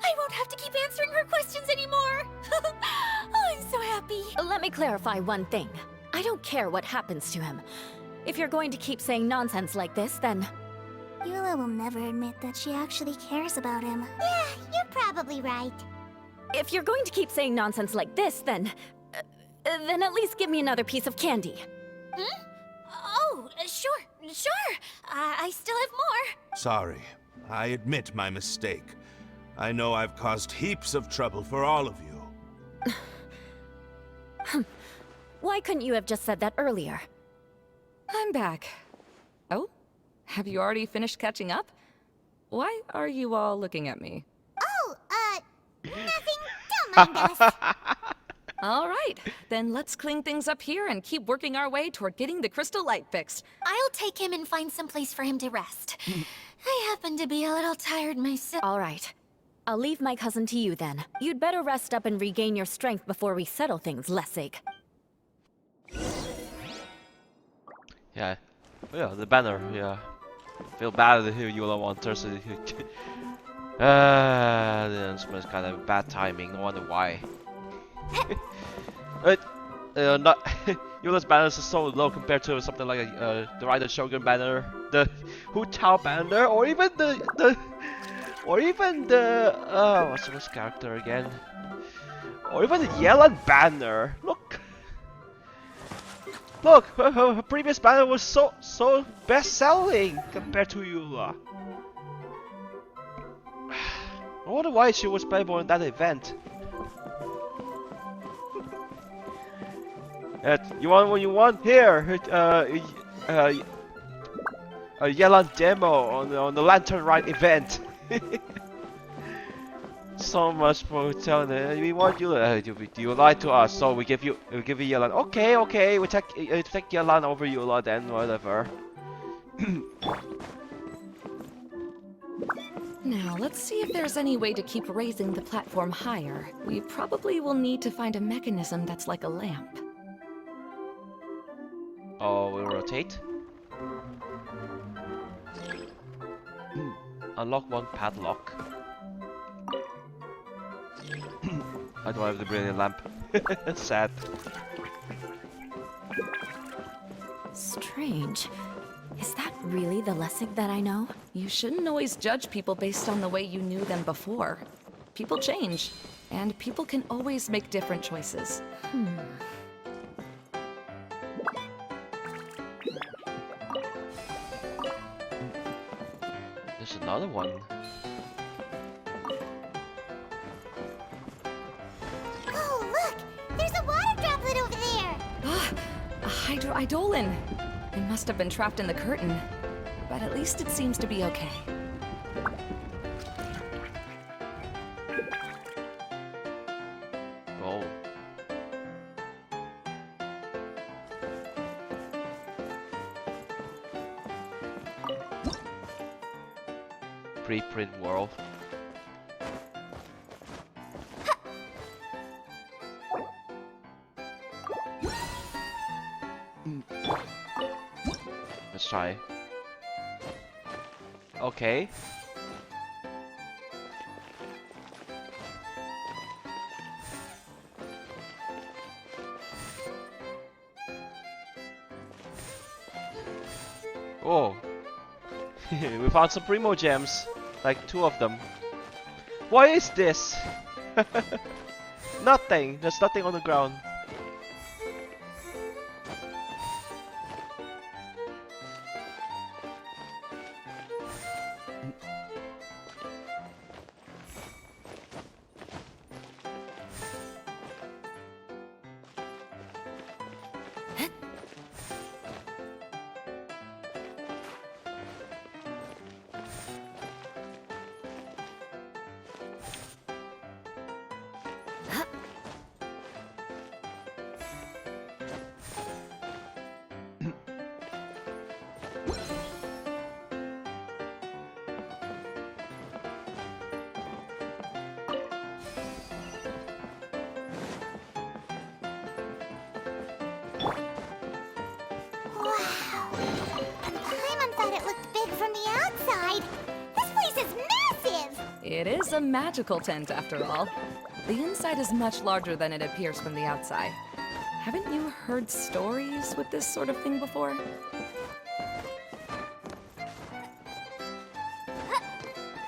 I won't have to keep answering her questions anymore. Oh, I'm so happy. Let me clarify one thing. I don't care what happens to him. If you're going to keep saying nonsense like this, then... Eula will never admit that she actually cares about him. Yeah, you're probably right. If you're going to keep saying nonsense like this, then at least give me another piece of candy. Oh, sure. I still have more. Sorry. I admit my mistake. I know I've caused heaps of trouble for all of you. Why couldn't you have just said that earlier? I'm back. Oh? Have you already finished catching up? Why are you all looking at me? Oh, nothing. Don't mind us. All right, then let's clean things up here and keep working our way toward getting the crystal light fixed. I'll take him and find some place for him to rest. I happen to be a little tired myself. All right. I'll leave my cousin to you then. You'd better rest up and regain your strength before we settle things, Lessig. Yeah. Yeah, the banner, yeah. Feel bad that Eula wants to. The announcement is kind of bad timing, I wonder why. not Eula's banner is so low compared to something like the Rider Shogun banner, the Hu Tao banner, or even the what's this character again? Or even the Yelan banner. Look, her previous banner was so best-selling compared to Eula. I wonder why she was playable in that event. You want what you want? Here, a Yelan demo on the Lantern Ride event. So much for telling it. We want you. You lied to us, so we give you Yelan. Okay, we take Yelan over Eula then, whatever. Now, let's see if there's any way to keep raising the platform higher. We probably will need to find a mechanism that's like a lamp. Oh, we'll rotate. Unlock one padlock. I don't have the brilliant lamp. That's sad. Strange. Is that really the Lessig that I know? You shouldn't always judge people based on the way you knew them before. People change, and people can always make different choices. There's another one. Oh, look! There's a water droplet over there! A hydroidolin! It must have been trapped in the curtain, but at least it seems to be okay. Oh. Preprint world. Let's try. Okay. Oh. We found some Primo gems. Like 2 of them. What is this? Nothing. There's nothing on the ground. It is a magical tent, after all. The inside is much larger than it appears from the outside. Haven't you heard stories with this sort of thing before?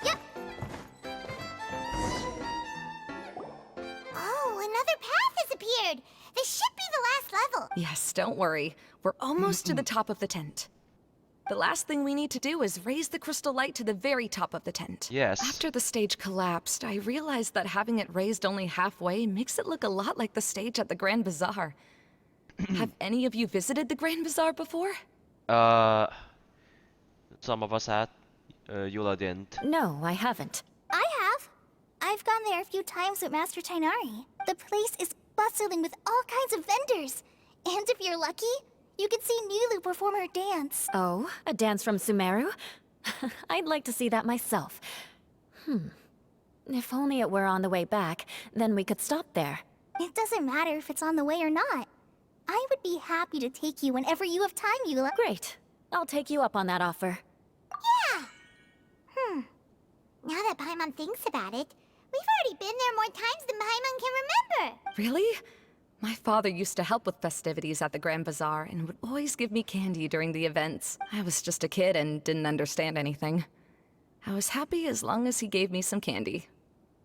Yep. Oh, another path has appeared. This should be the last level. Yes, don't worry. We're almost to the top of the tent. The last thing we need to do is raise the crystal light to the very top of the tent. Yes. After the stage collapsed, I realized that having it raised only halfway makes it look a lot like the stage at the Grand Bazaar. Have any of you visited the Grand Bazaar before? Some of us had. Eula didn't. No, I haven't. I have. I've gone there a few times with Master Tainari. The place is bustling with all kinds of vendors. And if you're lucky, you can see Nilu perform her dance. Oh, a dance from Sumeru? I'd like to see that myself. If only it were on the way back, then we could stop there. It doesn't matter if it's on the way or not. I would be happy to take you whenever you have time, Eula. Great. I'll take you up on that offer. Yeah. Now that Paimon thinks about it, we've already been there more times than Paimon can remember. Really? My father used to help with festivities at the Grand Bazaar and would always give me candy during the events. I was just a kid and didn't understand anything. I was happy as long as he gave me some candy.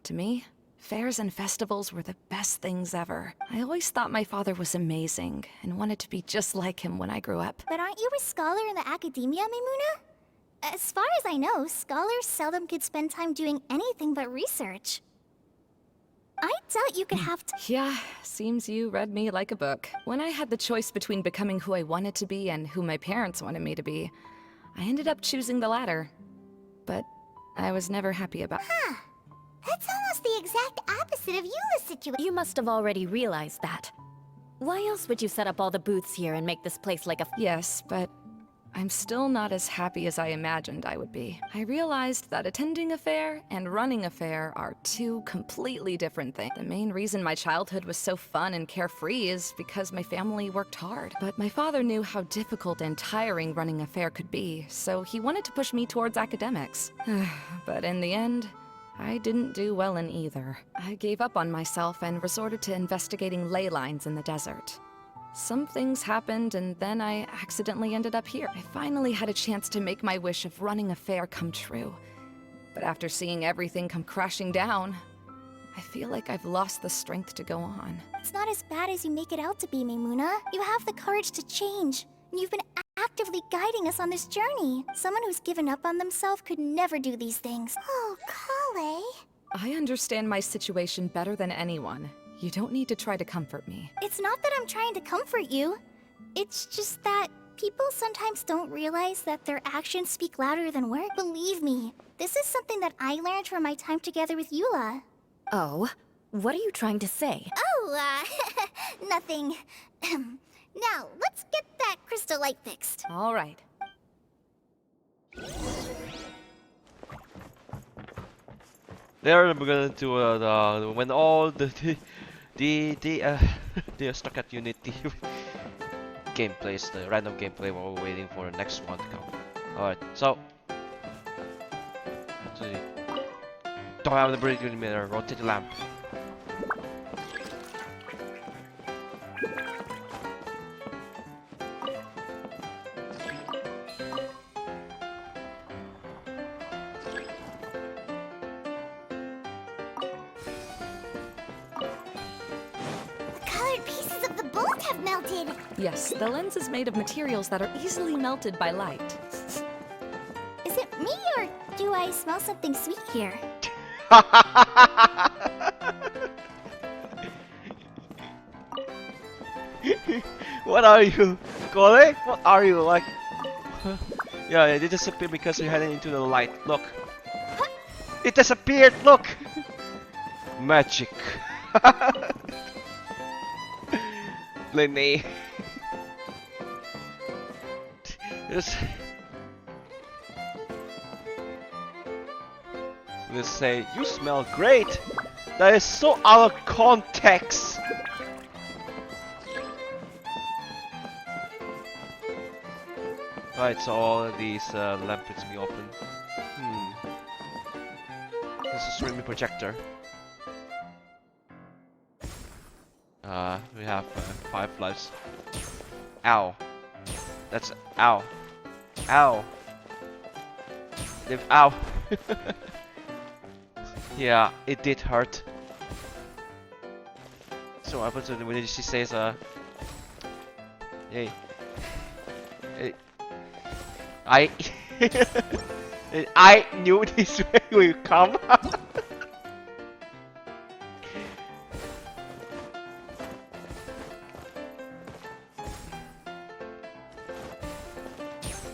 To me, fairs and festivals were the best things ever. I always thought my father was amazing and wanted to be just like him when I grew up. But aren't you a scholar in the academia, Maimuna? As far as I know, scholars seldom could spend time doing anything but research. I doubt you could have to— Yeah, seems you read me like a book. When I had the choice between becoming who I wanted to be and who my parents wanted me to be, I ended up choosing the latter. But I was never happy about— Huh. That's almost the exact opposite of Eula's situation. You must have already realized that. Why else would you set up all the booths here and make this place like a— Yes, but I'm still not as happy as I imagined I would be. I realized that attending a fair and running a fair are two completely different things. The main reason my childhood was so fun and carefree is because my family worked hard. But my father knew how difficult and tiring running a fair could be, so he wanted to push me towards academics. But in the end, I didn't do well in either. I gave up on myself and resorted to investigating ley lines in the desert. Some things happened, and then I accidentally ended up here. I finally had a chance to make my wish of running a fair come true. But after seeing everything come crashing down, I feel like I've lost the strength to go on. It's not as bad as you make it out to be, Maimuna. You have the courage to change, and you've been actively guiding us on this journey. Someone who's given up on themselves could never do these things. Oh, Klee. I understand my situation better than anyone. You don't need to try to comfort me. It's not that I'm trying to comfort you. It's just that people sometimes don't realize that their actions speak louder than words. Believe me, this is something that I learned from my time together with Eula. Oh? What are you trying to say? Oh, nothing. Now, let's get that crystal light fixed. All right. There we're gonna do when all they're stuck at Unity gameplays, the random gameplay while we're waiting for the next one to come. Alright, so don't have the break mirror, rotate the lamp. Yes, the lens is made of materials that are easily melted by light. Is it me, or do I smell something sweet here? What are you, Klee? What are you, like? Yeah, it disappeared because you're heading into the light. Look. It disappeared, look! Magic. Lenny. Let's say, you smell great! That is so out of context! Right, so all of these lamps be open. This is streaming projector. We have 5 lives. Ow. That's ow. Ow. Ow. Yeah, it did hurt. So what happens when she says hey. I knew this will come.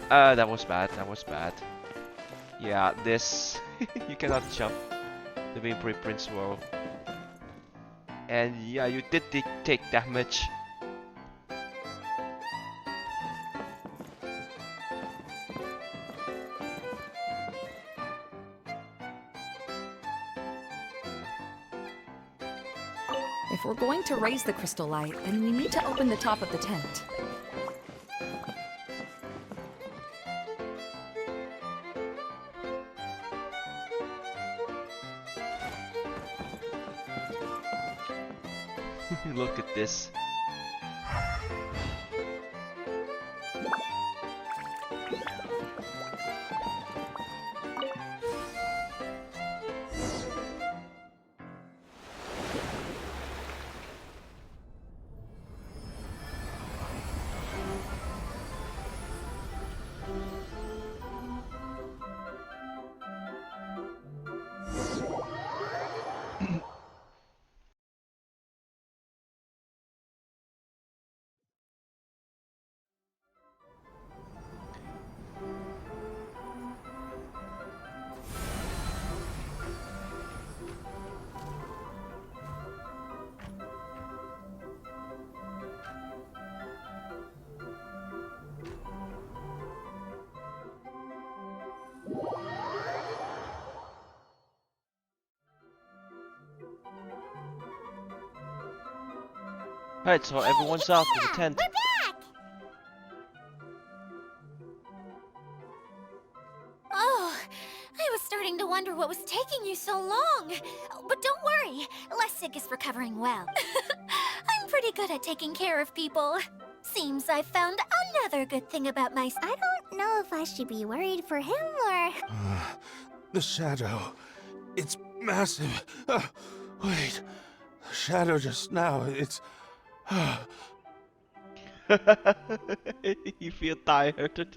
That was bad. That was bad. Yeah, this you cannot jump the Vampire Prince world. And yeah, you did take damage. If we're going to raise the crystal light, then we need to open the top of the tent. Look at this. Right, so everyone's out with the tent. We're back! Oh, I was starting to wonder what was taking you so long. But don't worry, Lessig is recovering well. I'm pretty good at taking care of people. Seems I've found another good thing about myself. I don't know if I should be worried for him or... The shadow. It's massive. Wait. The shadow just now. It's... You feel tired.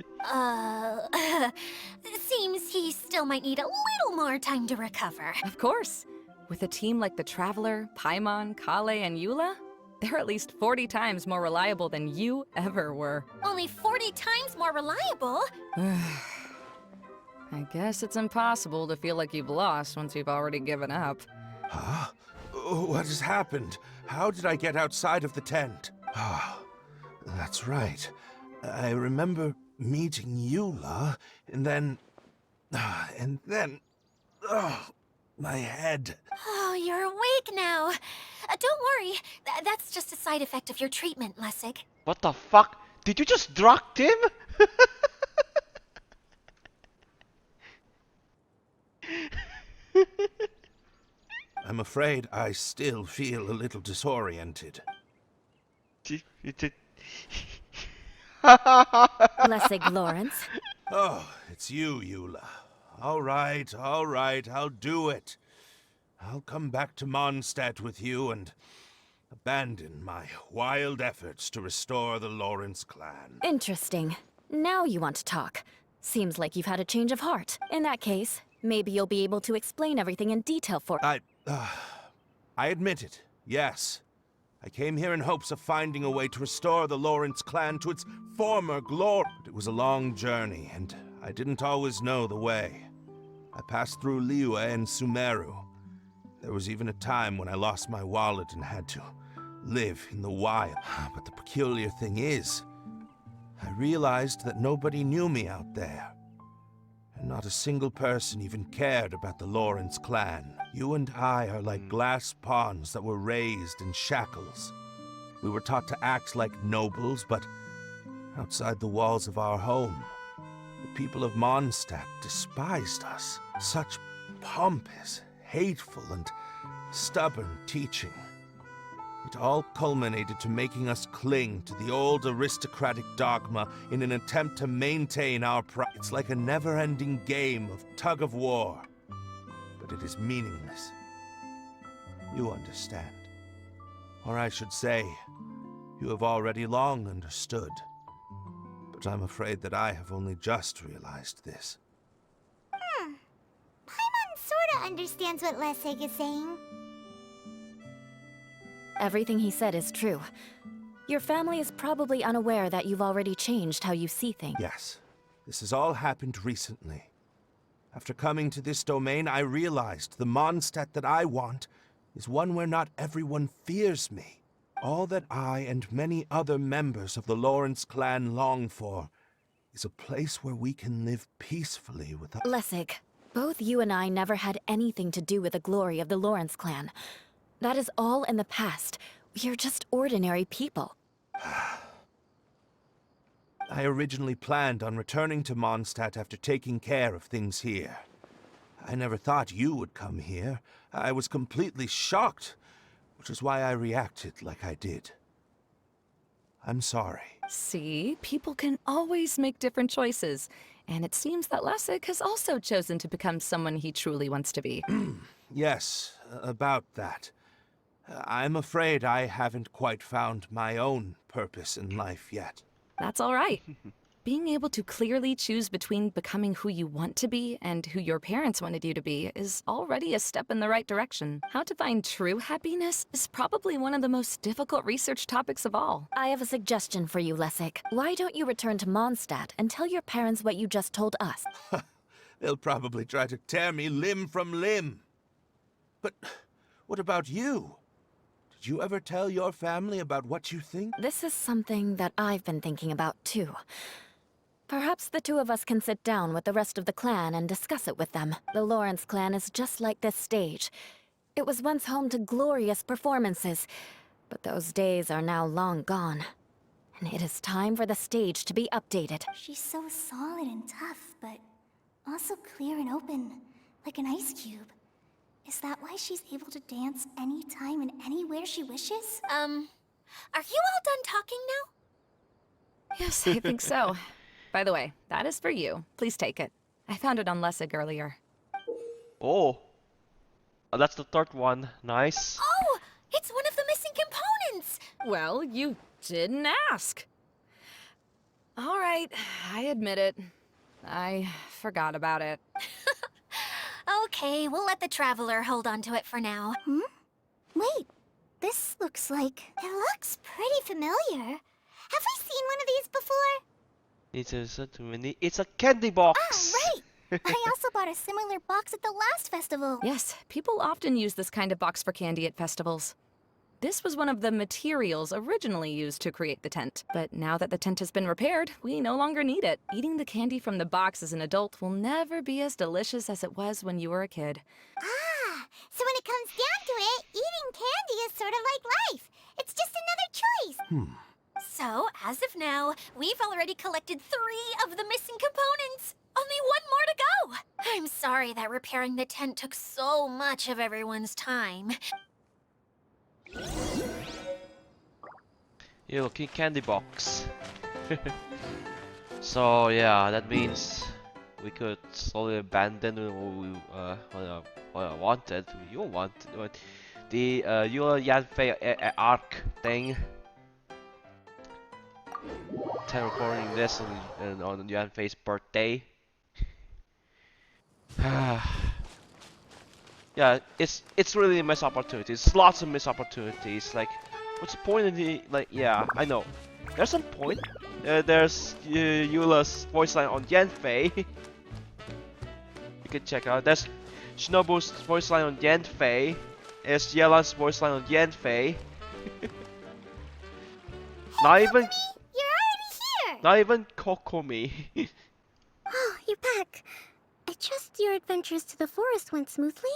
Seems he still might need a little more time to recover. Of course. With a team like the Traveler, Paimon, Kale, and Eula, they're at least 40 times more reliable than you ever were. Only 40 times more reliable? I guess it's impossible to feel like you've lost once you've already given up. Huh? What has happened? How did I get outside of the tent? Ah, that's right. I remember meeting Eula, and then... Oh, my head. Oh, you're awake now. Don't worry, that's just a side effect of your treatment, Lessig. What the fuck? Did you just drug him? I'm afraid I still feel a little disoriented. Lessig Lawrence. Oh, it's you, Eula. All right, I'll do it. I'll come back to Mondstadt with you and abandon my wild efforts to restore the Lawrence clan. Interesting. Now you want to talk. Seems like you've had a change of heart. In that case, maybe you'll be able to explain everything in detail for— I admit it, yes. I came here in hopes of finding a way to restore the Lawrence clan to its former glory. But it was a long journey, and I didn't always know the way. I passed through Liyue and Sumeru. There was even a time when I lost my wallet and had to live in the wild. But the peculiar thing is, I realized that nobody knew me out there. And not a single person even cared about the Lawrence clan. You and I are like glass pawns that were raised in shackles. We were taught to act like nobles, but outside the walls of our home, the people of Mondstadt despised us. Such pompous, hateful, and stubborn teaching. It all culminated to making us cling to the old aristocratic dogma in an attempt to maintain our pride. It's like a never-ending game of tug-of-war, but it is meaningless. You understand. Or I should say, you have already long understood. But I'm afraid that I have only just realized this. Paimon sorta understands what Lessig is saying. Everything he said is true. Your family is probably unaware that you've already changed how you see things. Yes, this has all happened recently. After coming to this domain, I realized the Mondstadt that I want is one where not everyone fears me. All that I and many other members of the Lawrence clan long for is a place where we can live peacefully without— Lessig, both you and I never had anything to do with the glory of the Lawrence clan. That is all in the past. We are just ordinary people. I originally planned on returning to Mondstadt after taking care of things here. I never thought you would come here. I was completely shocked, which is why I reacted like I did. I'm sorry. See, people can always make different choices. And it seems that Lessig has also chosen to become someone he truly wants to be. Yes, about that. I'm afraid I haven't quite found my own purpose in life yet. That's all right. Being able to clearly choose between becoming who you want to be and who your parents wanted you to be is already a step in the right direction. How to find true happiness is probably one of the most difficult research topics of all. I have a suggestion for you, Lessig. Why don't you return to Mondstadt and tell your parents what you just told us? They'll probably try to tear me limb from limb. But what about you? Did you ever tell your family about what you think? This is something that I've been thinking about, too. Perhaps the two of us can sit down with the rest of the clan and discuss it with them. The Lawrence clan is just like this stage. It was once home to glorious performances, But those days are now long gone. And it is time for the stage to be updated. She's so solid and tough, but also clear and open, like an ice cube. Is that why she's able to dance anytime and anywhere she wishes? Are you all done talking now? Yes, I think so. By the way, that is for you. Please take it. I found it on Lessig earlier. Oh. Oh, that's the third one. Nice. Oh, it's one of the missing components! Well, you didn't ask. All right, I admit it. I forgot about it. Okay, we'll let the Traveler hold on to it for now. Wait, this looks like... It looks pretty familiar. Have we seen one of these before? It's a candy box. Right! I also bought a similar box at the last festival. Yes, people often use this kind of box for candy at festivals. This was one of the materials originally used to create the tent, but now that the tent has been repaired, we no longer need it. Eating the candy from the box as an adult will never be as delicious as it was when you were a kid. Ah, so when it comes down to it, eating candy is sort of like life. It's just another choice. So, as of now, we've already collected 3 of the missing components. Only 1 more to go. I'm sorry that repairing the tent took so much of everyone's time. You lucky candy box. So yeah, that means we could slowly abandon what I wanted. You wanted the Eula Yanfei arc thing. Time recording this on Yanfei's birthday. Yeah, it's really a missed opportunity. It's lots of missed opportunities. Like, what's the point in the Yeah, I know. There's some point. There's Eula's voice line on Yanfei. You can check out. There's Shinobu's voice line on Yanfei. There's Yelan's voice line on Yanfei. Not even. You're already here. Not even Kokomi. Oh, you're back. I trust your adventures to the forest went smoothly?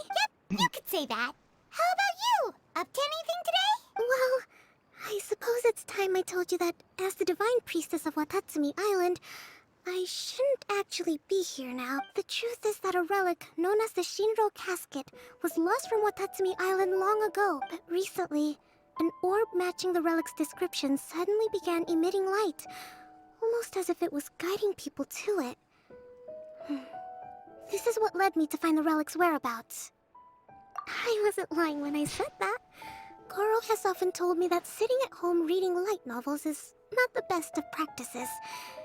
Yep, you could say that. How about you? Up to anything today? Well, I suppose it's time I told you that as the divine priestess of Watatsumi Island, I shouldn't actually be here now. The truth is that a relic known as the Shinro Casket was lost from Watatsumi Island long ago. But recently, an orb matching the relic's description suddenly began emitting light, almost as if it was guiding people to it. This is what led me to find the relic's whereabouts. I wasn't lying when I said that. Goro has often told me that sitting at home reading light novels is not the best of practices,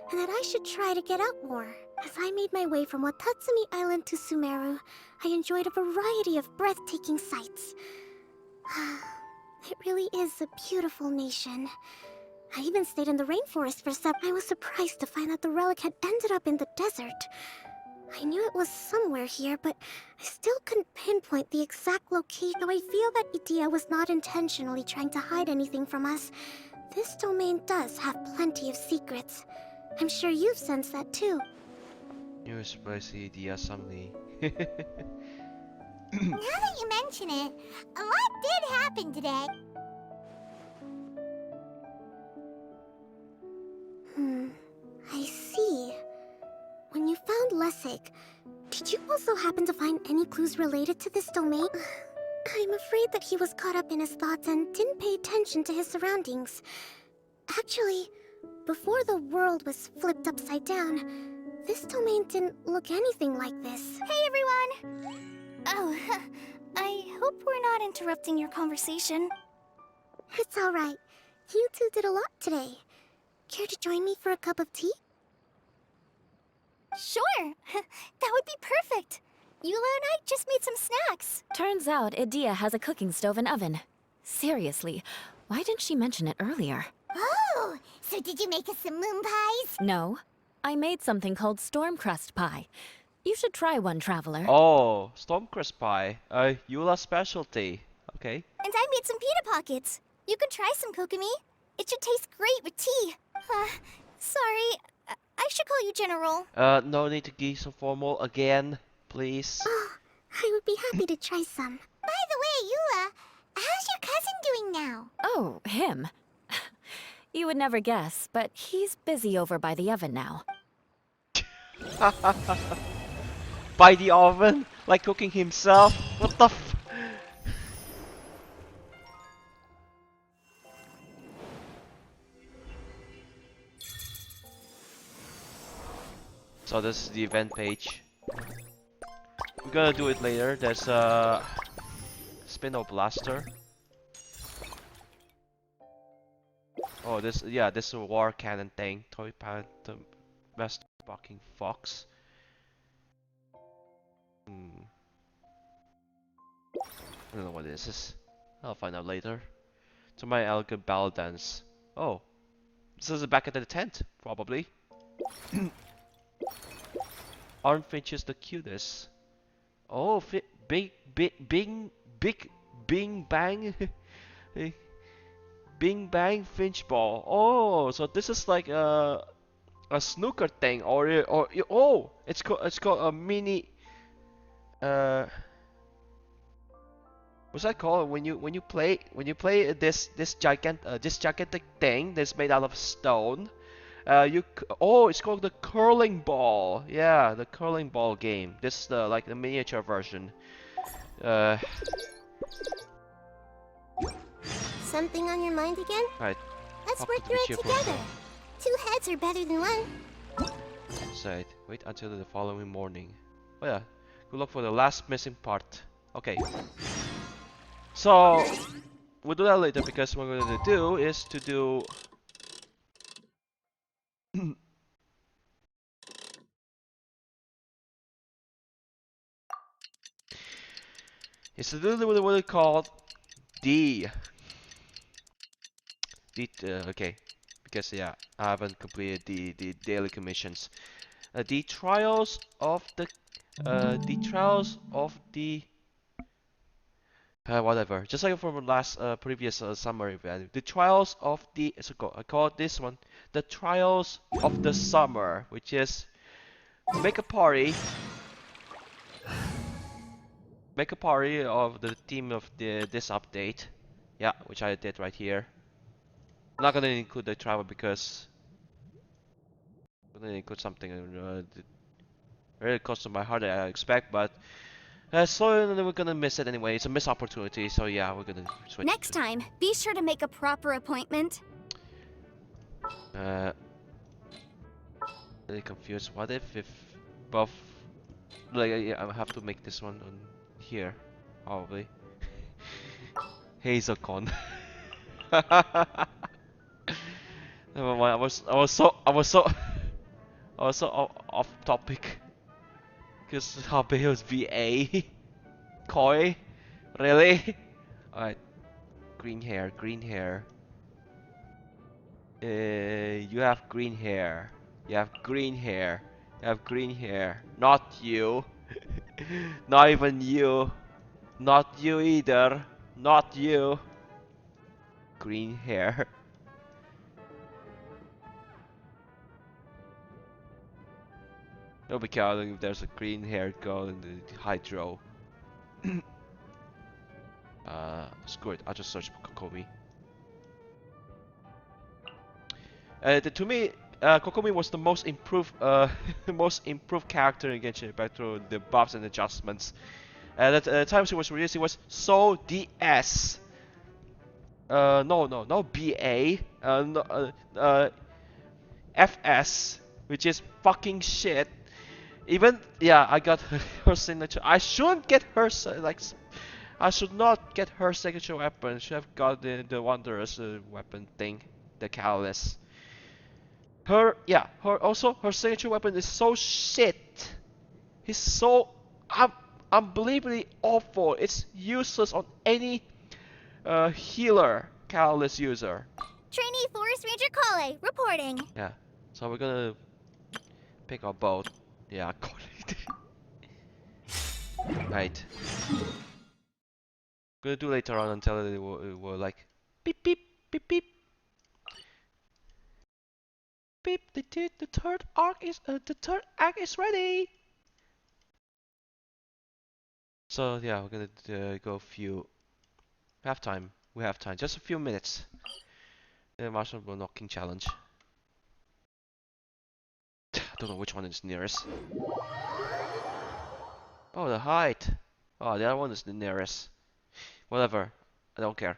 and that I should try to get out more. As I made my way from Watatsumi Island to Sumeru, I enjoyed a variety of breathtaking sights. It really is a beautiful nation. I even stayed in the rainforest for some. I was surprised to find that the relic had ended up in the desert. I knew it was somewhere here, but I still couldn't pinpoint the exact location. Though I feel that Idia was not intentionally trying to hide anything from us, this domain does have plenty of secrets. I'm sure you've sensed that too. You're spicy Idia suddenly. Now that you mention it, a lot did happen today. I see. When you found Lessig, did you also happen to find any clues related to this domain? I'm afraid that he was caught up in his thoughts and didn't pay attention to his surroundings. Actually, before the world was flipped upside down, this domain didn't look anything like this. Hey everyone! Oh, I hope we're not interrupting your conversation. It's alright. You two did a lot today. Care to join me for a cup of tea? Sure! That would be perfect! Eula and I just made some snacks. Turns out Idia has a cooking stove and oven. Seriously, why didn't she mention it earlier? Oh, so did you make us some moon pies? No, I made something called storm crust pie. You should try one, Traveler. Oh, Stormcrest pie. Eula's specialty. Okay. And I made some pita pockets. You could try some, Kokomi. It should taste great with tea. Sorry, I should call you General. No need to be so formal again, please. Oh, I would be happy to try some. By the way, Eula, how's your cousin doing doing now? Oh, him. You would never guess, but he's busy over by the oven now. By the oven? Like cooking himself? What the f- So this is the event page. We're gonna do it later. There's a spin-off blaster. Oh, this is a war cannon thing. Toy Phantom, West Bucking Fox. I don't know what this is. I'll find out later. To my elegant ball dance. Oh, this is back at the tent, probably. Aren't finches the cutest? Oh, bing bang, bing bang finch ball. Oh, so this is like a snooker thing, or oh, it's called a mini. What's that called when you play this gigantic thing that's made out of stone? It's called the curling ball. Yeah, the curling ball game. This is like the miniature version. Uh, Something on your mind again? right. Let's Talk work to the through it cheerful together. girl. 2 heads are better than 1. Right. Wait until the following morning. Oh yeah. Good luck for the last missing part. Okay. So we'll do that later because what we're gonna do is to do. It's a little what we call D. Okay, because yeah, I haven't completed the daily commissions. The trials of the whatever. Just like from the last previous summer event, the trials of the I call this one the trials of the summer, which is make a party. Make a party of the theme of this update. Yeah, which I did right here. I'm not gonna include the travel because I'm gonna include something really close to my heart that I expect, but so we're gonna miss it anyway. It's a missed opportunity, so yeah, we're gonna switch. Next time, be sure to make a proper appointment. Really confused. What if both like yeah, I have to make this one on here, probably. Hazelcon. Never mind. I was so off topic. Because Habe was VA. Koi? Really? Alright. Green hair, green hair. You have green hair. You have green hair. You have green hair. Not you. Not even you. Not you either. Not you. Green hair. It'll be counting if there's a green haired girl in the hydro. Screw it. I'll just search for Kokomi. To me, Kokomi was the most improved, most improved character in Genshin Impact through the buffs and adjustments. At the time she was released, it was so DS. No, BA. FS, which is fucking shit. Even yeah, I got her signature. I shouldn't get her like. I should not get her signature weapon. I should have got the Wanderer's weapon thing, the Catalyst. Her signature weapon is so shit. He's so unbelievably awful. It's useless on any healer Catalyst user. Trainee Forest Ranger Kale, reporting. Yeah, so we're gonna pick our boat. Yeah, right. Gonna do later on until it will like beep beep beep beep beep. The third act is ready. So yeah, we're gonna go few halftime. We have time. Just a few minutes. The mushroom knocking challenge. I don't know which one is nearest. Oh, the height. Oh, the other one is the nearest. Whatever. I don't care.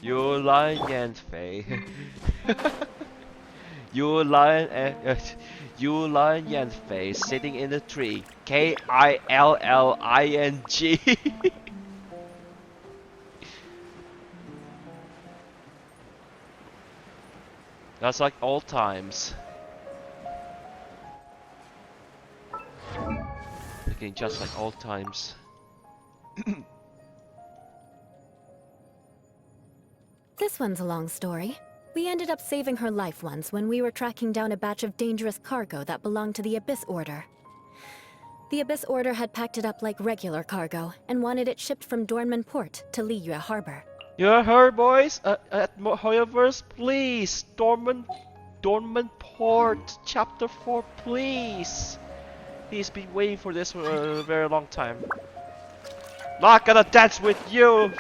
Eula and Faye. Eula and Faye sitting in the tree. K-I-L-L-I-N-G. That's like old times. Looking just like old times. This one's a long story. We ended up saving her life once when we were tracking down a batch of dangerous cargo that belonged to the Abyss Order. The Abyss Order had packed it up like regular cargo and wanted it shipped from Dornman Port to Liyue Harbor. You heard, boys? At Hoyoverse, please! Dormant Port, Chapter 4, please! He's been waiting for this for a very long time. Not gonna dance with you!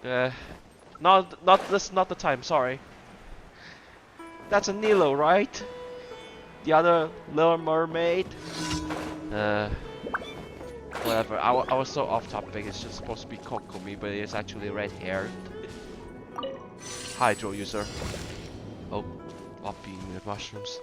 This is not the time, sorry. That's a Nilo, right? The other little mermaid? Whatever, I was so off topic, it's just supposed to be Kokomi, but it's actually red hair. Hydro user. Oh, flopping the mushrooms.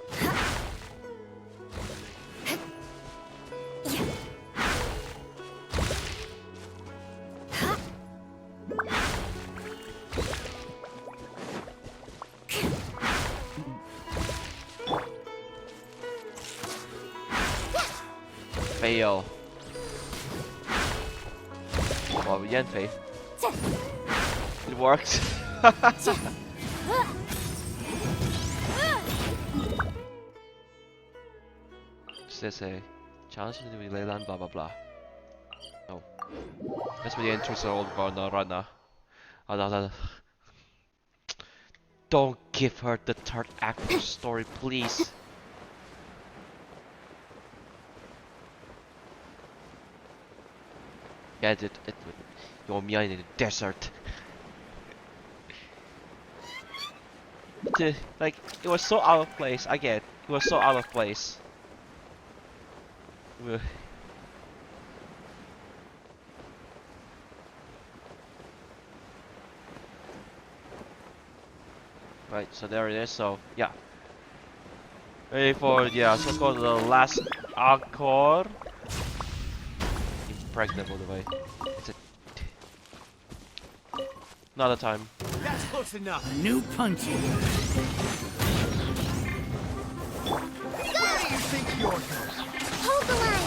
Fail. Well, Yanfei. It worked. Says a challenge to the Leyland, blah blah blah. Oh. That's where the entries are all gone right now. Don't give her the third act of story, please. Yeah, you're me in the desert. Like, it was so out of place. I get it. It was so out of place. Right, so there it is. So yeah, ready for so-called the last encore. Impregnable, the way. It's another time. That's close enough. A new punching. Where do you think you're going? Hold the line.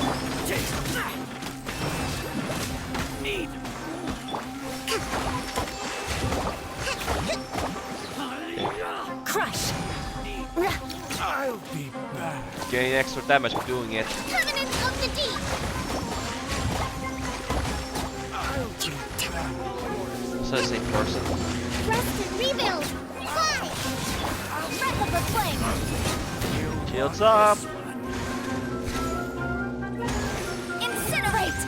Need. Crush! I'll be back. Getting extra damage for doing it. Covenant of the Deep. So the same person. Rest and rebuild. Fly. Breath of the flame. Shields up. Incinerate.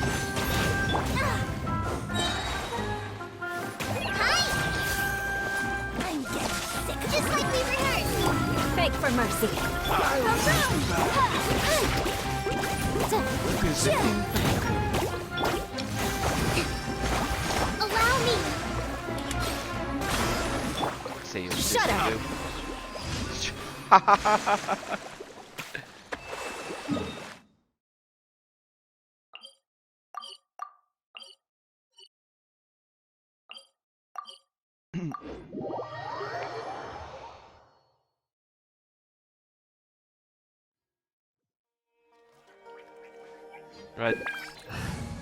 Hi. I'm getting sick. Just like we rehearsed. Beg for mercy. Allow me. Say you. Shut up. Right.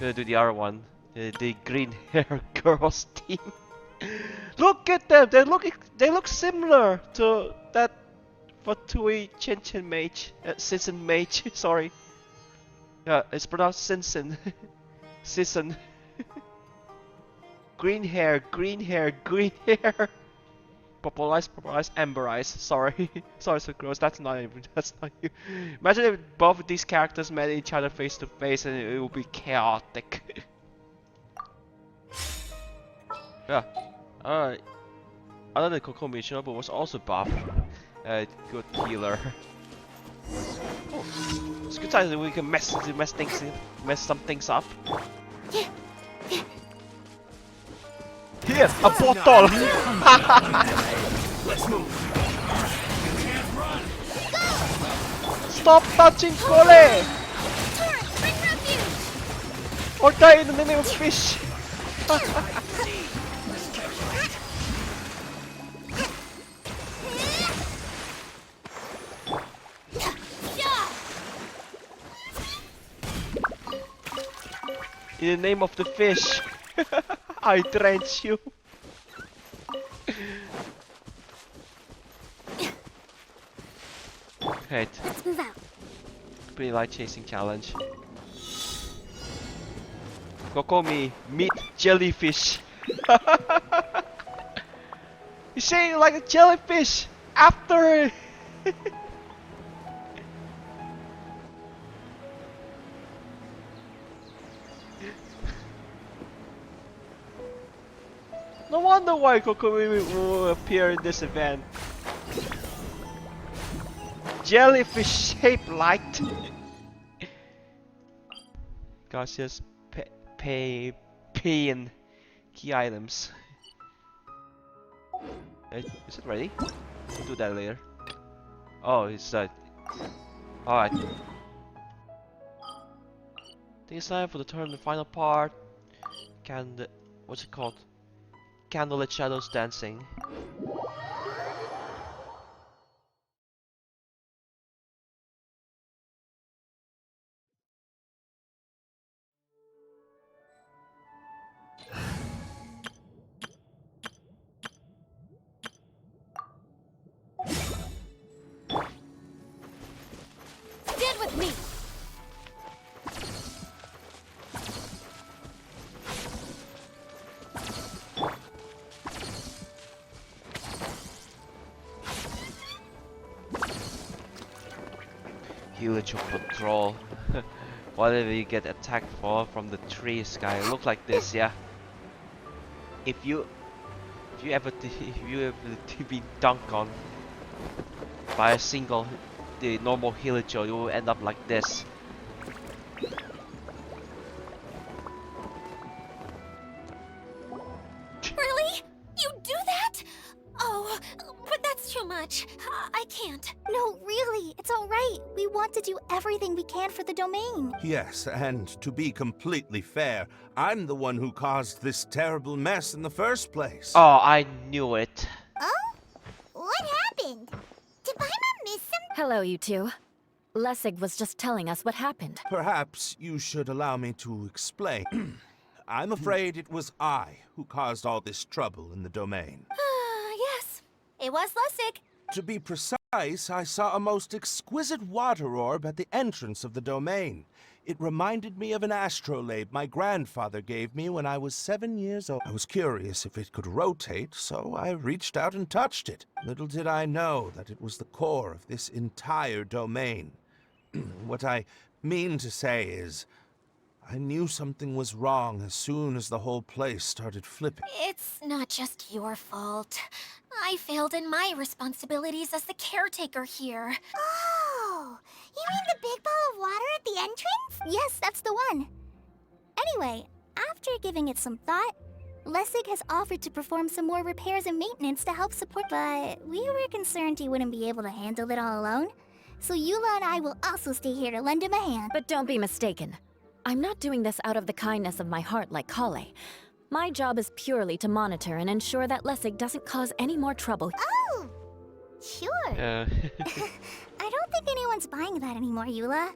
Gonna do the other one. The green hair girls team. Look at them! They look similar to that Fatui Chinchin mage. Sinsen mage, sorry. Yeah, it's pronounced Sinsen. Sisen. Green hair, green hair, green hair. Purple eyes, amber eyes. Sorry, sorry, so gross. That's not even. That's not you. Imagine if both of these characters met each other face to face, and it would be chaotic. Yeah. Alright. Other than Kokomi, Shinobu was also buff. Good healer. Oh, it's a good time that we can mess some things up. Here, a bottle! Let's move. Stop touching Kole! Or die in the name of fish! In the name of the fish, I drench you. Right. Let's move out. Pretty light chasing challenge. Kokomi, meet jellyfish. You're saying like a jellyfish after. No wonder why Kokomi will appear in this event. Jellyfish shaped light. Gaseous pain key items. Is it ready? We'll do that later. Oh, it's alright. I think it's time for the turn, the final part. What's it called? Candlelit shadows dancing. Stand with me! Village of Patrol. Whatever you get attacked for from the tree sky, look like this, yeah. If you ever be dunked on by a single the normal Hilicho, you will end up like this. Really? You do that? Oh, but that's too much. I can't. No, really, it's alright. We want to do everything we can for the domain. Yes, and to be completely fair, I'm the one who caused this terrible mess in the first place. Oh, I knew it. Oh? What happened? Did Paimon miss some? Hello, you two. Lessig was just telling us what happened. Perhaps you should allow me to explain. I'm afraid it was I who caused all this trouble in the domain. Yes, it was Lessig. To be precise, I saw a most exquisite water orb at the entrance of the domain. It reminded me of an astrolabe my grandfather gave me when I was 7 years old. I was curious if it could rotate, so I reached out and touched it. Little did I know that it was the core of this entire domain. What I mean to say is, I knew something was wrong as soon as the whole place started flipping. It's not just your fault. I failed in my responsibilities as the caretaker here. Oh, you mean the big ball of water at the entrance? Yes, that's the one. Anyway, after giving it some thought, Lessig has offered to perform some more repairs and maintenance to help support, but we were concerned he wouldn't be able to handle it all alone. So Eula and I will also stay here to lend him a hand. But don't be mistaken. I'm not doing this out of the kindness of my heart like Kale. My job is purely to monitor and ensure that Lessig doesn't cause any more trouble. Oh, sure. I don't think anyone's buying that anymore, Eula.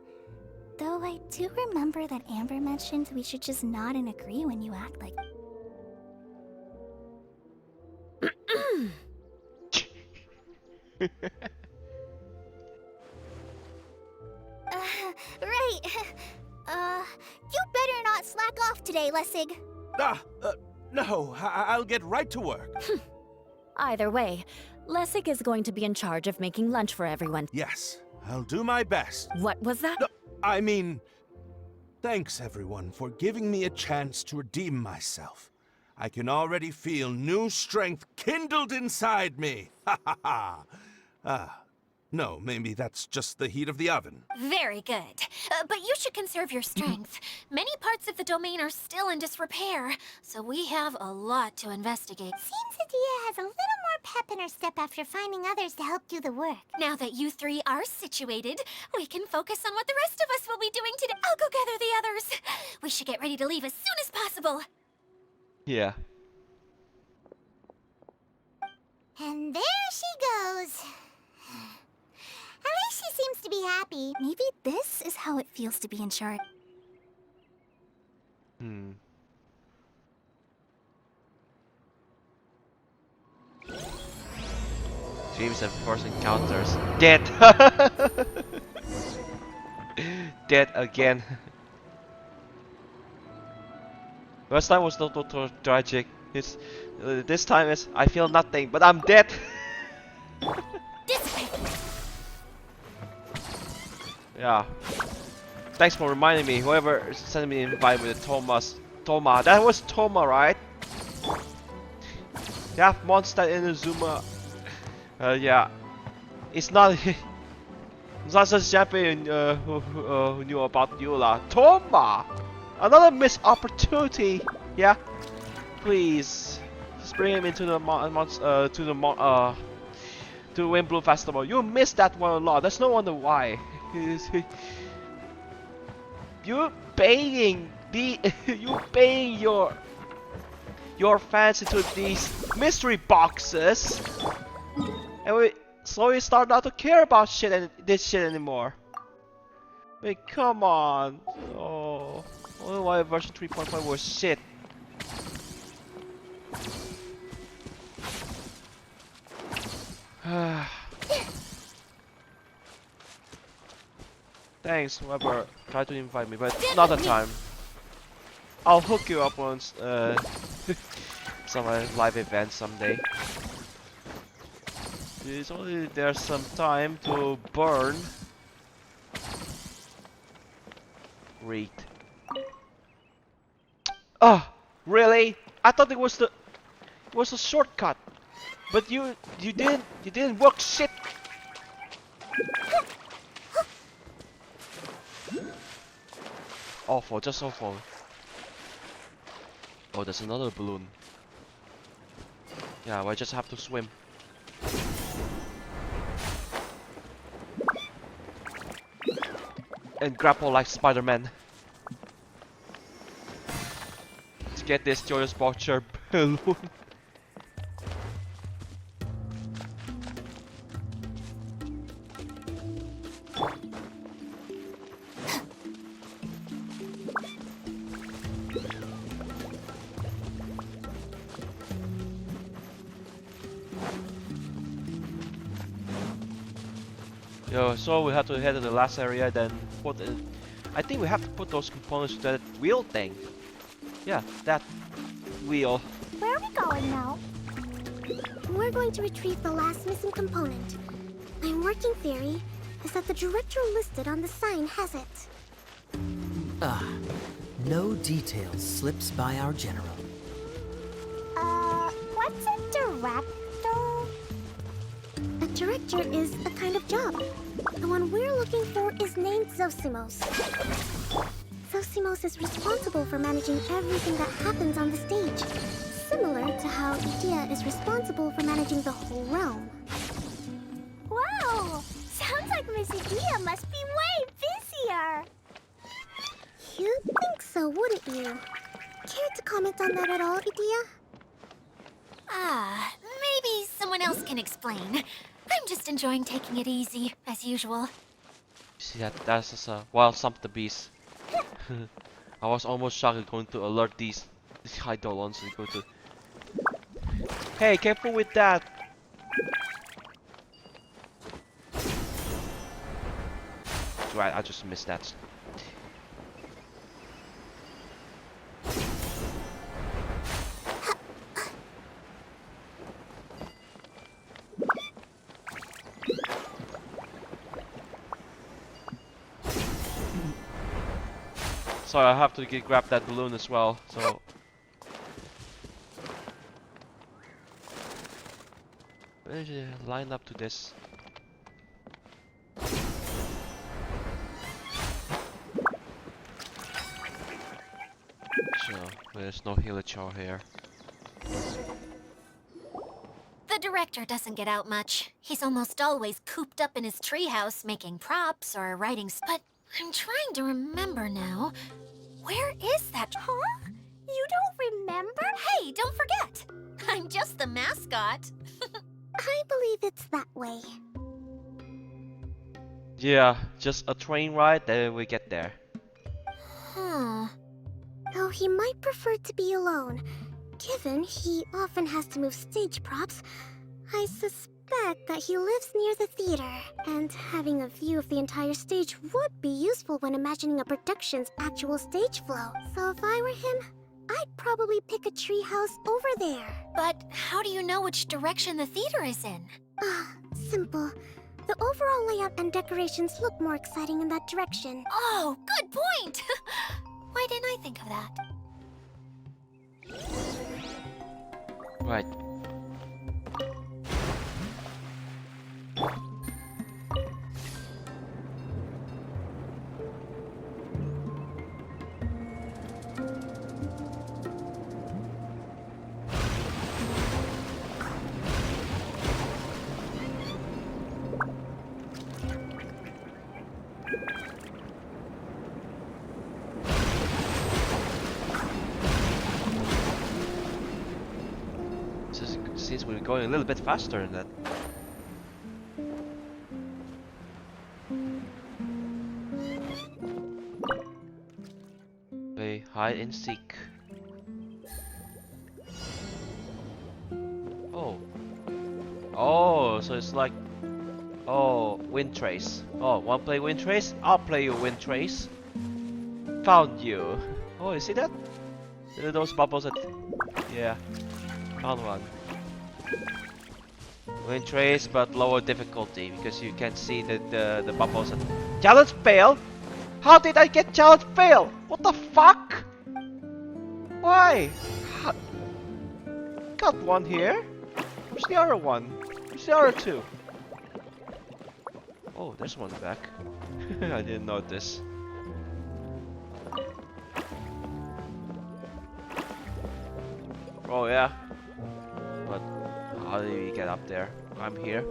Though I do remember that Amber mentioned we should just nod and agree when you act like... right. You better not slack off today, Lessig. No, I'll get right to work. Either way, Lessig is going to be in charge of making lunch for everyone. Yes, I'll do my best. What was that? No, I mean, thanks everyone for giving me a chance to redeem myself. I can already feel new strength kindled inside me. Ha ha ha. No, maybe that's just the heat of the oven. Very good. But you should conserve your strength. Many parts of the domain are still in disrepair, so we have a lot to investigate. Seems Adia has a little more pep in her step after finding others to help do the work. Now that you three are situated, we can focus on what the rest of us will be doing today. I'll go gather the others. We should get ready to leave as soon as possible. Yeah. And there she goes. At least she seems to be happy. Maybe this is how it feels to be in charge. James and first encounters. Dead! Dead again. Last time was not so tragic. This time is I feel nothing, but I'm dead. Yeah. Thanks for reminding me. Whoever sent me an invite with Toma. That was Toma, right? Yeah, Mondstadt and Inazuman. Yeah. It's not. It's not such champion who knew about Eula. Toma! Another missed opportunity. Yeah. Please, just bring him into the to Windblume Festival. You missed that one a lot. There's no wonder why. You're paying your fans into these mystery boxes, and we slowly start not to care about this shit anymore. I mean, come on. Oh, I don't know why version 3.5 was shit. Thanks, whoever tried to invite me, but another time. I'll hook you up once some live event someday. It's only there's some time to burn. Great. Oh, really? I thought it was a shortcut, but you didn't work shit. Awful, just awful. Oh, there's another balloon. Yeah, I just have to swim. And grapple like Spider-Man. To get this joyous voucher balloon. Yo, so we have to head to the last area, then put in. I think we have to put those components to that wheel thing. Yeah, that wheel. Where are we going now? We're going to retrieve the last missing component. My working theory is that the director listed on the sign has it. No details slips by our general. What's a director? A director is a kind of job. The one we're looking for is named Zosimos. Zosimos is responsible for managing everything that happens on the stage, similar to how Idea is responsible for managing the whole realm. Wow! Sounds like Miss Idea must be way busier. You'd think so, wouldn't you? Care to comment on that at all, Idea? Maybe someone else can explain. I'm just enjoying taking it easy, as usual. See that's just a wild sump the beast. I was almost shocked at going to alert these Eidolons and go to. Hey, careful with that! Right, I just missed that. So I have to grab that balloon as well. So where should I line up to this? So there's no Hilichar here. The director doesn't get out much. He's almost always cooped up in his treehouse making props or writing but I'm trying to remember now. Where is that? Huh? You don't remember? Hey, don't forget! I'm just the mascot. I believe it's that way. Yeah, just a train ride, then we get there. Huh. Though he might prefer to be alone, given he often has to move stage props, I suspect that he lives near the theater, and having a view of the entire stage would be useful when imagining a production's actual stage flow. So if I were him, I'd probably pick a treehouse over there. But how do you know which direction the theater is in? Simple. The overall layout and decorations look more exciting in that direction. Oh, good point! Why didn't I think of that? Right. Since we're going a little bit faster than that. Play hide and seek. Oh. Oh, so it's like, oh, wind trace. Oh, wanna play wind trace? I'll play you wind trace. Found you. Oh, you see that? Those bubbles that, yeah, found one. Wind trace, but lower difficulty because you can see the bubbles. Challenge fail? How did I get challenge fail? What the fuck? Why? Got one here. Where's the other one? Where's the other two? Oh, there's one back. I didn't notice. Oh yeah. But how do we get up there? I'm here.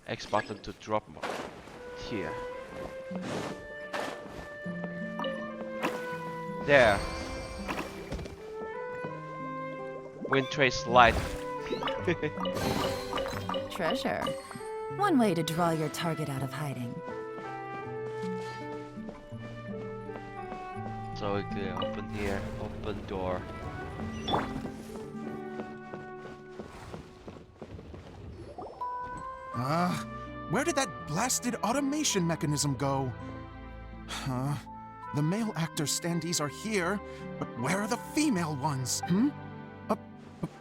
X button to drop here. There. Wind trace light. Treasure. One way to draw your target out of hiding. So we can open here, open door. Where did that blasted automation mechanism go? Huh? The male actor standees are here, but where are the female ones?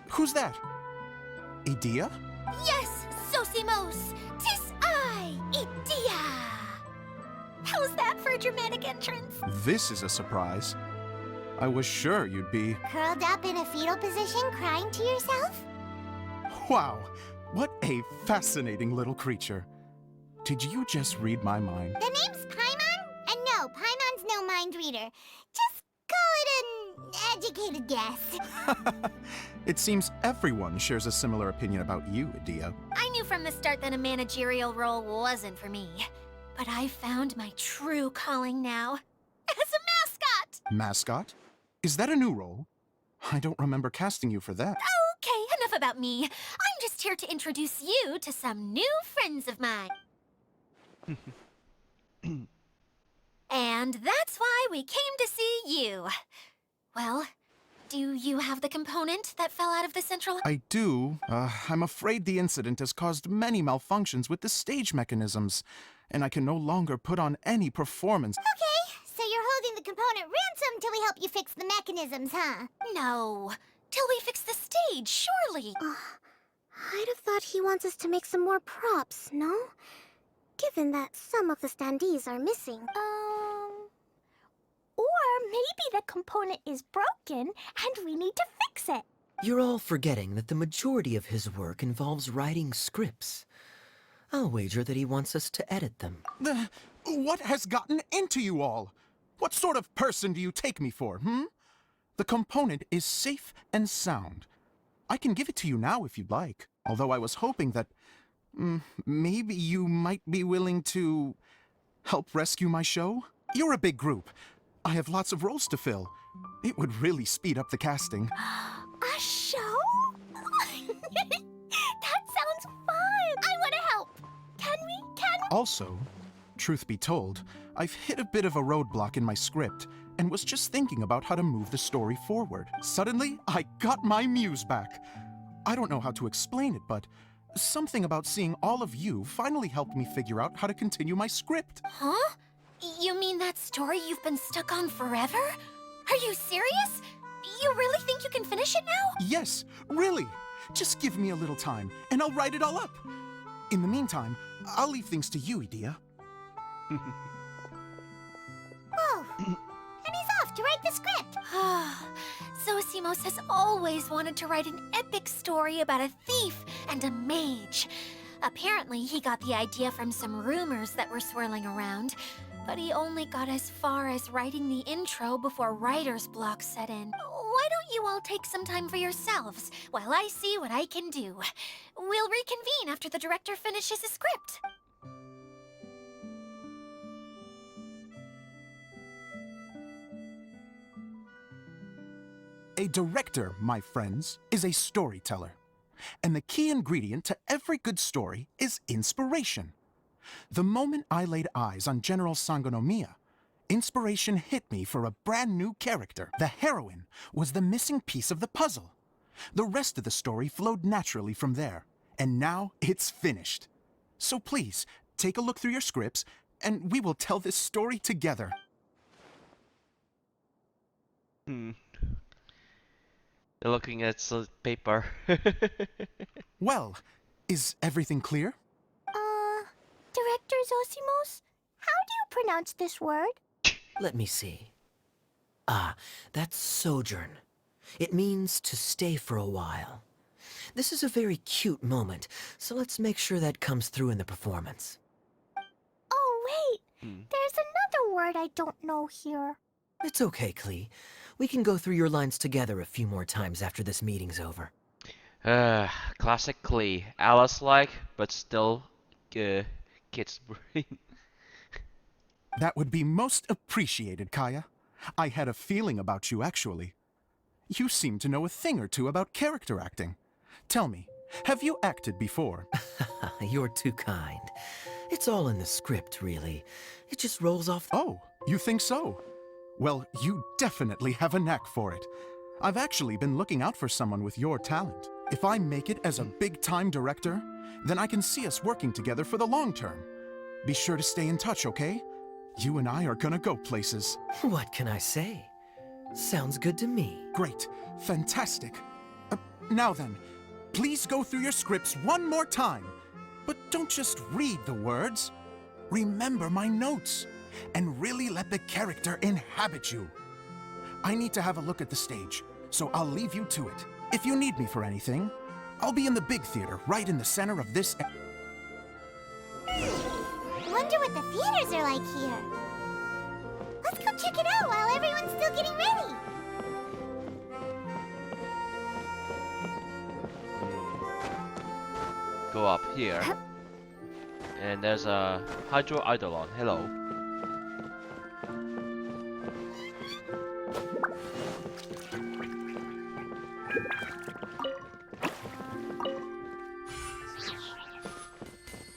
Who's that? Idea? Yes, Sosimos! 'Tis I, Idea! How's that for a dramatic entrance? This is a surprise. I was sure you'd be... Curled up in a fetal position, crying to yourself? Wow, what a fascinating little creature. Did you just read my mind? The name's Paimon? And no, Paimon's no mind reader. Just call it an educated guess. It seems everyone shares a similar opinion about you, Idea. I knew from the start that a managerial role wasn't for me. But I found my true calling now. As a mascot! Mascot? Is that a new role? I don't remember casting you for that. Okay, enough about me. I'm just here to introduce you to some new friends of mine. And that's why we came to see you. Well, do you have the component that fell out of the central... I do. I'm afraid the incident has caused many malfunctions with the stage mechanisms, and I can no longer put on any performance. Okay, so you're holding the component ransom till we help you fix the mechanisms, huh? No. Till we fix the stage, surely. I'd have thought he wants us to make some more props, no? Given that some of the standees are missing. Or maybe the component is broken and we need to fix it. You're all forgetting that the majority of his work involves writing scripts. I'll wager that he wants us to edit them. What has gotten into you all? What sort of person do you take me for, The component is safe and sound. I can give it to you now if you'd like, although I was hoping that maybe you might be willing to help rescue my show? You're a big group. I have lots of roles to fill. It would really speed up the casting. A show? That sounds fun! I want to help! Can we? Also, truth be told, I've hit a bit of a roadblock in my script and was just thinking about how to move the story forward. Suddenly, I got my muse back. I don't know how to explain it, but something about seeing all of you finally helped me figure out how to continue my script. Huh? You mean that story you've been stuck on forever? Are you serious? You really think you can finish it now? Yes, really. Just give me a little time, and I'll write it all up. In the meantime, I'll leave things to you, Edea. Whoa! And he's off to write the script! Zosimos has always wanted to write an epic story about a thief and a mage. Apparently, he got the idea from some rumors that were swirling around, but he only got as far as writing the intro before writer's block set in. Why don't you all take some time for yourselves while I see what I can do? We'll reconvene after the director finishes his script. A director, my friends, is a storyteller. And the key ingredient to every good story is inspiration. The moment I laid eyes on General Sangonomiya, inspiration hit me for a brand new character. The heroine was the missing piece of the puzzle. The rest of the story flowed naturally from there, and now it's finished. So please, take a look through your scripts, and we will tell this story together. They're looking at the paper. Well, is everything clear? Director Zosimos, how do you pronounce this word? Let me see. That's sojourn. It means to stay for a while. This is a very cute moment, so let's make sure that comes through in the performance. Oh, wait! There's another word I don't know here. It's okay, Klee. We can go through your lines together a few more times after this meeting's over. Classic Klee. Alice-like, but still, kid's brain. That would be most appreciated, Kaeya. I had a feeling about you, actually. You seem to know a thing or two about character acting. Tell me, have you acted before? You're too kind. It's all in the script, really. It just rolls off. Oh, you think so? Well, you definitely have a knack for it. I've actually been looking out for someone with your talent. If I make it as a big-time director, then I can see us working together for the long term. Be sure to stay in touch, okay? You and I are gonna go places. What can I say? Sounds good to me. Great. Fantastic. Now then, please go through your scripts one more time. But don't just read the words. Remember my notes. And really let the character inhabit you. I need to have a look at the stage, so I'll leave you to it. If you need me for anything, I'll be in the big theater right in the center of this. Wonder what the theaters are like here. Let's go check it out while everyone's still getting ready. Go up here. And there's a Hydro Eidolon. Hello.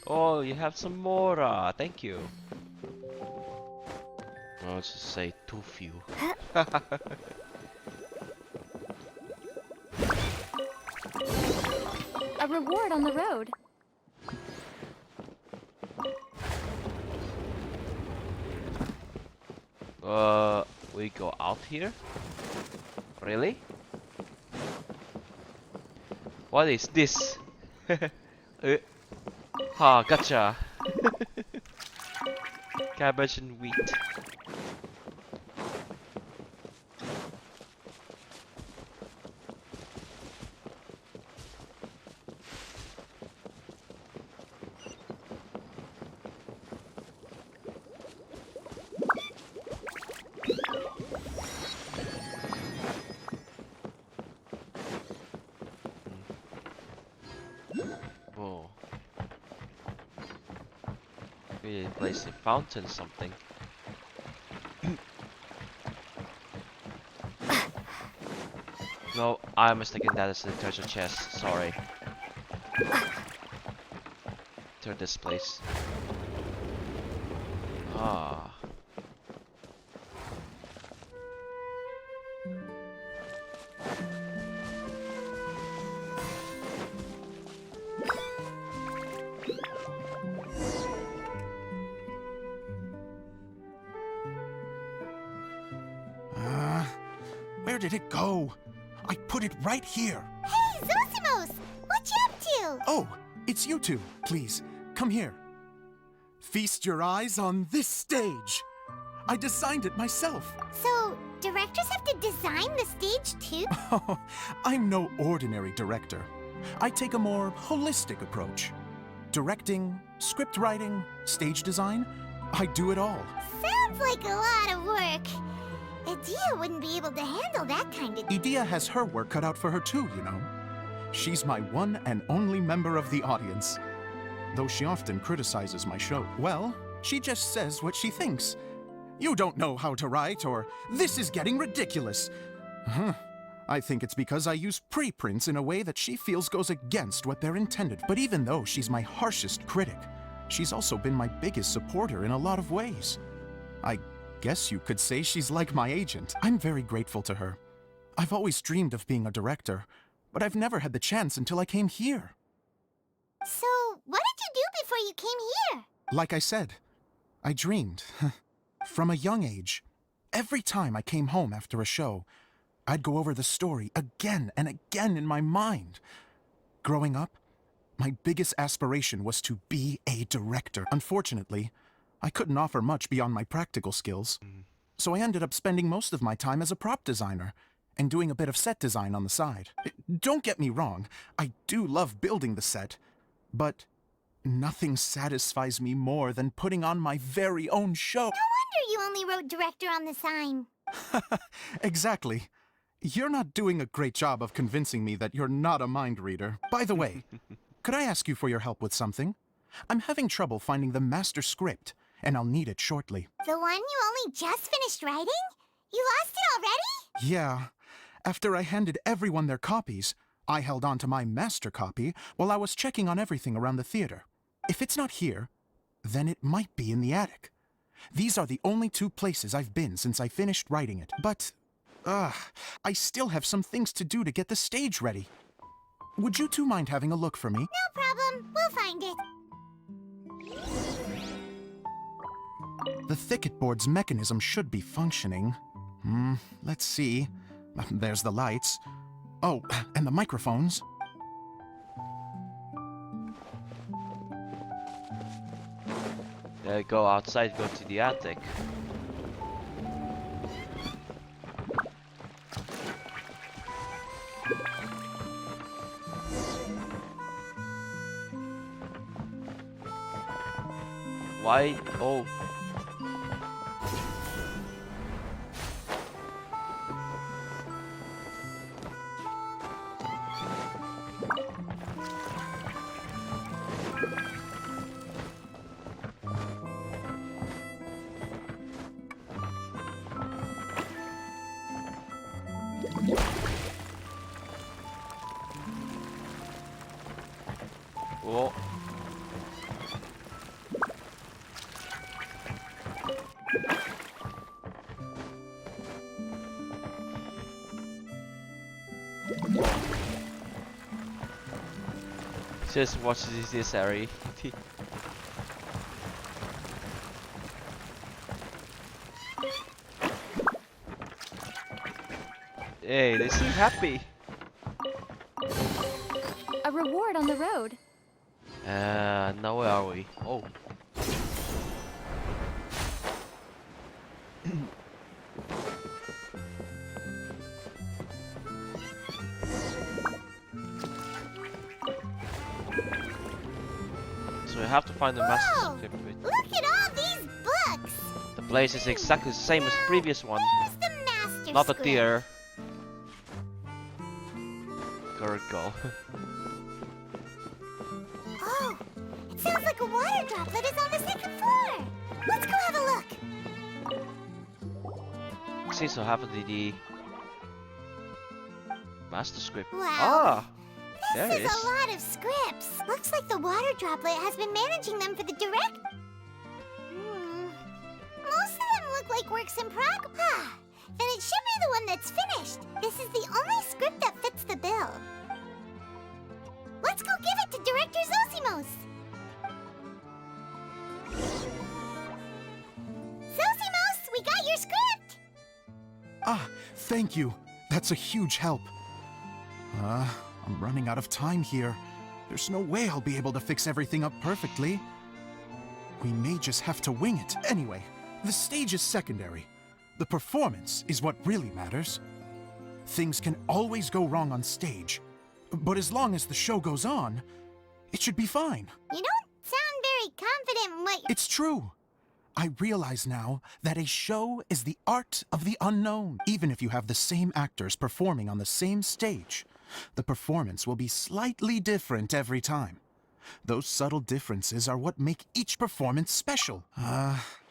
Oh, you have some more. Thank you. I'll just say too few. A reward on the road. We go out here? Really? What is this? Ha, gotcha. Cabbage and wheat. Whoa. Maybe place a fountain something. No, I'm mistaken, that is the treasure chest, sorry. To this place. Ah. Where did it go? I put it right here. Hey, Zosimos! What you up to? Oh, it's you two. Please, come here. Feast your eyes on this stage. I designed it myself. So, directors have to design the stage too? Oh, I'm no ordinary director. I take a more holistic approach. Directing, script writing, stage design, I do it all. Sounds like a lot of work. Edea wouldn't be able to handle that kind of... Edea has her work cut out for her too, you know. She's my one and only member of the audience. Though she often criticizes my show. Well, she just says what she thinks. You don't know how to write, or this is getting ridiculous. I think it's because I use preprints in a way that she feels goes against what they're intended. But even though she's my harshest critic, she's also been my biggest supporter in a lot of ways. I guess you could say she's like my agent. I'm very grateful to her. I've always dreamed of being a director, but I've never had the chance until I came here. So, what did you do before you came here? Like I said, I dreamed. From a young age, every time I came home after a show, I'd go over the story again and again in my mind. Growing up, my biggest aspiration was to be a director. Unfortunately, I couldn't offer much beyond my practical skills. So I ended up spending most of my time as a prop designer and doing a bit of set design on the side. Don't get me wrong, I do love building the set, but nothing satisfies me more than putting on my very own show. No wonder you only wrote director on the sign. Exactly. You're not doing a great job of convincing me that you're not a mind reader. By the way, could I ask you for your help with something? I'm having trouble finding the master script, and I'll need it shortly. The one you only just finished writing? You lost it already? Yeah. After I handed everyone their copies, I held on to my master copy while I was checking on everything around the theater. If it's not here, then it might be in the attic. These are the only two places I've been since I finished writing it. But, I still have some things to do to get the stage ready. Would you two mind having a look for me? No problem. We'll find it. The thicket board's mechanism should be functioning. Let's see. There's the lights. Oh, and the microphones. Go outside, go to the attic. Why? Oh. Oh. Just watch this area. Hey, they seem happy. reward on the road. Now where are we? Oh. So we have to find the master Whoa! script with. Look at all these books! The place is exactly the same as the previous one. Where's the master Not a script? deer. Gurgle. Oh, it sounds like a water droplet is on the second floor. Let's go have a look. Seems to have the master script. Wow. Ah! There This it is is. a lot of scripts. Looks like the water droplet has been managing them for the direct... Most of them look like works in progress. Then it should be the one that's finished. This is the only script that fits the bill. Let's go give it to Director Zosimos. Zosimos, we got your script! Ah, thank you. That's a huge help. I'm running out of time here. There's no way I'll be able to fix everything up perfectly. We may just have to wing it. Anyway, the stage is secondary. The performance is what really matters. Things can always go wrong on stage, but as long as the show goes on, it should be fine. You don't sound very confident in what you're... It's true. I realize now that a show is the art of the unknown. Even if you have the same actors performing on the same stage, the performance will be slightly different every time. Those subtle differences are what make each performance special.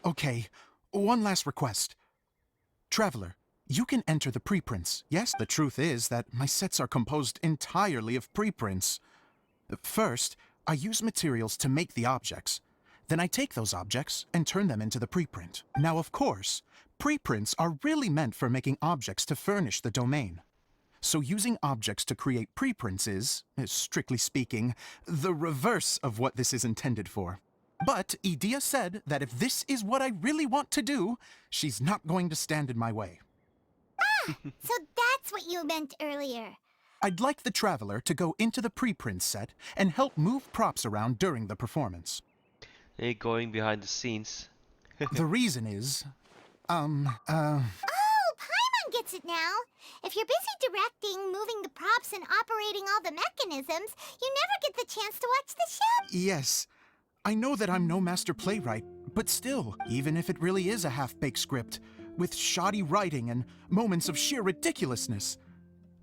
Okay. One last request. Traveler, you can enter the preprints, yes? The truth is that my sets are composed entirely of preprints. First, I use materials to make the objects. Then I take those objects and turn them into the preprint. Now, of course, preprints are really meant for making objects to furnish the domain. So using objects to create preprints is, strictly speaking, the reverse of what this is intended for. But Edea said that if this is what I really want to do, she's not going to stand in my way. Ah, so that's what you meant earlier. I'd like the Traveler to go into the preprint set and help move props around during the performance. Hey, going behind the scenes. The reason is, Oh, Paimon gets it now. If you're busy directing, moving the props, and operating all the mechanisms, you never get the chance to watch the show. yes, I know that I'm no master playwright, but still, even if it really is a half-baked script, with shoddy writing and moments of sheer ridiculousness,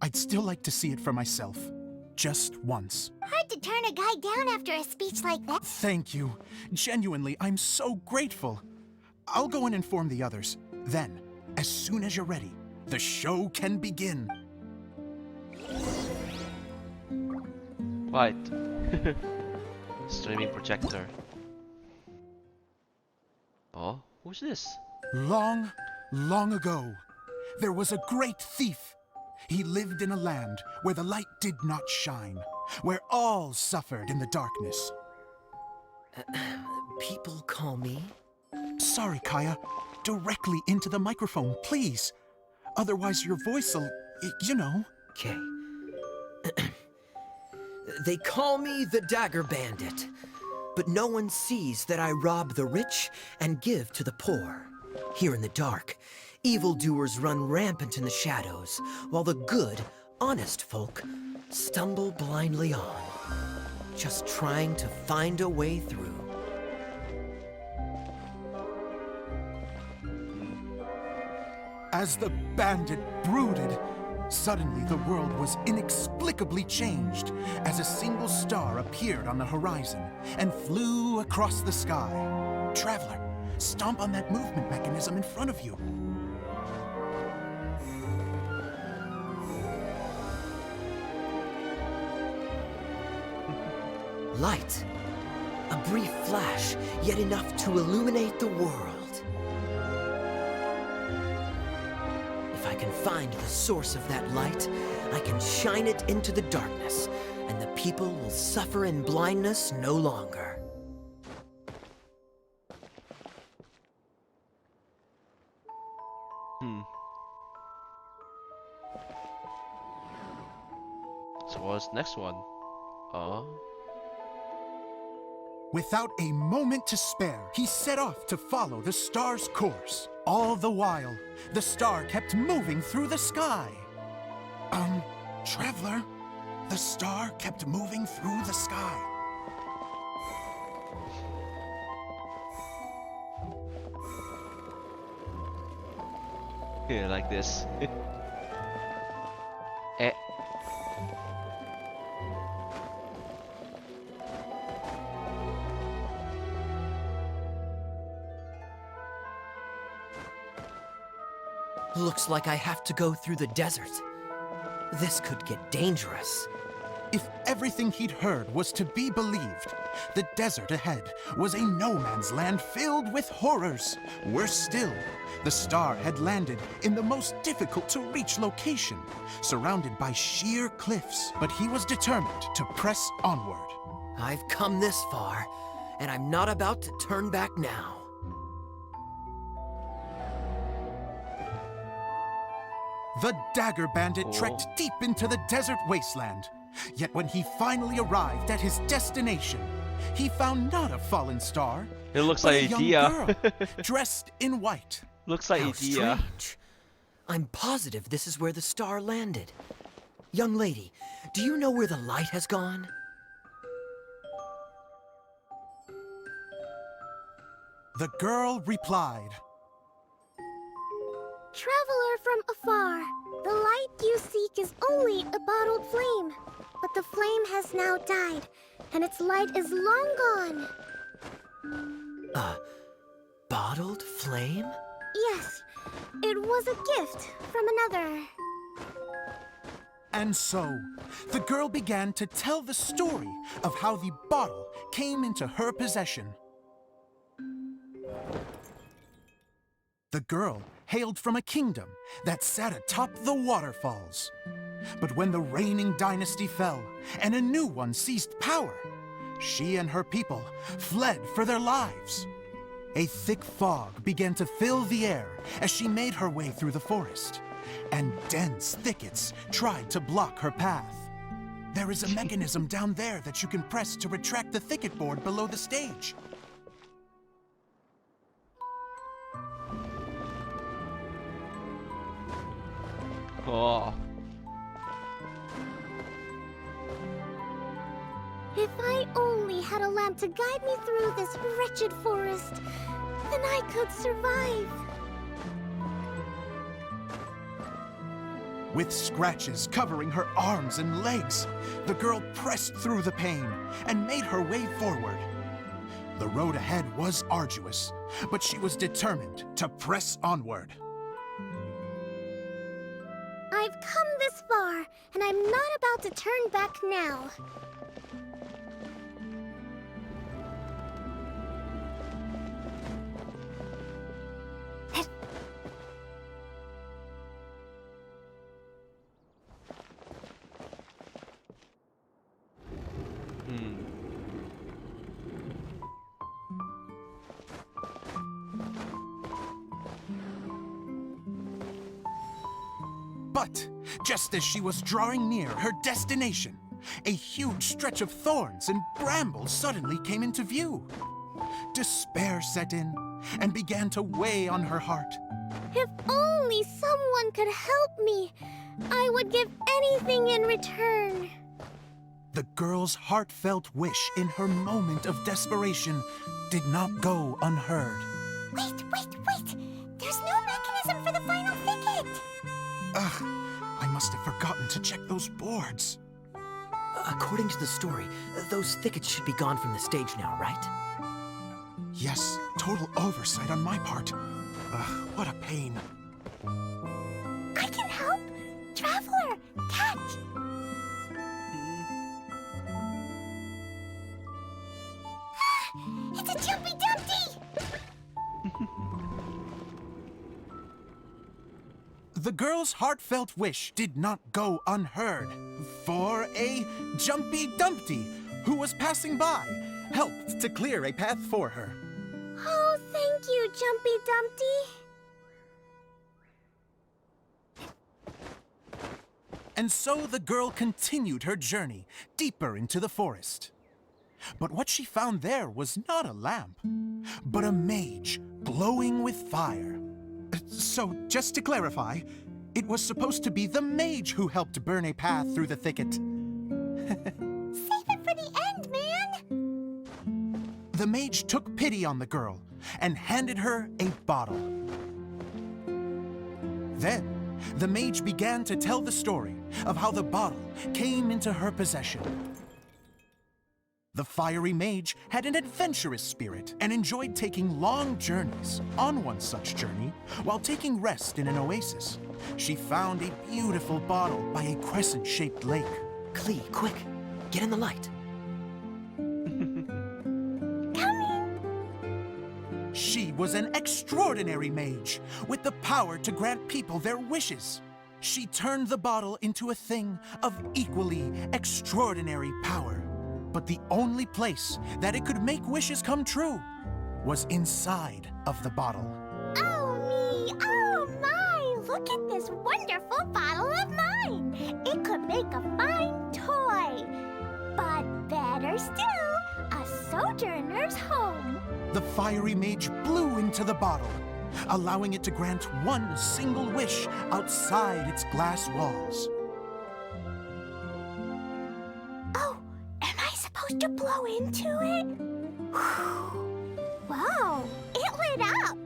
I'd still like to see it for myself. Just once. Hard to turn a guy down after a speech like that. Thank you. Genuinely, I'm so grateful. I'll go and inform the others. Then, as soon as you're ready, the show can begin. Right. Streaming projector. Oh, who's this? Long, long ago, there was a great thief. He lived in a land where the light did not shine, where all suffered in the darkness. People call me? Sorry, Kaeya. Directly into the microphone, please. Otherwise your voice'll, you know. Okay. They call me the Dagger Bandit, but no one sees that I rob the rich and give to the poor. Here in the dark, evildoers run rampant in the shadows, while the good, honest folk stumble blindly on, just trying to find a way through. As the bandit brooded, suddenly the world was inexplicably changed as a single star appeared on the horizon and flew across the sky. Traveler, stomp on that movement mechanism in front of you. Light. A brief flash, yet enough to illuminate the world. If I can find the source of that light, I can shine it into the darkness, and the people will suffer in blindness no longer. So what's the next one? Oh. Without a moment to spare, he set off to follow the star's course. All the while, the star kept moving through the sky. Traveler, the star kept moving through the sky. Yeah, like this. Eh. Looks like I have to go through the desert. This could get dangerous. If everything he'd heard was to be believed, the desert ahead was a no-man's land filled with horrors. Worse still, the star had landed in the most difficult-to-reach location, surrounded by sheer cliffs. But he was determined to press onward. I've come this far, and I'm not about to turn back now. The Dagger Bandit trekked deep into the desert wasteland. Yet when he finally arrived at his destination, he found not a fallen star, It looks but like a young Idea. girl dressed in white. Looks like How Idea. strange. I'm positive this is where the star landed. Young lady, do you know where the light has gone? The girl replied, Traveler from afar, the light you seek is only a bottled flame. But the flame has now died, and its light is long gone. A bottled flame? Yes, it was a gift from another. And so, the girl began to tell the story of how the bottle came into her possession. The girl hailed from a kingdom that sat atop the waterfalls. But when the reigning dynasty fell and a new one seized power, she and her people fled for their lives. A thick fog began to fill the air as she made her way through the forest, and dense thickets tried to block her path. There is a mechanism down there that you can press to retract the thicket board below the stage. Oh. If I only had a lamp to guide me through this wretched forest, then I could survive. With scratches covering her arms and legs, the girl pressed through the pain and made her way forward. The road ahead was arduous, but she was determined to press onward. I've come this far, and I'm not about to turn back now. But just as she was drawing near her destination, a huge stretch of thorns and brambles suddenly came into view. Despair set in and began to weigh on her heart. If only someone could help me, I would give anything in return. The girl's heartfelt wish in her moment of desperation did not go unheard. Wait! There's no mechanism for the final thicket! Ugh, I must have forgotten to check those boards. According to the story, those thickets should be gone from the stage now, right? Yes, total oversight on my part. Ugh, what a pain. I can help! Traveler, catch! It's a Jumpy Dumpty! The girl's heartfelt wish did not go unheard, for a Jumpy Dumpty, who was passing by, helped to clear a path for her. Oh, thank you, Jumpy Dumpty. And so the girl continued her journey deeper into the forest. But what she found there was not a lamp, but a mage glowing with fire. So, just to clarify, it was supposed to be the mage who helped burn a path through the thicket. Save it for the end, man! The mage took pity on the girl and handed her a bottle. Then, the mage began to tell the story of how the bottle came into her possession. The fiery mage had an adventurous spirit and enjoyed taking long journeys. On one such journey, while taking rest in an oasis, she found a beautiful bottle by a crescent-shaped lake. Klee, quick, get in the light. She was an extraordinary mage with the power to grant people their wishes. She turned the bottle into a thing of equally extraordinary power. But the only place that it could make wishes come true was inside of the bottle. Oh me, oh my! Look at this wonderful bottle of mine! It could make a fine toy. But better still, a sojourner's home. The fiery mage blew into the bottle, allowing it to grant one single wish outside its glass walls. Oh, am I supposed to blow into it? Wow, it lit up!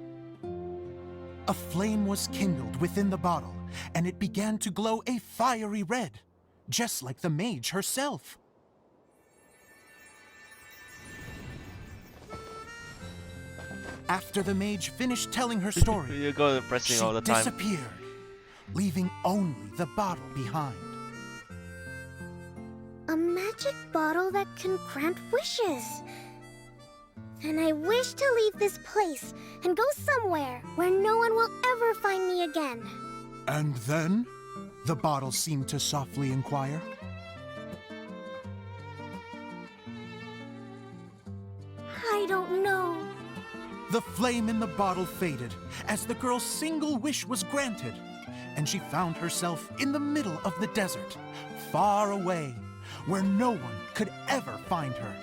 A flame was kindled within the bottle, and it began to glow a fiery red, just like the mage herself. After the mage finished telling her story, You go pressing she all the time. disappeared, leaving only the bottle behind. A magic bottle that can grant wishes. And I wish to leave this place and go somewhere where no one will ever find me again. And then, the bottle seemed to softly inquire. I don't know. The flame in the bottle faded as the girl's single wish was granted, and she found herself in the middle of the desert, far away, where no one could ever find her.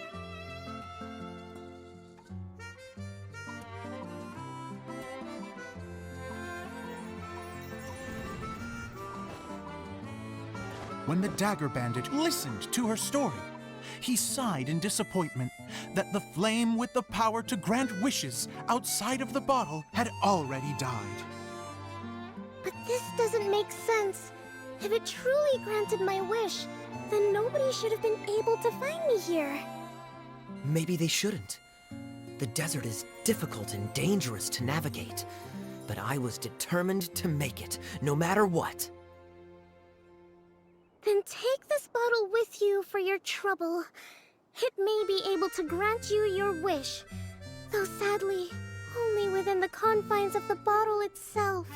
When the dagger bandit listened to her story, he sighed in disappointment that the flame with the power to grant wishes outside of the bottle had already died. But this doesn't make sense. If it truly granted my wish, then nobody should have been able to find me here. Maybe they shouldn't. The desert is difficult and dangerous to navigate, but I was determined to make it, no matter what. Then take this bottle with you for your trouble. It may be able to grant you your wish, though sadly, only within the confines of the bottle itself.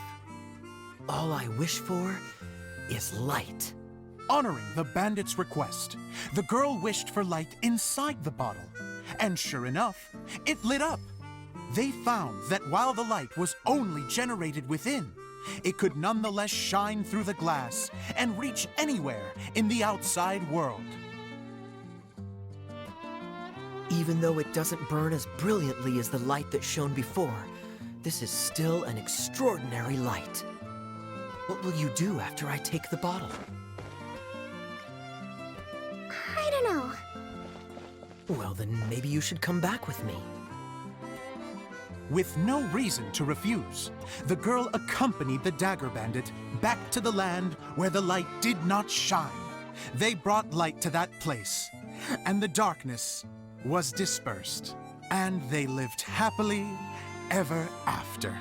All I wish for is light. Honoring the bandit's request, the girl wished for light inside the bottle, and sure enough, it lit up. They found that while the light was only generated within, it could nonetheless shine through the glass and reach anywhere in the outside world. Even though it doesn't burn as brilliantly as the light that shone before, this is still an extraordinary light. What will you do after I take the bottle? I don't know. Well, then maybe you should come back with me. With no reason to refuse, the girl accompanied the dagger bandit back to the land where the light did not shine. They brought light to that place, and the darkness was dispersed, and they lived happily ever after.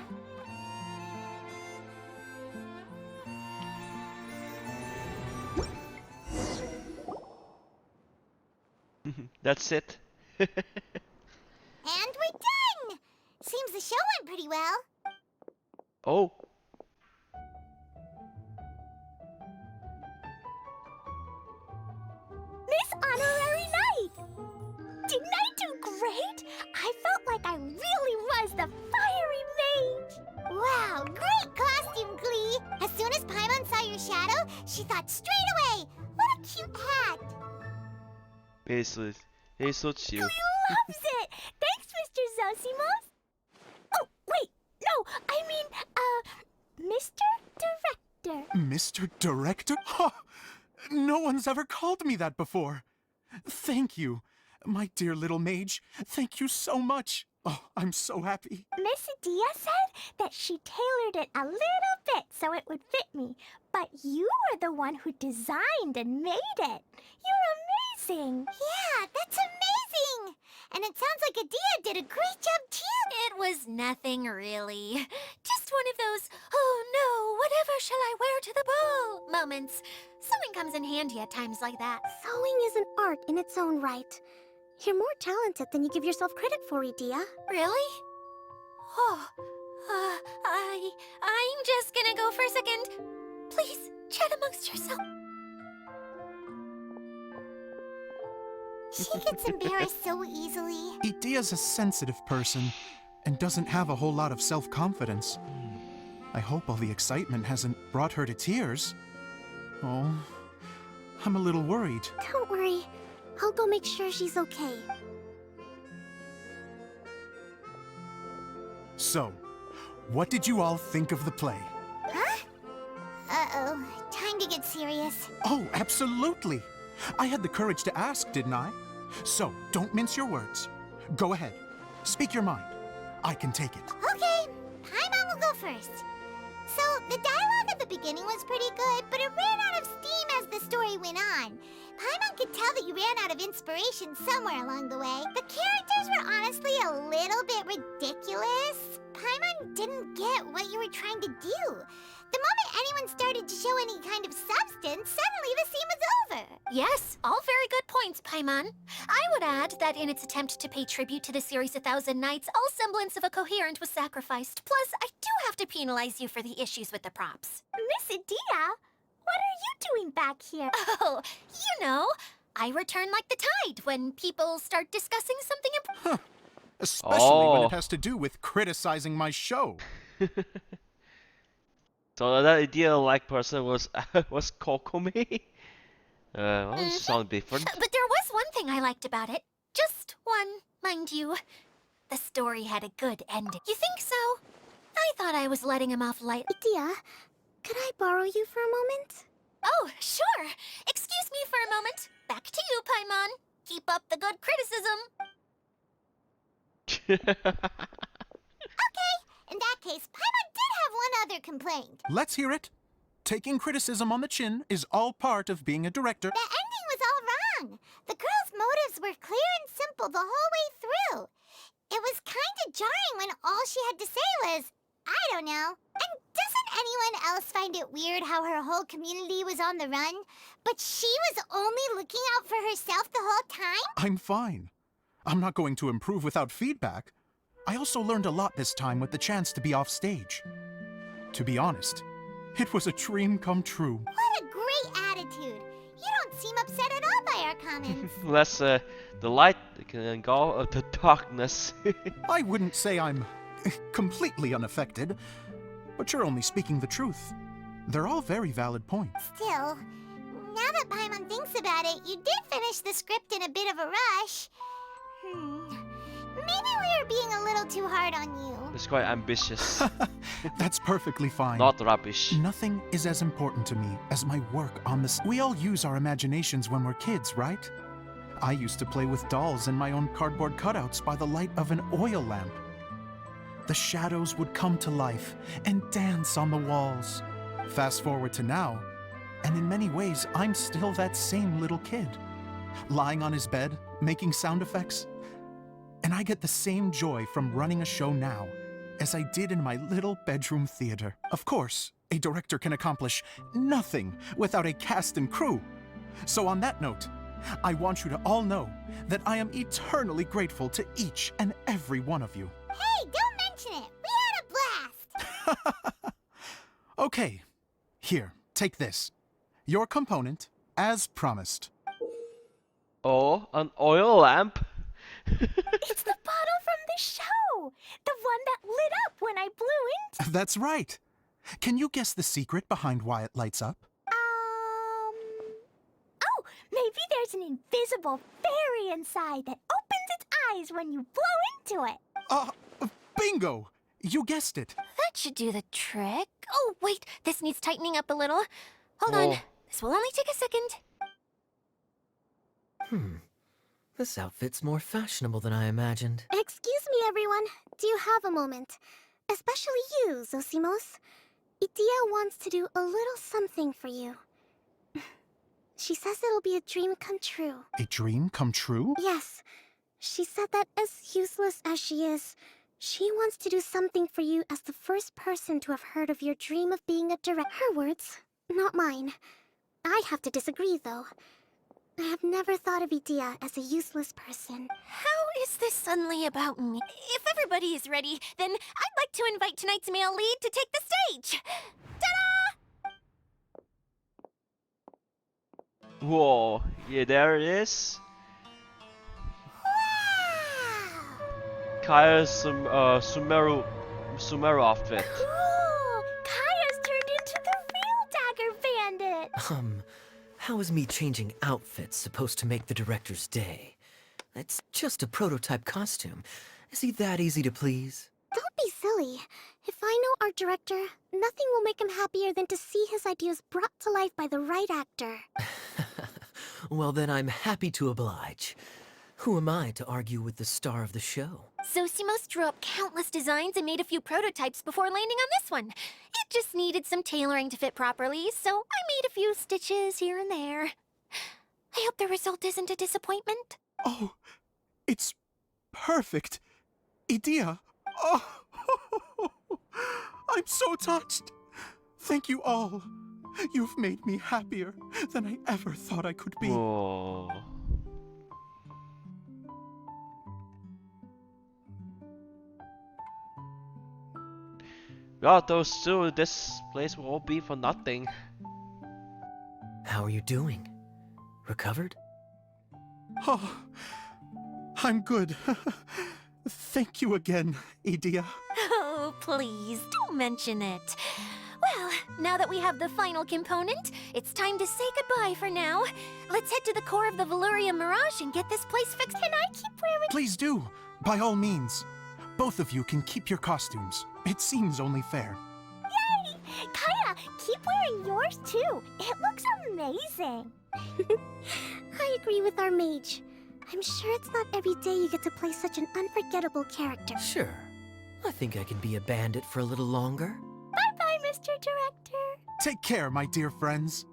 That's it. And we're done! Seems the show went pretty well. Oh. Miss Honorary Knight! Didn't I do great? I felt like I really was the fiery mage! Wow, great costume, Klee! As soon as Paimon saw your shadow, she thought straight He's so chill. Loves it! Thanks, Mr. Zosimos! Oh, wait, no, I mean, Mr. Director. Mr. Director? Huh. No one's ever called me that before. Thank you, my dear little mage. Thank you so much. Oh, I'm so happy. Miss Dia said that she tailored it a little bit so it would fit me, but you were the one who designed and made it. You're amazing. Yeah, that's amazing! And it sounds like Adia did a great job too! It was nothing really. Just one of those, oh no, whatever shall I wear to the ball moments. Sewing comes in handy at times like that. Sewing is an art in its own right. You're more talented than you give yourself credit for, Idia. Really? Oh, I'm just gonna go for a second. Please, chat amongst yourself. She gets embarrassed so easily. Idia's a sensitive person and doesn't have a whole lot of self-confidence. I hope all the excitement hasn't brought her to tears. Oh, I'm a little worried. Don't worry. I'll go make sure she's okay. So, what did you all think of the play? Huh? Uh-oh. Time to get serious. Oh, absolutely. I had the courage to ask, didn't I? So, don't mince your words. Go ahead. Speak your mind. I can take it. Okay. Paimon will go first. So, the dialogue at the beginning was pretty good, but it ran out of steam as the story went on. Paimon could tell that you ran out of inspiration somewhere along the way. The characters were honestly a little bit ridiculous. Paimon didn't get what you were trying to do. The moment anyone started to show any kind of substance, suddenly the scene was over. Yes, all very good points, Paimon. I would add that in its attempt to pay tribute to the series 1,000 Nights, all semblance of a coherent was sacrificed. Plus, I do have to penalize you for the issues with the props. Miss Dia, what are you doing back here? Oh, you know, I return like the tide when people start discussing something important. Huh. Especially when it has to do with criticizing my show. So that Idia-like person was was Kokomi? Well, it sounds different. But there was one thing I liked about it. Just one, mind you. The story had a good ending. You think so? I thought I was letting him off light. Idia, could I borrow you for a moment? Oh, sure. Excuse me for a moment. Back to you, Paimon. Keep up the good criticism. Okay, in that case, Paimon did have one other complaint. Let's hear it. Taking criticism on the chin is all part of being a director. The ending was all wrong. The girl's motives were clear and simple the whole way through. It was kind of jarring when all she had to say was, I don't know. And doesn't anyone else find it weird how her whole community was on the run, but she was only looking out for herself the whole time? I'm fine. I'm not going to improve without feedback. I also learned a lot this time with the chance to be off stage. To be honest, it was a dream come true. What a great attitude. You don't seem upset at all by our comments. Less the light can engulf the darkness. I wouldn't say I'm completely unaffected, but you're only speaking the truth. They're all very valid points. Still, now that Paimon thinks about it, you did finish the script in a bit of a rush. Maybe we were being a little too hard on you. It's quite ambitious. That's perfectly fine. Not rubbish. Nothing is as important to me as my work on this. We all use our imaginations when we're kids, right? I used to play with dolls in my own cardboard cutouts by the light of an oil lamp. The shadows would come to life and dance on the walls. Fast forward to now, and in many ways, I'm still that same little kid. Lying on his bed, making sound effects. And I get the same joy from running a show now as I did in my little bedroom theater. Of course, a director can accomplish nothing without a cast and crew. So on that note, I want you to all know that I am eternally grateful to each and every one of you. Hey, don't mention it. We had a blast. Okay, here, take this. Your component, as promised. Oh, an oil lamp? It's the bottle from the show! The one that lit up when I blew into... That's right. Can you guess the secret behind why it lights up? Oh, Maybe there's an invisible fairy inside that opens its eyes when you blow into it. Bingo! You guessed it. That should do the trick. Oh, wait, this needs tightening up a little. Hold on, Oh. this will only take a second. This outfit's more fashionable than I imagined. Excuse me, everyone. Do you have a moment? Especially you, Zosimos. Idia wants to do a little something for you. She says it'll be a dream come true. A dream come true? Yes. She said that as useless as she is, she wants to do something for you as the first person to have heard of your dream of being a direct. Her words, not mine. I have to disagree, though. I have never thought of Idia as a useless person. How is this suddenly about me? If everybody is ready, then I'd like to invite tonight's male lead to take the stage. Ta-da! Whoa, yeah, there it is. Kaeya's Sumeru outfit. Cool! Kaeya's turned into the real Dagger Bandit! How is me changing outfits supposed to make the director's day? It's just a prototype costume. Is he that easy to please? Don't be silly. If I know our director, nothing will make him happier than to see his ideas brought to life by the right actor. Well, then I'm happy to oblige. Who am I to argue with the star of the show? Zosimos drew up countless designs and made a few prototypes before landing on this one. It just needed some tailoring to fit properly, so I made a few stitches here and there. I hope the result isn't a disappointment. Oh, it's perfect. Idia. Oh, I'm so touched. Thank you all. You've made me happier than I ever thought I could be. Whoa. Without those two, this place will all be for nothing. How are you doing? Recovered? Oh, I'm good. Thank you again, Idia. Oh, please, don't mention it. Well, now that we have the final component, it's time to say goodbye for now. Let's head to the core of the Veluriyam Mirage and get this place fixed. Can I keep wearing... Please do, by all means. Both of you can keep your costumes. It seems only fair. Yay! Kaeya, keep wearing yours too. It looks amazing. I agree with our mage. I'm sure it's not every day you get to play such an unforgettable character. Sure. I think I can be a bandit for a little longer. Bye-bye, Mr. Director. Take care, my dear friends.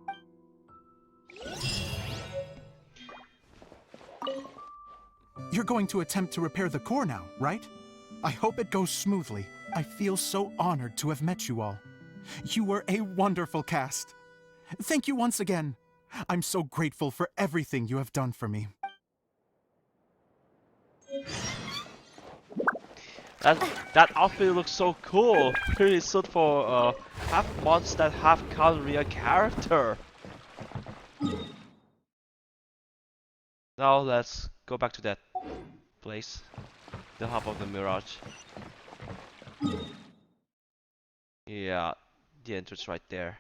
You're going to attempt to repair the core now, right? I hope it goes smoothly. I feel so honored to have met you all. You were a wonderful cast. Thank you once again. I'm so grateful for everything you have done for me. That outfit looks so cool. Really suit for half Mondstadt, half Calvary character. Now let's go back to that place, the hub of the Mirage. Yeah, the entrance right there.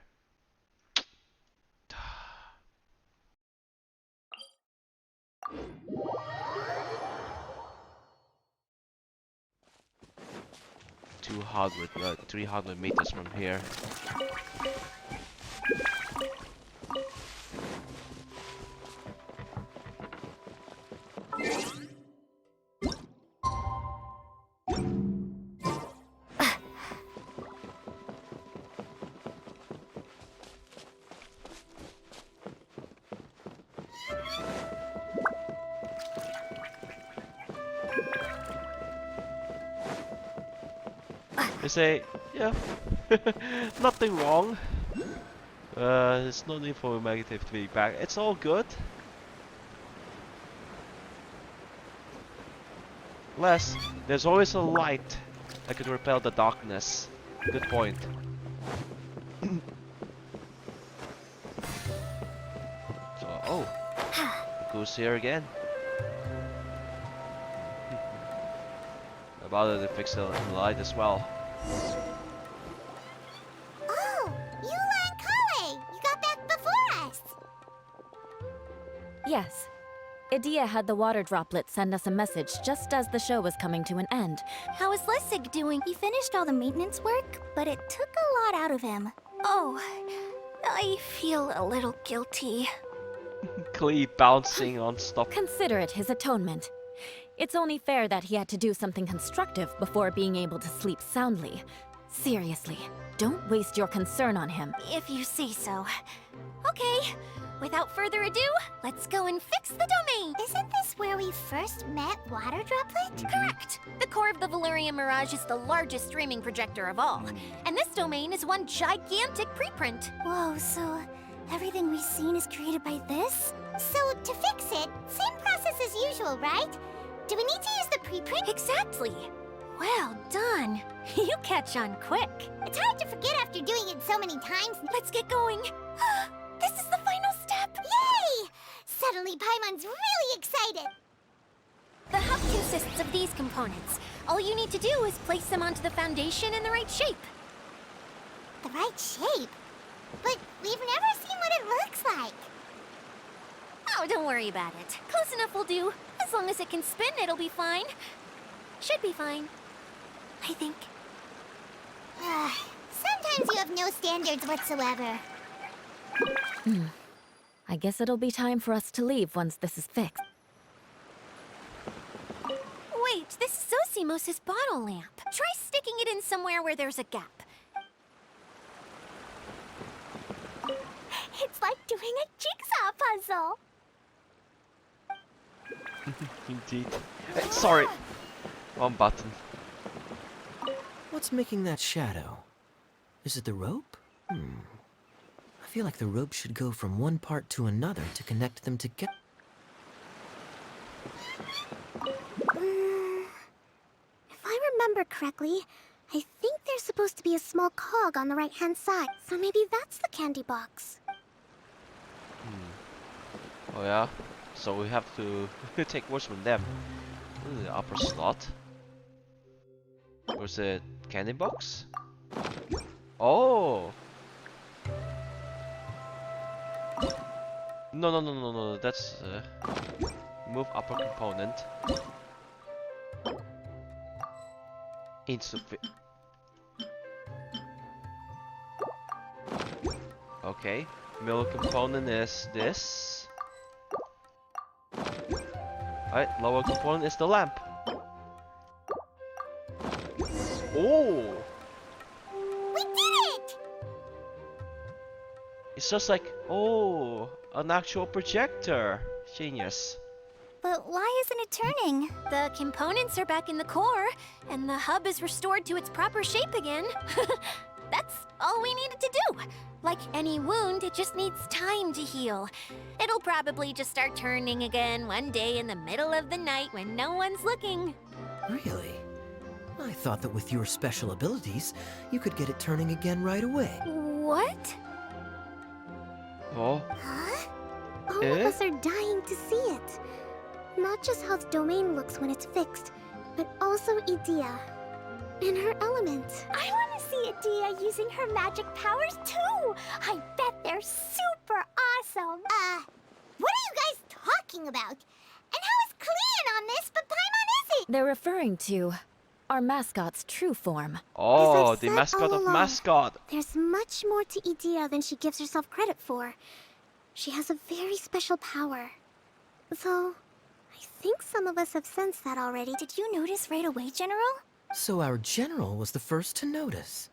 Two 300 meters from here. They say, yeah, nothing wrong. There's no need for negative feedback. It's all good. Unless there's always a light that could repel the darkness. Good point. So, oh, goose here again. About to fix the light as well. Oh, Eula and Klee! You got back before us! Idea had the water droplet send us a message just as the show was coming to an end. How is Lessig doing? He finished all the maintenance work, but it took a lot out of him. Oh, I feel a little guilty. Klee bouncing on stuff. Consider it his atonement. It's only fair that he had to do something constructive before being able to sleep soundly. Seriously, don't waste your concern on him. If you say so. Okay, without further ado, let's go and fix the domain. Isn't this where we first met Water Droplet? Correct. The core of the Veluriyam Mirage is the largest streaming projector of all, and this domain is one gigantic preprint. Whoa, so everything we've seen is created by this? So, to fix it, same process as usual, right? Do we need to use the preprint? Exactly. Well done. You catch on quick. It's hard to forget after doing it so many times. Let's get going. This is the final step. Yay! Suddenly Paimon's really excited. The hub consists of these components. All you need to do is place them onto the foundation in the right shape. The right shape? But we've never seen what it looks like. Oh, don't worry about it. Close enough will do. As long as it can spin, it'll be fine. Should be fine. I think. Sometimes you have no standards whatsoever. I guess it'll be time for us to leave once this is fixed. Wait, this is Zosimos' bottle lamp. Try sticking it in somewhere where there's a gap. It's like doing a jigsaw puzzle. Indeed. Sorry. Wrong button. What's making that shadow? Is it the rope? I feel like the rope should go from one part to another to connect them together. If I remember correctly, I think there's supposed to be a small cog on the right-hand side, so maybe that's the candy box. Oh yeah? So we have to take words from them. The upper slot. Was it candy box? Oh! No, that's move upper component. Insufficient. Okay, middle component is this. Alright, lower component is the lamp. Oh! We did it! It's just like, oh, an actual projector. Genius. But why isn't it turning? The components are back in the core, and the hub is restored to its proper shape again. That's all we needed to do. Like any wound, it just needs time to heal. It'll probably just start turning again one day in the middle of the night when no one's looking. Really? I thought that with your special abilities, you could get it turning again right away. What? Oh? Huh? All of us are dying to see it. Not just how the domain looks when it's fixed, but also Idea. In her element. I want to see Idea using her magic powers too! I bet they're super awesome! What are you guys talking about? And how is Klee on this, but Paimon isn't? They're referring to our mascot's true form. Oh, As I've the said mascot all of along, mascot. There's much more to Idea than she gives herself credit for. She has a very special power. Though, I think some of us have sensed that already. Did you notice right away, General? So our general was the first to notice.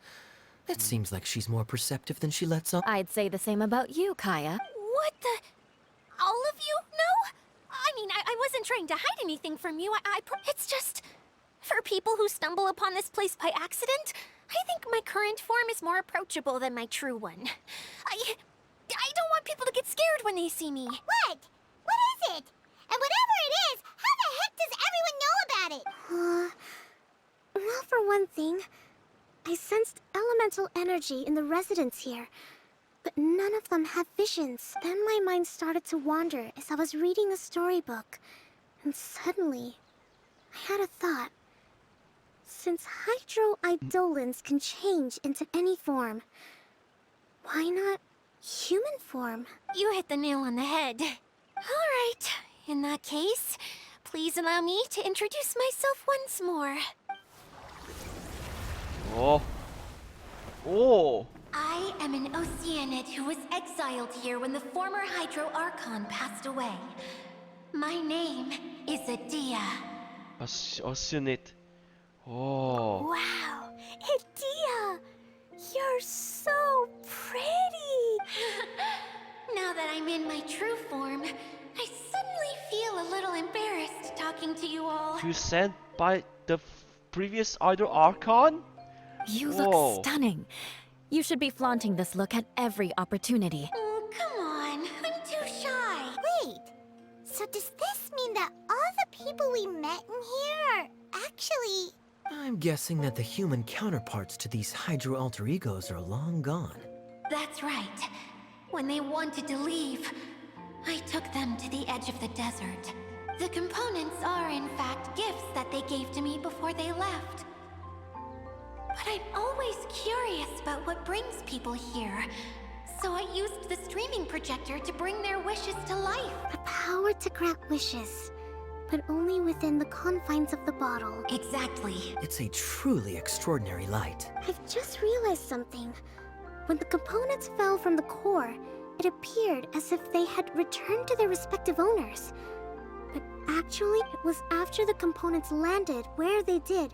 It seems like she's more perceptive than she lets on. I'd say the same about you, Kaeya. What the? All of you? No? I mean, I wasn't trying to hide anything from you. It's just... For people who stumble upon this place by accident, I think my current form is more approachable than my true one. I don't want people to get scared when they see me. What? What is it? And whatever it is, how the heck does everyone know about it? Well, for one thing, I sensed elemental energy in the residents here, but none of them have visions. Then my mind started to wander as I was reading a storybook, and suddenly, I had a thought. Since hydroidolins can change into any form, why not human form? You hit the nail on the head. All right, In that case, please allow me to introduce myself once more. Oh. Oh. I am an Oceanid who was exiled here when the former Hydro Archon passed away. My name is Adia. Oceanid. Oh. Wow, Adia! You're so pretty! Now that I'm in my true form, I suddenly feel a little embarrassed talking to you all. You sent by the previous Hydro Archon? You Whoa. look stunning. You should be flaunting this look at every opportunity. Oh, come on. I'm too shy. Wait, so does this mean that all the people we met in here are actually... I'm guessing that the human counterparts to these Hydro alter egos are long gone. That's right. When they wanted to leave, I took them to the edge of the desert. The components are, in fact, gifts that they gave to me before they left. But I'm always curious about what brings people here. So I used the streaming projector to bring their wishes to life. The power to grant wishes, but only within the confines of the bottle. Exactly. It's a truly extraordinary light. I've just realized something. When the components fell from the core, it appeared as if they had returned to their respective owners. But actually, it was after the components landed where they did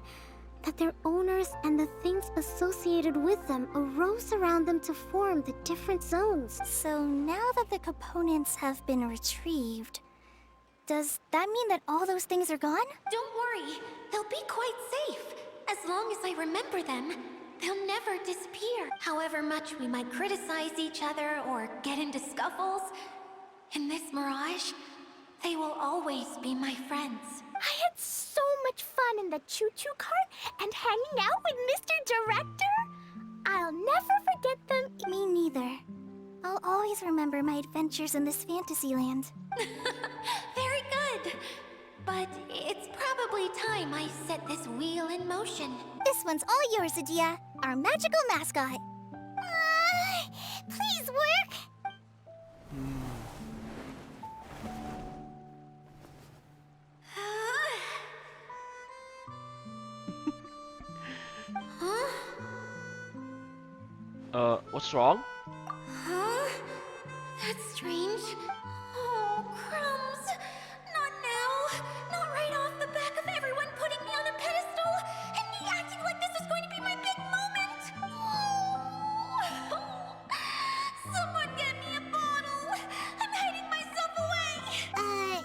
that their owners and the things associated with them arose around them to form the different zones. So now that the components have been retrieved, does that mean that all those things are gone? Don't worry. They'll be quite safe. As long as I remember them, they'll never disappear. However much we might criticize each other or get into scuffles, in this Mirage, they will always be my friends. I had so much fun in the choo-choo cart and hanging out with Mr. Director. I'll never forget them. Me neither. I'll always remember my adventures in this fantasy land. Very good. But it's probably time I set this wheel in motion. This one's all yours, Adia, our magical mascot. Please work! What's wrong? Huh? That's strange. Oh, crumbs. Not now. Not right off the back of everyone putting me on a pedestal and me acting like this is going to be my big moment. Oh. Someone get me a bottle. I'm hiding myself away.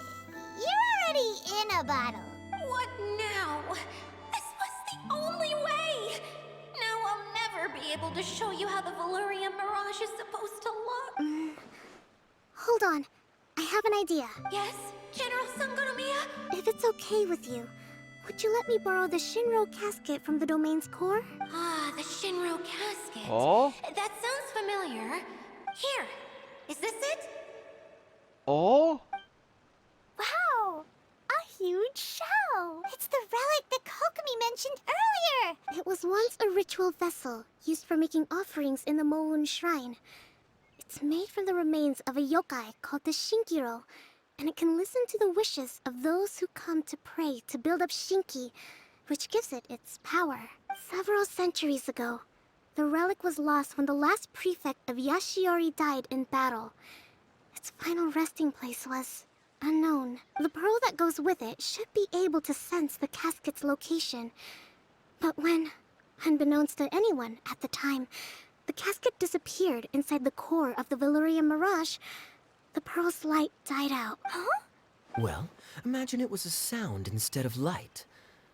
You're already in a bottle. What now? This was the only way. Now I'll never be able to show you how the Veluriyam Mirage is supposed to look. Hold on. I have an idea. Yes, General Sangonomiya? If it's okay with you, would you let me borrow the Shinro casket from the domain's core? Ah, the Shinro casket. Oh? That sounds familiar. Here, is this it? Oh? Wow, a huge shell. It's the relic that Kokomi mentioned earlier. It was once a ritual vessel used for making offerings in the Moon Shrine. It's made from the remains of a yokai called the Shinkiro, and it can listen to the wishes of those who come to pray to build up Shinki, which gives it its power. Several centuries ago, the relic was lost when the last prefect of Yashiori died in battle. Its final resting place was unknown. The pearl that goes with it should be able to sense the casket's location. But when, unbeknownst to anyone at the time, the casket disappeared inside the core of the Veluriyam Mirage, the pearl's light died out. Huh? Well, imagine it was a sound instead of light.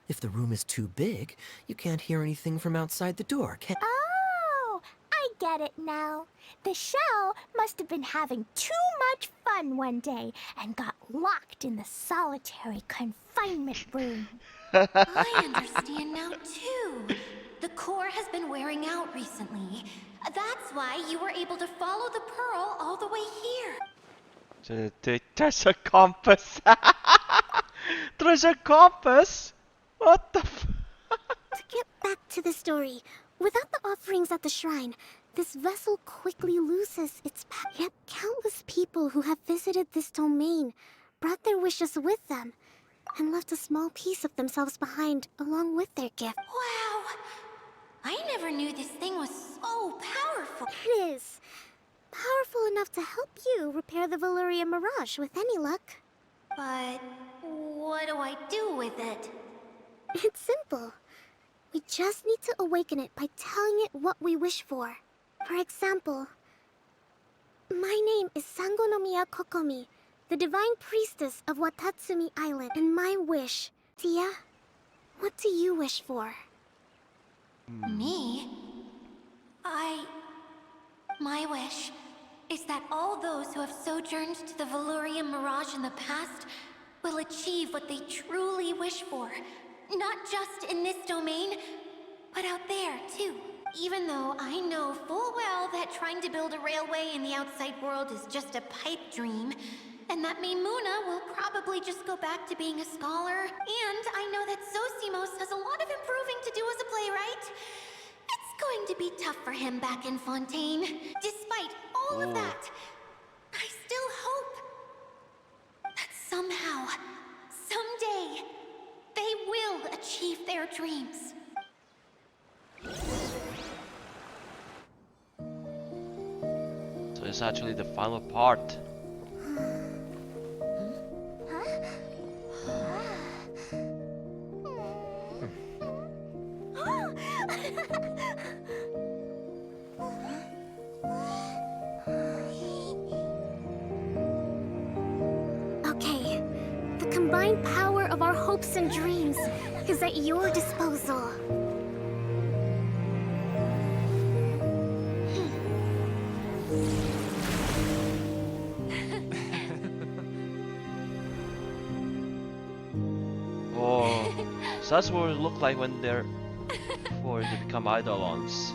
If the room is too big, you can't hear anything from outside the door, can... Oh, I get it now. The shell must have been having too much fun one day and got locked in the solitary confinement room. I understand now, too. The core has been wearing out recently. That's why you were able to follow the pearl all the way here. There's a compass. There's a compass? What the f... To get back to the story, without the offerings at the shrine, this vessel quickly loses its power. Yet countless people who have visited this domain brought their wishes with them and left a small piece of themselves behind along with their gift. Wow! I never knew this thing was so powerful. It is. Powerful enough to help you repair the Veluriyam Mirage with any luck. But what do I do with it? It's simple. We just need to awaken it by telling it what we wish for. For example, my name is Sangonomiya Kokomi, the divine priestess of Watatsumi Island, and my wish, Tia, what do you wish for? Me? My wish is that all those who have sojourned to the Veluriyam Mirage in the past will achieve what they truly wish for. Not just in this domain, but out there, too. Even though I know full well that trying to build a railway in the outside world is just a pipe dream, and that Mimuna will probably just go back to being a scholar, and I know that Zosimos has a lot of improving to do as a playwright. It's going to be tough for him back in Fontaine. Despite all of that, I still hope that somehow, someday, they will achieve their dreams. So it's actually the final part. Okay, the combined power of our hopes and dreams is at your disposal. Oh, so that's what it look like when they're before they become Eidolons.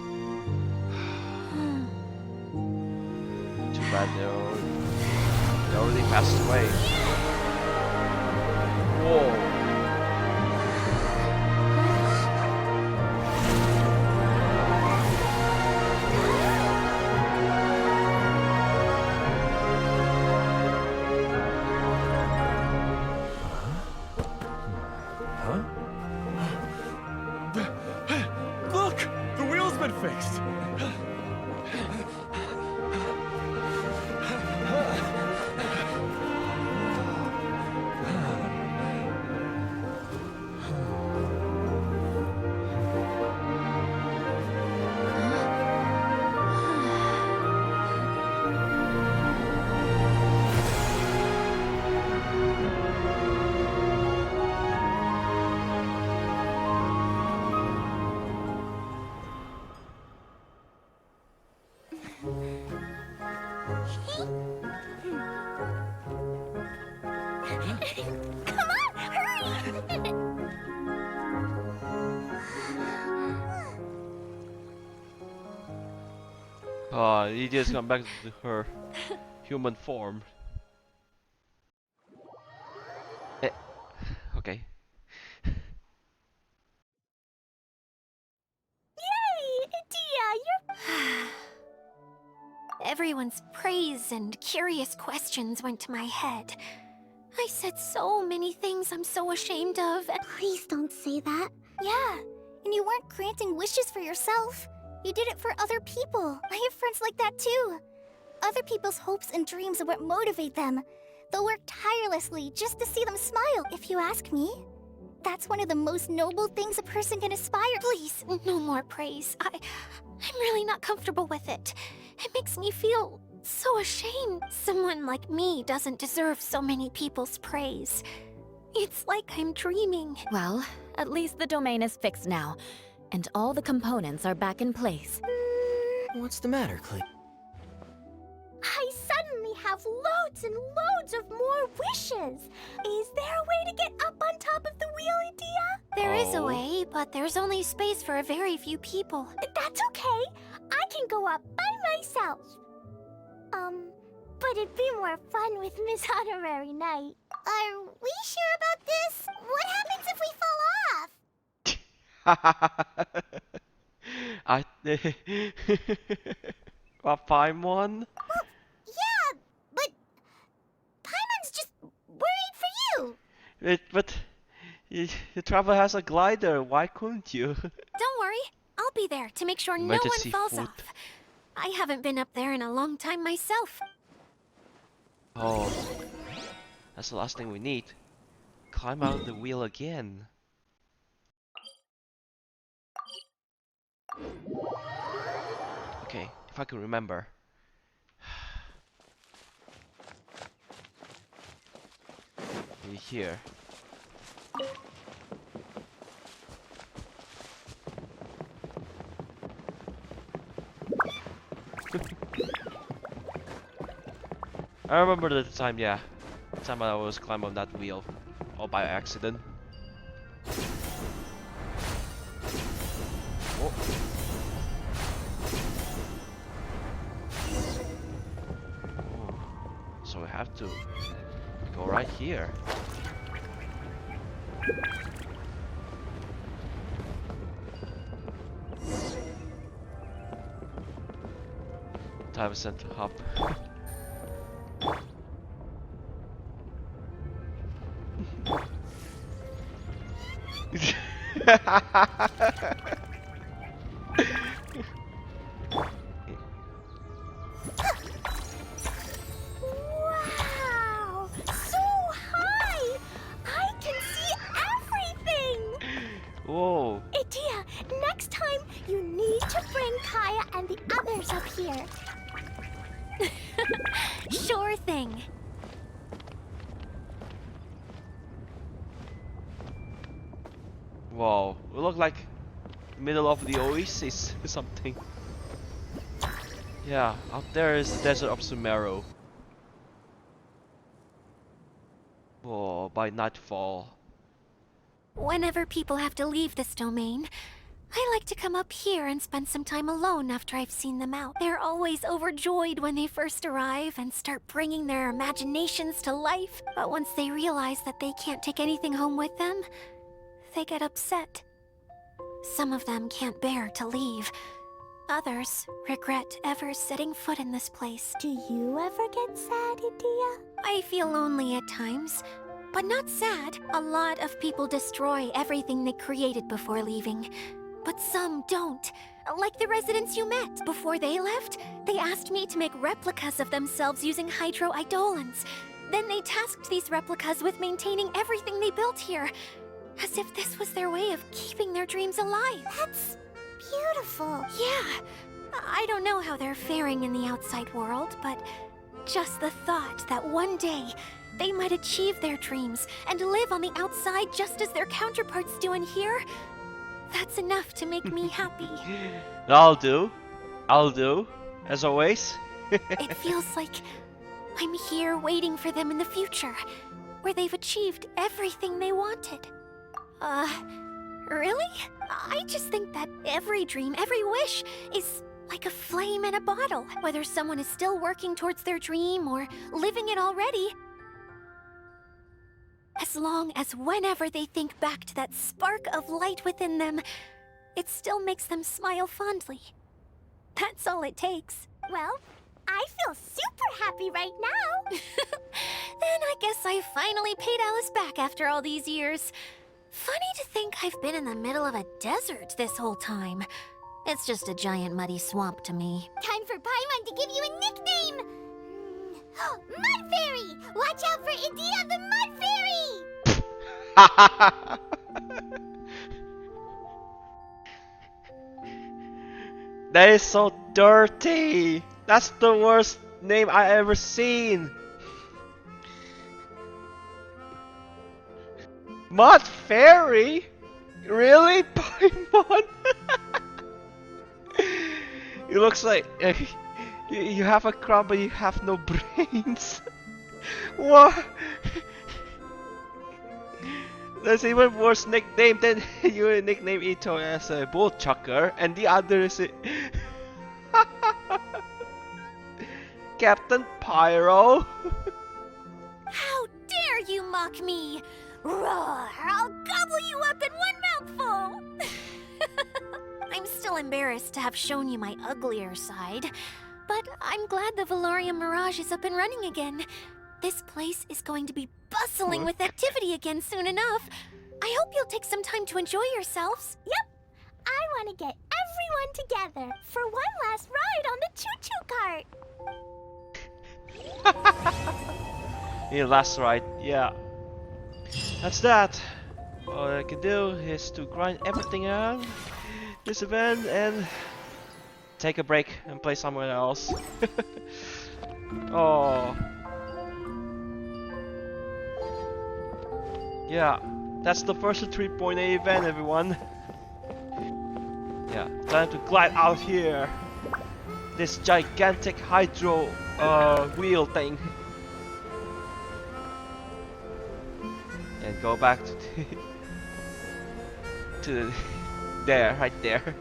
Too bad they already passed away. Whoa. Look! The wheel's been fixed! Come on, hurry! Lydia's come back to her human form. Okay. Yay! Dia, you're... Everyone's praise and curious questions went to my head. I said so many things I'm so ashamed of. Please don't say that. Yeah, and you weren't granting wishes for yourself. You did it for other people. I have friends like that too. Other people's hopes and dreams are what motivate them. They'll work tirelessly just to see them smile, if you ask me. That's one of the most noble things a person can aspire. Please, no more praise. I'm really not comfortable with it. It makes me feel so ashamed. Someone like me doesn't deserve so many people's praise. It's like I'm dreaming. Well, at least the domain is fixed now, and all the components are back in place. What's the matter, Klee? I suddenly have loads and loads of more wishes. Is there a way to get up on top of the wheel, Dia? There is a way, but there's only space for a very few people. That's okay. I can go up by myself. But it'd be more fun with Miss Honorary Knight. Are we sure about this? What happens if we fall off? A fine one? Well, yeah, but Paimon's just worried But the travel has a glider. Why couldn't you? Don't worry, I'll be there to make sure no one Emergency falls food. off. I haven't been up there in a long time myself. Oh, that's the last thing we need. Climb out of the wheel again. Okay, if I can remember. Maybe here. I remember the time, yeah. The time I was climbing on that wheel. All by accident. Oh. Oh. So we have to go right here. Time sent to hop. Wow! So high! I can see everything! Whoa. Idia, next time you need to bring Kaeya and the others up here. Sure thing. Wow. We look like middle of the oasis or something. Yeah, out there is the Desert of Sumeru. Whoa, by nightfall. Whenever people have to leave this domain, I like to come up here and spend some time alone after I've seen them out. They're always overjoyed when they first arrive and start bringing their imaginations to life. But once they realize that they can't take anything home with them, they get upset. Some of them can't bear to leave. Others regret ever setting foot in this place. Do you ever get sad, Idia? I feel lonely at times, but not sad. A lot of people destroy everything they created before leaving. But some don't. Like the residents you met. Before they left, they asked me to make replicas of themselves using hydro-eidolons. Then they tasked these replicas with maintaining everything they built here. As if this was their way of keeping their dreams alive. That's beautiful. Yeah. I don't know how they're faring in the outside world, but just the thought that one day they might achieve their dreams and live on the outside just as their counterparts do in here, that's enough to make me happy. I'll do. I'll do. As always. It feels like I'm here waiting for them in the future, where they've achieved everything they wanted. Really? I just think that every dream, every wish is like a flame in a bottle. Whether someone is still working towards their dream or living it already, as long as whenever they think back to that spark of light within them, it still makes them smile fondly. That's all it takes. Well, I feel super happy right now. Then I guess I finally paid Alice back after all these years. Funny to think I've been in the middle of a desert this whole time. It's just a giant muddy swamp to me. Time for Paimon to give you a nickname! Mud Fairy! Watch out for Idia the Mud Fairy! That is so dirty! That's the worst name I ever seen! Mud Fairy? Really? Paimon? It looks like you have a crown but you have no brains. What? That's even worse nickname than you nickname Ito as a bull chucker, and the other is Captain Pyro. How dare you mock me! Roar! I'll gobble you up in one mouthful! I'm still embarrassed to have shown you my uglier side, but I'm glad the Veluriyam Mirage is up and running again. This place is going to be bustling with activity again soon enough. I hope you'll take some time to enjoy yourselves. Yep. I want to get everyone together for one last ride on the choo-choo cart. Yeah, last ride. Yeah. That's that. All I can do is to grind everything out this event and take a break and play somewhere else. Oh. Yeah, that's the first 3.8 event, everyone. Yeah, time to glide out here. This gigantic hydro wheel thing. And go back to to there, right there.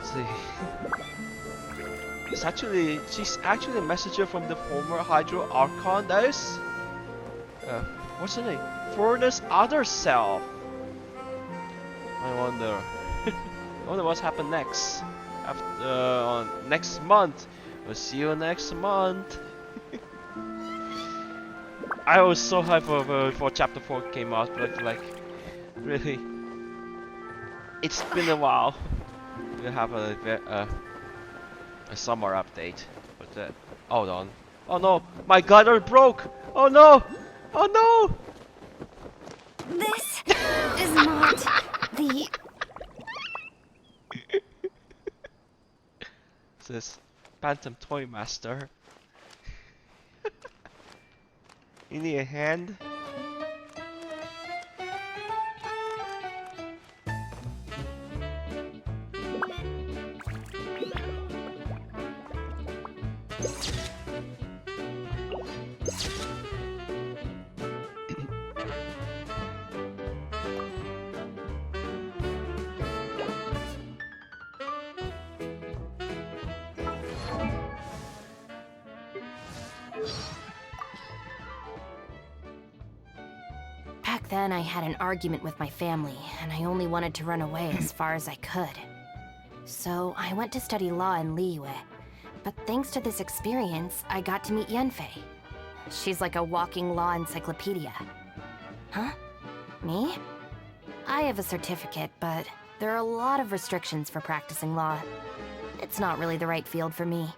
See. She's actually a messenger from the former Hydro Archon. That is, what's her name? Furnace other self. I wonder. I wonder what's happened next. After next month. We'll see you next month. I was so hyped for Chapter 4 came out, but like, really, it's been a while. We'll have a summer update. But hold on. Oh no, my glider broke. Oh no. Oh no. This is not the... This is Phantom Toy Master. You need a hand? Back then, I had an argument with my family, and I only wanted to run away as far as I could. So I went to study law in Liyue. But thanks to this experience, I got to meet Yanfei. She's like a walking law encyclopedia. Huh? Me? I have a certificate, but there are a lot of restrictions for practicing law. It's not really the right field for me.